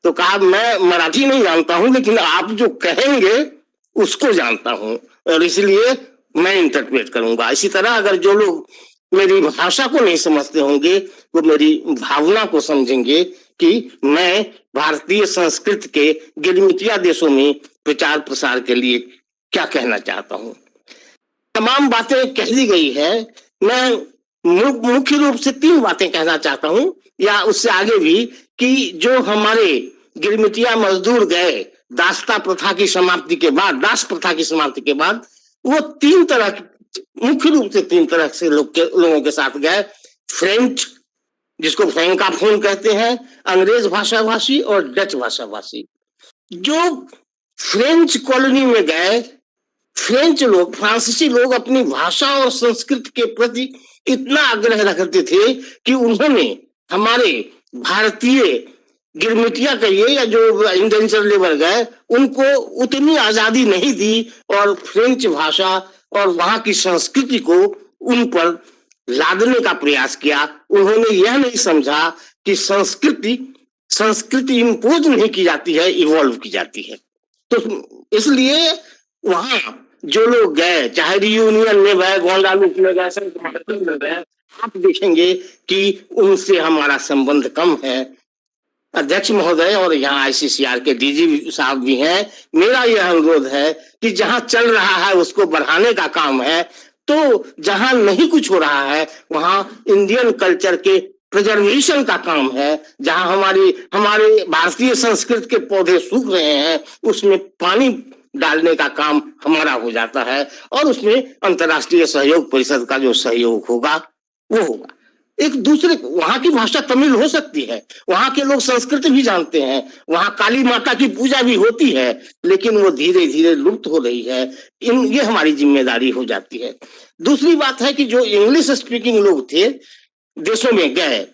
तो कहा मैं मराठी नहीं जानता हूं, लेकिन आप जो कहेंगे उसको जानता हूं और इसलिए मैं इंटरप्रेट करूंगा। इसी तरह अगर जो लोग मेरी भाषा को नहीं समझते होंगे वो मेरी भावना को समझेंगे कि मैं भारतीय संस्कृति के गिरमिटिया देशों में प्रचार प्रसार के लिए क्या कहना चाहता हूं। तमाम बातें कह दी गई है, मैं मुख्य रूप से 3 बातें कहना चाहता हूं, या उससे आगे भी, कि जो हमारे गिरमिटिया मजदूर गए दासता प्रथा की समाप्ति के बाद, दास प्रथा की समाप्ति के बाद, वो 3 तरह, मुख्य रूप से 3 तरह से लोगों के साथ गए। फ्रेंच, जिसको फ्रैंकाफोन कहते हैं, अंग्रेज भाषा भाषी और डच भाषा भाषी। जो फ्रेंच कॉलोनी में गए फ्रेंच लोग, फ्रांसीसी लोग अपनी भाषा और संस्कृति के प्रति इतना आग्रह रखते थे कि उन्होंने हमारे भारतीय गिरमिटिया कहिए या जो इंडेंचर लेबर गए उनको उतनी आजादी नहीं दी, और फ्रेंच भाषा और वहां की संस्कृति को उन पर लादने का प्रयास किया। उन्होंने यह नहीं समझा कि संस्कृति इम्पोज नहीं की जाती है, इवॉल्व की जाती है। तो इसलिए वहां जो लोग गए, चाहे रियूनियन में गए, गोंडालूप में गए, में गए, आप देखेंगे कि उनसे हमारा संबंध कम है। अध्यक्ष महोदय और यहाँ ICCR के DG साहब भी हैं, मेरा यह अनुरोध है कि जहां चल रहा है उसको बढ़ाने का काम है, तो जहां नहीं कुछ हो रहा है वहां इंडियन कल्चर के प्रिजर्वेशन का काम है। जहां हमारे भारतीय संस्कृति के पौधे सूख रहे हैं उसमें पानी डालने का काम हमारा हो जाता है, और उसमें अंतर्राष्ट्रीय सहयोग परिषद का जो सहयोग होगा वो होगा। एक दूसरे, वहां की भाषा तमिल हो सकती है, वहां के लोग संस्कृत भी जानते हैं, वहां काली माता की पूजा भी होती है, लेकिन वो धीरे धीरे लुप्त हो रही है। ये हमारी जिम्मेदारी हो जाती है। दूसरी बात है कि जो इंग्लिश स्पीकिंग लोग थे देशों में गए,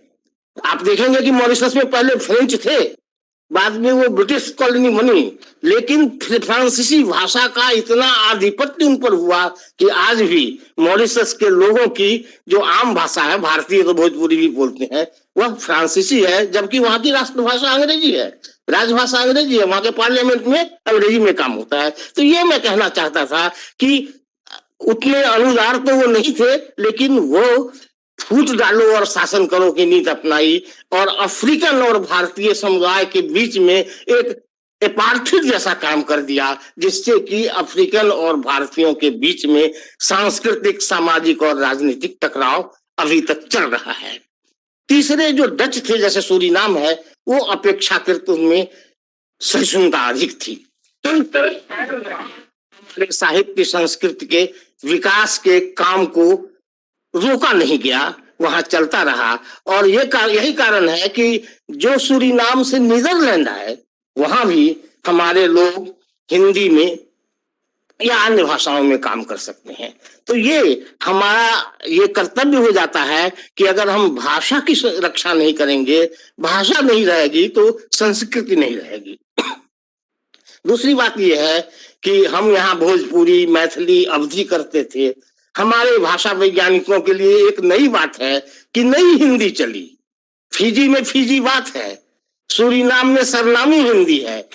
आप देखेंगे कि मॉरिशस में पहले फ्रेंच थे, बाद में वो ब्रिटिश कॉलोनी बनी, लेकिन फ्रांसीसी भाषा का इतना आधिपत्य उन पर हुआ कि आज भी मॉरिशस के लोगों की जो आम भाषा है, भारतीय तो भोजपुरी भी बोलते हैं, वह फ्रांसीसी है, जबकि वहां की राष्ट्रभाषा अंग्रेजी है, राजभाषा अंग्रेजी है, वहां के पार्लियामेंट में अंग्रेजी में काम होता है। तो ये मैं कहना चाहता था कि उतने अनुदार तो वो नहीं थे, लेकिन वो फूट डालो और शासन करो की नीति अपनाई, और अफ्रीकन और भारतीय समुदाय के बीच में एक एपार्थीड जैसा काम कर दिया, जिससे कि अफ्रीकन और भारतीयों के बीच में सांस्कृतिक, सामाजिक और राजनीतिक टकराव अभी तक चल रहा है। तीसरे जो डच थे, जैसे सूरीनाम है, वो अपेक्षाकृत उनमें सहिष्णुता अधिक थी। तो साहित्य संस्कृति के विकास के काम को रोका नहीं गया, वहां चलता रहा। और यही कारण है कि जो सूरीनाम से नीदरलैंड है, वहां भी हमारे लोग हिंदी में या अन्य भाषाओं में काम कर सकते हैं। तो ये हमारा ये कर्तव्य हो जाता है कि अगर हम भाषा की रक्षा नहीं करेंगे, भाषा नहीं रहेगी तो संस्कृति नहीं रहेगी। दूसरी बात यह है कि हम यहाँ भोजपुरी, मैथिली, अवधी करते थे। हमारे भाषा वैज्ञानिकों के लिए एक नई बात है कि नई हिंदी चली। फिजी में फिजी बात है, सूरीनाम में सरनामी हिंदी है,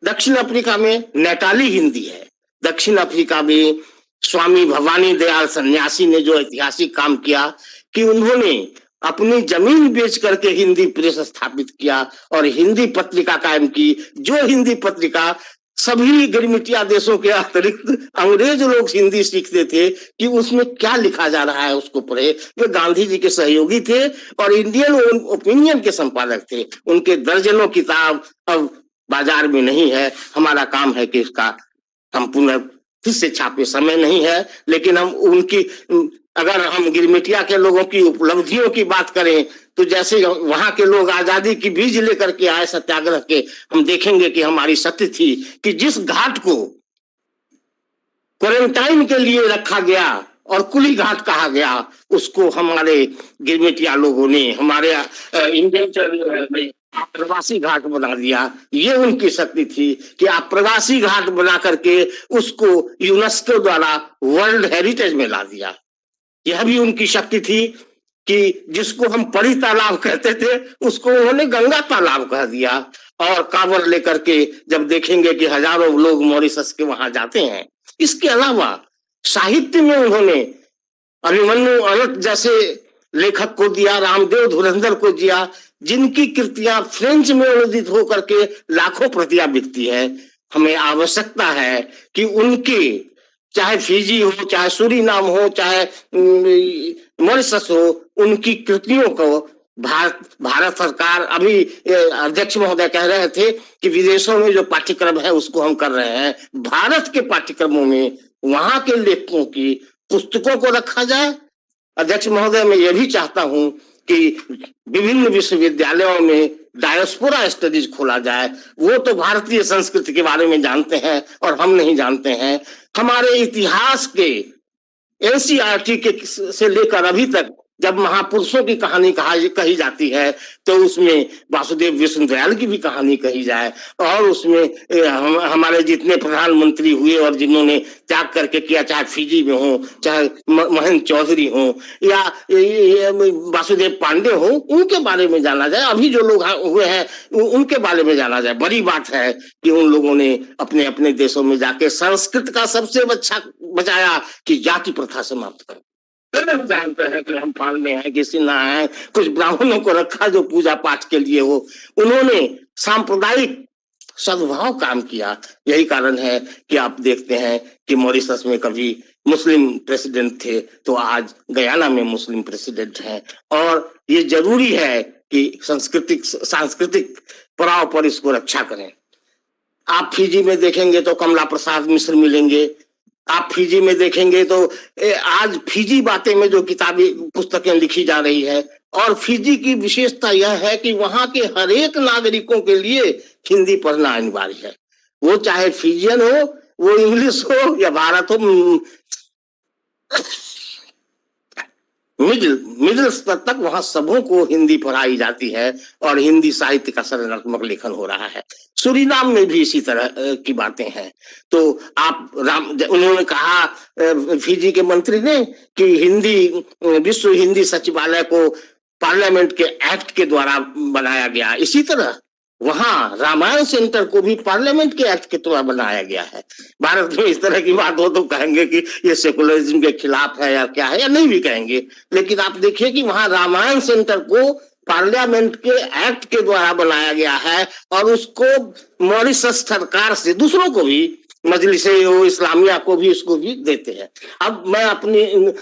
दक्षिण अफ्रीका में नेटाली हिंदी है, दक्षिण अफ्रीका में स्वामी भवानी दयाल सन्यासी ने जो ऐतिहासिक काम किया कि उन्होंने अपनी जमीन बेच करके हिंदी प्रेस स्थापित किया और हिंदी पत्रिका कायम की, जो हिंदी पत्रिका सभी गिरमिटिया देशों के अतिरिक्त अंग्रेज लोग हिंदी सीखते थे कि उसमें क्या लिखा जा रहा है उसको पढ़े। वे गांधी जी के सहयोगी थे और इंडियन ओपिनियन के संपादक थे। उनके दर्जनों किताब अब बाजार में नहीं है। हमारा काम है कि इसका हम पुनः फिर से छापे, समय नहीं है, लेकिन हम उनकी, अगर हम गिरमिटिया के लोगों की उपलब्धियों की बात करें तो जैसे वहां के लोग आजादी की बीज लेकर के आए सत्याग्रह के, हम देखेंगे कि हमारी सत्य थी कि जिस घाट को क्वारंटाइन के लिए रखा गया और कुली घाट कहा गया, उसको हमारे गिरमिटिया लोगों ने, हमारे इंडियन प्रवासी घाट बना दिया। ये उनकी शक्ति थी कि आप प्रवासी घाट बना करके उसको यूनेस्को द्वारा वर्ल्ड हेरिटेज में ला दिया। यह भी उनकी शक्ति थी कि जिसको हम परी तालाब कहते थे उसको उन्होंने गंगा तालाब कह दिया। और कांवर लेकर के जब देखेंगे कि हजारों लोग मॉरिशस के वहां जाते हैं। इसके अलावा साहित्य में उन्होंने अभिमन्यु अनंत जैसे लेखक को दिया, रामदेव धुरंधर को दिया, जिनकी कृतियां फ्रेंच में अनुदित होकर के लाखों प्रतियां बिकती है। हमें आवश्यकता है कि उनके, चाहे फिजी हो, चाहे सूरीनाम हो, चाहे मॉरिशस हो, उनकी कृतियों को भारत सरकार, अभी अध्यक्ष महोदय कह रहे थे कि विदेशों में जो पाठ्यक्रम है उसको हम कर रहे हैं, भारत के पाठ्यक्रमों में वहां के लेखकों की पुस्तकों को रखा जाए। अध्यक्ष महोदय, मैं यह भी चाहता हूं कि विभिन्न विश्वविद्यालयों में डायस्पोरा स्टडीज खोला जाए। वो तो भारतीय संस्कृति के बारे में जानते हैं और हम नहीं जानते हैं। हमारे इतिहास के एनसीईआरटी के से लेकर अभी तक जब महापुरुषों की कहानी कही जाती है तो उसमें वासुदेव विष्णु दयाल की भी कहानी कही जाए और उसमें हमारे जितने प्रधानमंत्री हुए और जिन्होंने त्याग करके किया, चाहे फिजी में हो, चाहे महेंद्र चौधरी हो या वासुदेव पांडे हो, उनके बारे में जाना जाए। अभी जो लोग हुए हैं उनके बारे में जाना जाए। बड़ी बात है कि उन लोगों ने अपने अपने देशों में जाके संस्कृत का सबसे अच्छा बचाया कि जाति प्रथा समाप्त करो। हम जानते हैं कि हम पालने हैं, किसी ना है, कुछ ब्राह्मणों को रखा जो पूजा पाठ के लिए हो। उन्होंने सांप्रदायिक सद्भाव काम किया। यही कारण है कि आप देखते हैं कि मॉरिशस में कभी मुस्लिम प्रेसिडेंट थे तो आज गयाना में मुस्लिम प्रेसिडेंट हैं। और ये जरूरी है कि सांस्कृतिक पड़ाव पर इसको रक्षा करें। आप फिजी में देखेंगे तो कमला प्रसाद मिश्र मिलेंगे। आप फिजी में देखेंगे तो आज फिजी बातें में जो किताबें पुस्तकें लिखी जा रही है, और फिजी की विशेषता यह है कि वहां के हर एक नागरिकों के लिए हिंदी पढ़ना अनिवार्य है। वो चाहे फिजियन हो, वो इंग्लिश हो या भारत हो, मिडिल स्तर तक वहां सबों को हिंदी पढ़ाई जाती है और हिंदी साहित्य का सृजनात्मक लेखन हो रहा है। सूरीनाम में भी इसी तरह की बातें हैं। तो आप उन्होंने कहा फिजी के मंत्री ने कि विश्व हिंदी सचिवालय को पार्लियामेंट के एक्ट के द्वारा बनाया गया। इसी तरह वहां रामायण सेंटर को भी पार्लियामेंट के एक्ट के द्वारा बनाया गया है। भारत में इस तरह की बात हो तो कहेंगे कि ये सेकुलरिज्म के खिलाफ है या क्या है, या नहीं भी कहेंगे, लेकिन आप देखिए कि वहां रामायण सेंटर को पार्लियामेंट के एक्ट के द्वारा बनाया गया है और उसको मॉरिशस सरकार से दूसरों को भी, मजलिसे इस्लामिया को भी, उसको भी देते हैं। अब मैं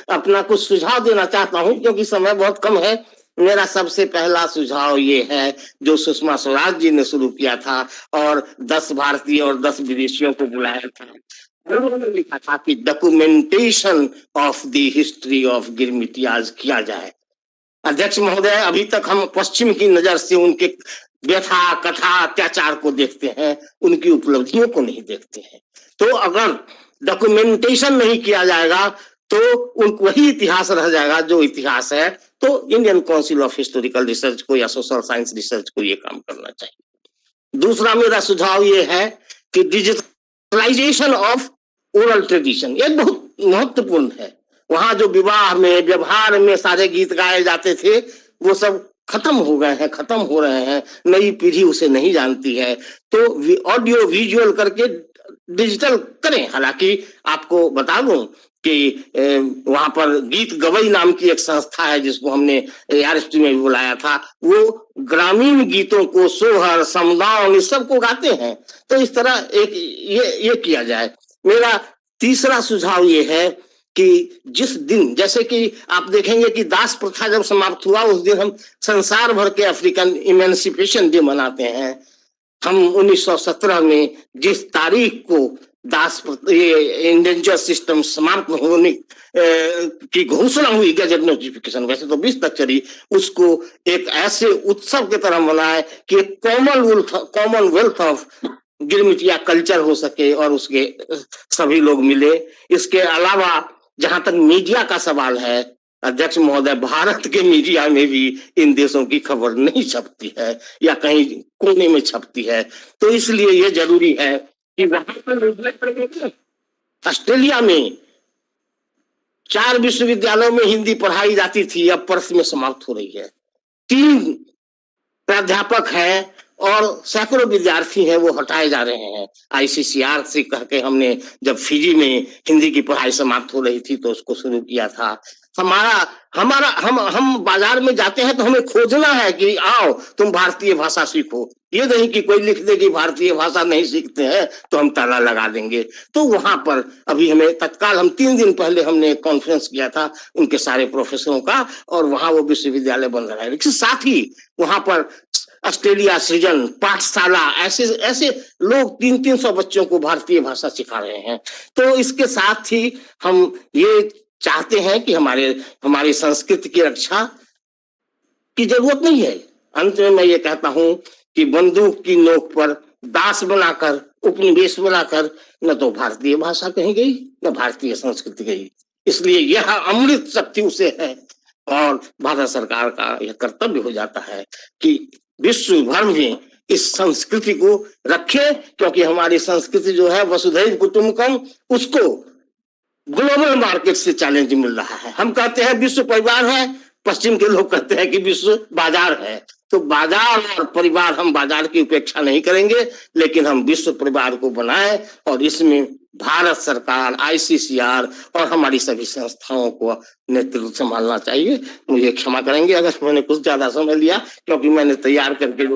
अपना कुछ सुझाव देना चाहता हूं क्योंकि समय बहुत कम है। मेरा सबसे पहला सुझाव ये है जो सुषमा स्वराज जी ने शुरू किया था और 10 भारतीय और 10 विदेशियों को बुलाया था। उन्होंने लिखा था कि documentation of the history of Girmitiyas किया जाए। अध्यक्ष महोदय, अभी तक हम पश्चिम की नजर से उनके व्यथा, कथा, अत्याचार को देखते हैं, उनकी उपलब्धियों को नहीं देखते हैं। तो अगर डॉक्यूमेंटेशन नहीं किया जाएगा तो वही इतिहास रह जाएगा जो इतिहास है। तो Indian council of historical research को या सोशल साइंस रिसर्च को ये काम करना चाहिए। दूसरा मेरा सुझाव ये है कि डिजिटलाइजेशन ऑफ ओरल ट्रेडिशन, ये बहुत महत्वपूर्ण है। वहां जो विवाह में, व्यवहार में सारे गीत गाए जाते थे वो सब खत्म हो गए हैं, खत्म हो रहे हैं। नई पीढ़ी उसे नहीं जानती है। तो ऑडियो विजुअल करके डिजिटल करें। हालांकि आपको बता दूं कि वहां पर गीत गवई नाम की एक संस्था है जिसको हमने ARST में भी बुलाया था, वो ग्रामीण गीतों को सोहर समदाउन इस सबको गाते हैं। तो इस तरह एक ये किया जाए। मेरा तीसरा सुझाव ये है कि जिस दिन, जैसे कि आप देखेंगे कि दास प्रथा जब समाप्त हुआ उस दिन हम संसार भर के अफ्रीकन इमेंसिपेशन डे मनाते हैं। हम 1917 में जिस तारीख को ये इंडेंजर सिस्टम समाप्त होने की घोषणा हुई गजट नोटिफिकेशन, वैसे तो 20 तक चली, उसको एक ऐसे उत्सव की तरह मनाए कि कॉमनवेल्थ ऑफ गिरमिटिया कल्चर हो सके और उसके सभी लोग मिले। इसके अलावा जहां तक मीडिया का सवाल है, अध्यक्ष महोदय, भारत के मीडिया में भी इन देशों की खबर नहीं छपती है या कहीं कोने में छपती है। तो इसलिए ये जरूरी है कि वहां पर ऑस्ट्रेलिया में 4 विश्वविद्यालयों में हिंदी पढ़ाई जाती थी, अब पर्थ में समाप्त हो रही है। 3 प्राध्यापक हैं और सैकड़ों विद्यार्थी हैं, वो हटाए जा रहे हैं। ICCR से कह के हमने जब फिजी में हिंदी की पढ़ाई समाप्त हो रही थी तो उसको शुरू किया था। हम बाजार में जाते हैं तो हमें खोजना है कि आओ तुम भारतीय भाषा सीखो, ये नहीं कि कोई लिख दे कि भारतीय भाषा नहीं सीखते हैं तो हम ताला लगा देंगे। तो वहां पर अभी हमें तत्काल, हम 3 दिन पहले हमने एक कॉन्फ्रेंस किया था उनके सारे प्रोफेसरों का, और वहां वो विश्वविद्यालय बन रहा है। इसके साथ ही वहां पर ऑस्ट्रेलिया सृजन पाठशाला, ऐसे लोग 300 बच्चों को भारतीय भाषा सिखा रहे हैं। तो इसके साथ ही हम ये चाहते हैं कि हमारी संस्कृति की रक्षा की जरूरत नहीं है। अंत में मैं ये कहता हूं कि बंदूक की नोक पर दास बनाकर, उपनिवेश बनाकर न तो भारतीय भाषा कहीं गई न भारतीय संस्कृति गई। इसलिए यह अमृत शक्ति उसे है और भारत सरकार का यह कर्तव्य हो जाता है कि विश्व भर में इस संस्कृति को रखे, क्योंकि हमारी संस्कृति जो है वसुधैव कुटुंबकम, उसको ग्लोबल मार्केट से चैलेंज मिल रहा है। हम कहते हैं विश्व परिवार है, पश्चिम के लोग कहते हैं कि विश्व बाजार है। तो बाजार और परिवार, हम बाजार की उपेक्षा नहीं करेंगे, लेकिन हम विश्व परिवार को बनाएं और इसमें भारत सरकार, ICCR और हमारी सभी संस्थाओं को नेतृत्व संभालना चाहिए। मुझे क्षमा करेंगे अगर मैंने कुछ ज्यादा समय लिया, क्योंकि मैंने तैयार करके जो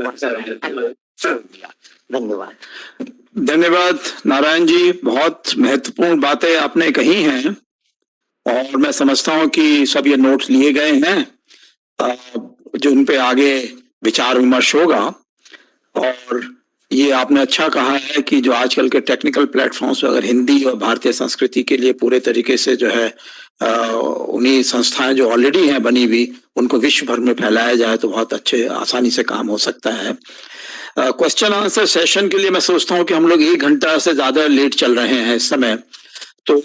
दिया। धन्यवाद। धन्यवाद नारायण जी, बहुत महत्वपूर्ण बातें आपने कही हैं और मैं समझता हूं कि सब ये नोट्स लिए गए हैं जो उन पे आगे विचार विमर्श होगा। और ये आपने अच्छा कहा है कि जो आजकल के टेक्निकल प्लेटफॉर्म्स पे अगर हिंदी और भारतीय संस्कृति के लिए पूरे तरीके से जो है उन्हीं संस्थाएं जो ऑलरेडी हैं बनी हुई, उनको विश्व भर में फैलाया जाए तो बहुत अच्छे आसानी से काम हो सकता है। क्वेश्चन आंसर सेशन के लिए मैं सोचता हूं कि हम लोग 1 घंटा से ज्यादा लेट चल रहे हैं इस समय, तो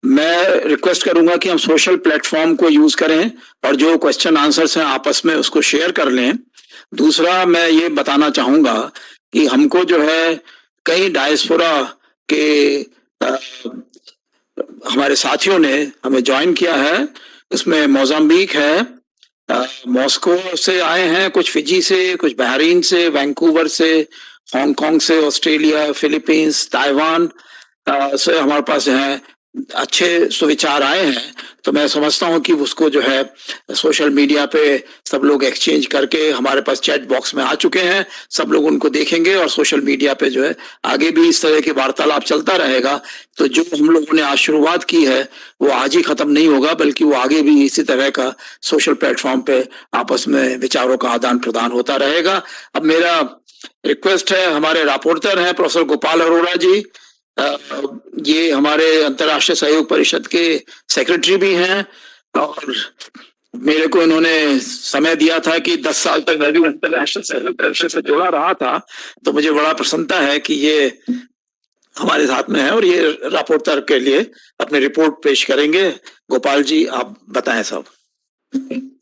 मैं रिक्वेस्ट करूंगा कि हम सोशल प्लेटफॉर्म को यूज करें और जो क्वेश्चन आंसर्स हैं आपस में उसको शेयर कर लें। दूसरा, मैं ये बताना चाहूंगा कि हमको जो है कई डायस्पोरा के हमारे साथियों ने हमें ज्वाइन किया है। उसमें मोजाम्बिक है, मॉस्को से आए हैं, कुछ फिजी से, कुछ बहरीन से, वैंकूवर से, हांगकांग से, ऑस्ट्रेलिया, फिलीपींस, ताइवान से हमारे पास हैं अच्छे सुविचार आए हैं। तो मैं समझता हूं कि उसको जो है सोशल मीडिया पे सब लोग एक्सचेंज करके हमारे पास चैट बॉक्स में आ चुके हैं, सब लोग उनको देखेंगे और सोशल मीडिया पे जो है आगे भी इस तरह की वार्तालाप चलता रहेगा। तो जो हम लोगों ने आज शुरुआत की है वो आज ही खत्म नहीं होगा, बल्कि वो आगे भी इसी तरह का सोशल प्लेटफॉर्म पे आपस में विचारों का आदान प्रदान होता रहेगा। अब मेरा रिक्वेस्ट है, हमारे रापोर्टर हैं प्रोफेसर गोपाल अरोड़ा जी, ये हमारे अंतर्राष्ट्रीय सहयोग परिषद के सेक्रेटरी भी हैं और मेरे को इन्होंने समय दिया था कि 10 साल तक मैं भी अंतर्राष्ट्रीय सहयोग परिषद से जुड़ा रहा था, तो मुझे बड़ा प्रसन्नता है कि ये हमारे साथ में है और ये रापोर्टर के लिए अपनी रिपोर्ट पेश करेंगे। गोपाल जी, आप बताएं सब।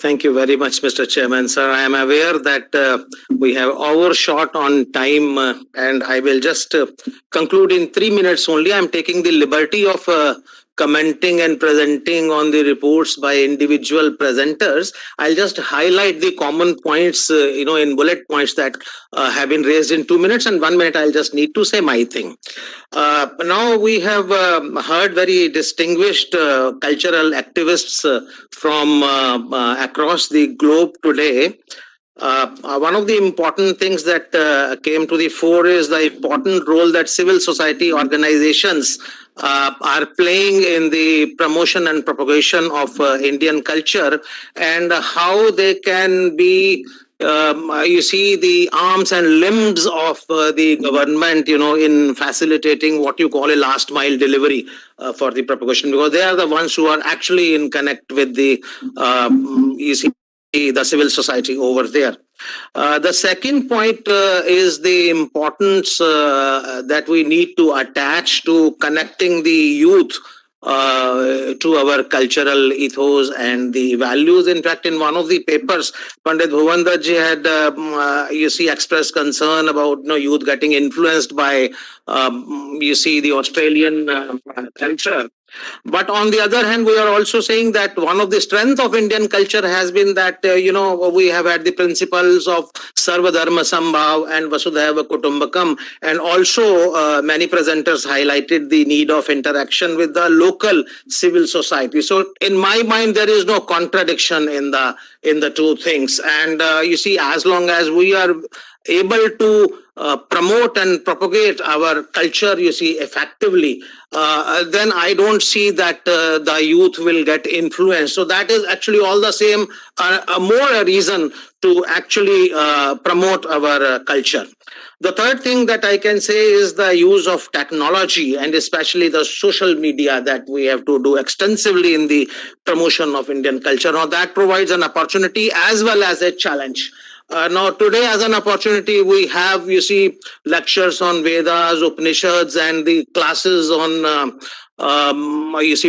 Thank you very much, Mr. Chairman. Sir, I am aware that we have overshot on time and I will just conclude in 3 minutes only. I am taking the liberty of commenting and presenting on the reports by individual presenters. I'll just highlight the common points, in bullet points that have been raised in 2 minutes, and 1 minute I'll just need to say my thing. Now we have heard very distinguished cultural activists from across the globe today. One of the important things that came to the fore is the important role that civil society organizations are playing in the promotion and propagation of Indian culture, and how they can be the arms and limbs of the government, in facilitating what you call a last mile delivery for the propagation, because they are the ones who are actually in connect with the the civil society over there. The second point is the importance that we need to attach to connecting the youth to our cultural ethos and the values. In fact, in one of the papers, Pandit Bhuvandarji had, expressed concern about youth getting influenced by, the Australian culture. But on the other hand, we are also saying that one of the strengths of Indian culture has been that, we have had the principles of Sarva Dharma Sambhav and Vasudhaiva Kutumbakam. And also many presenters highlighted the need of interaction with the local civil society. So in my mind, there is no contradiction in the two things. And as long as we are able to promote and propagate our culture, effectively, then I don't see that the youth will get influenced. So that is actually all the same, more a reason to actually promote our culture. The third thing that I can say is the use of technology, and especially the social media that we have to do extensively in the promotion of Indian culture. Now that provides an opportunity as well as a challenge. Now today as an opportunity, we have, lectures on Vedas, Upanishads, and the classes on,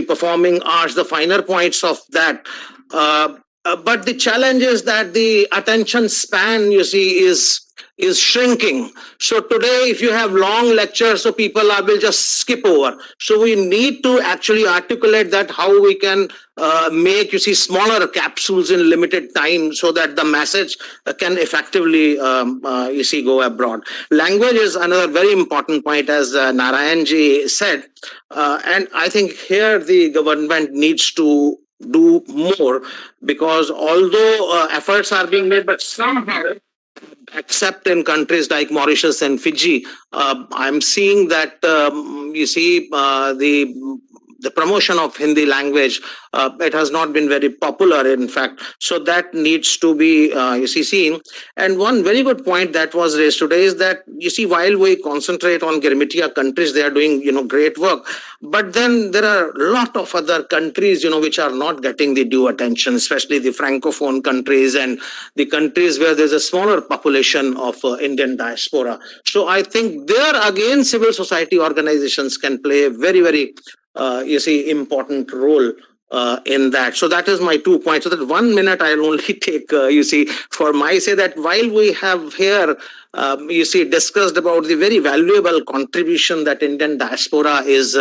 performing arts, the finer points of that. But the challenge is that the attention span, is shrinking. So today, if you have long lectures, so people will just skip over. So we need to actually articulate that how we can make, smaller capsules in limited time so that the message can effectively, go abroad. Language is another very important point, as Narayanji said. And I think here the government needs to do more, because although efforts are being made, but somehow, except in countries like Mauritius and Fiji, I'm seeing that, the promotion of Hindi language, it has not been very popular, in fact. So that needs to be, seen. And one very good point that was raised today is that, while we concentrate on Girmitia countries, they are doing, great work. But then there are a lot of other countries, which are not getting the due attention, especially the Francophone countries and the countries where there's a smaller population of Indian diaspora. So I think there again, civil society organizations can play a very, very important role in that. So that is my 2 points. So that 1 minute I'll only take, for my say that while we have here, discussed about the very valuable contribution that Indian diaspora is,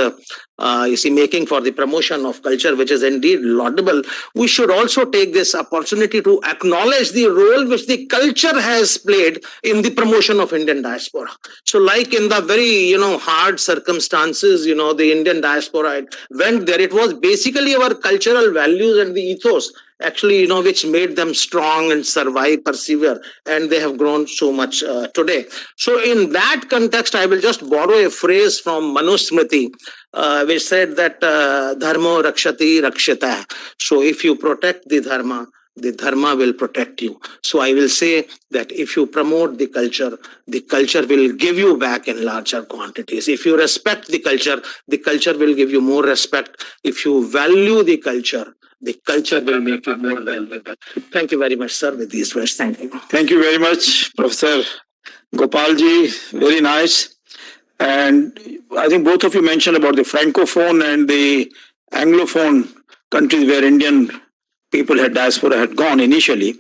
making for the promotion of culture, which is indeed laudable, we should also take this opportunity to acknowledge the role which the culture has played in the promotion of Indian diaspora. So like in the very, hard circumstances, the Indian diaspora went there. It was basically our cultural values and the ethos actually, which made them strong and survive, persevere, and they have grown so much today. So in that context, I will just borrow a phrase from Manusmriti, which said that dharmo rakshati rakshita. So if you protect the dharma will protect you. So I will say that if you promote the culture will give you back in larger quantities. If you respect the culture will give you more respect. If you value the culture will make you more valuable. Thank you very much, sir, with these words. Thank you. Thank you very much, Professor Gopalji. Very nice. And I think both of you mentioned about the Francophone and the Anglophone countries where Indian people diaspora had gone initially.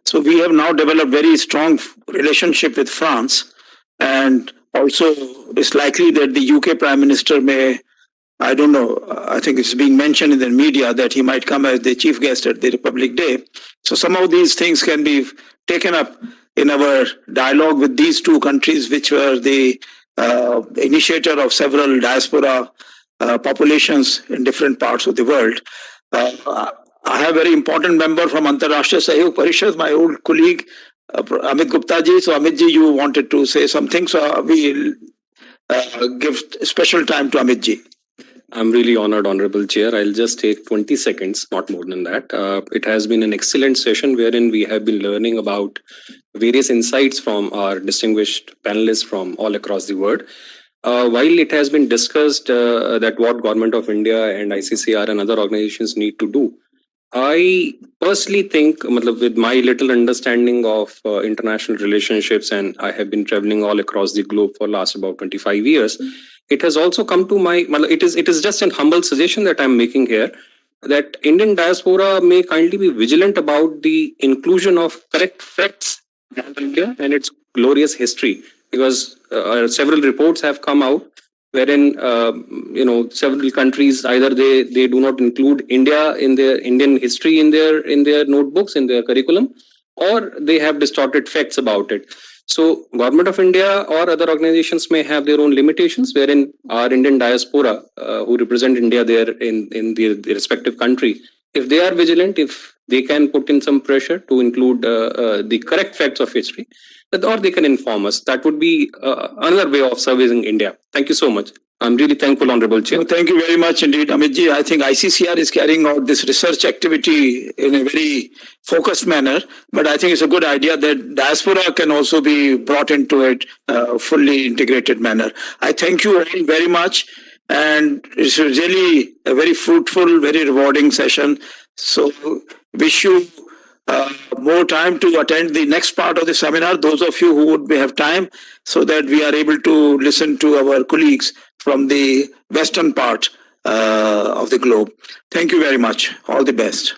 So we have now developed very strong relationship with France, and also it's likely that the UK Prime Minister may I don't know, I think it's being mentioned in the media that he might come as the chief guest at the Republic Day. So some of these things can be taken up in our dialogue with these two countries, which were the initiator of several diaspora populations in different parts of the world. I have a very important member from Antarashtriya Sahyog Parishad, my old colleague, Amit Gupta ji. So Amit ji, you wanted to say something, so we'll give special time to Amit ji. I'm really honored, Honorable Chair. I'll just take 20 seconds, not more than that. It has been an excellent session wherein we have been learning about various insights from our distinguished panelists from all across the world. While it has been discussed that what Government of India and ICCR and other organizations need to do, I personally think, with my little understanding of international relationships, and I have been traveling all across the globe for last about 25 years, it has also come to my, it is just an humble suggestion that I'm making here, that Indian diaspora may kindly be vigilant about the inclusion of correct facts about India and its glorious history, because several reports have come out wherein several countries, either they do not include India in their Indian history in their notebooks, in their curriculum, or they have distorted facts about it. So Government of India or other organizations may have their own limitations, wherein our Indian diaspora who represent India there in the respective country, if they are vigilant, if they can put in some pressure to include the correct facts of history, or they can inform us, that would be another way of servicing India. Thank you so much. I'm really thankful, Honorable Chair. Well, thank you very much indeed, Amitji. I think ICCR is carrying out this research activity in a very focused manner, but I think it's a good idea that diaspora can also be brought into it fully integrated manner. I thank you all very much, and it's really a very fruitful, very rewarding session. So wish you more time to attend the next part of the seminar, those of you who would have time, so that we are able to listen to our colleagues from the western part of the globe. Thank you very much. All the best.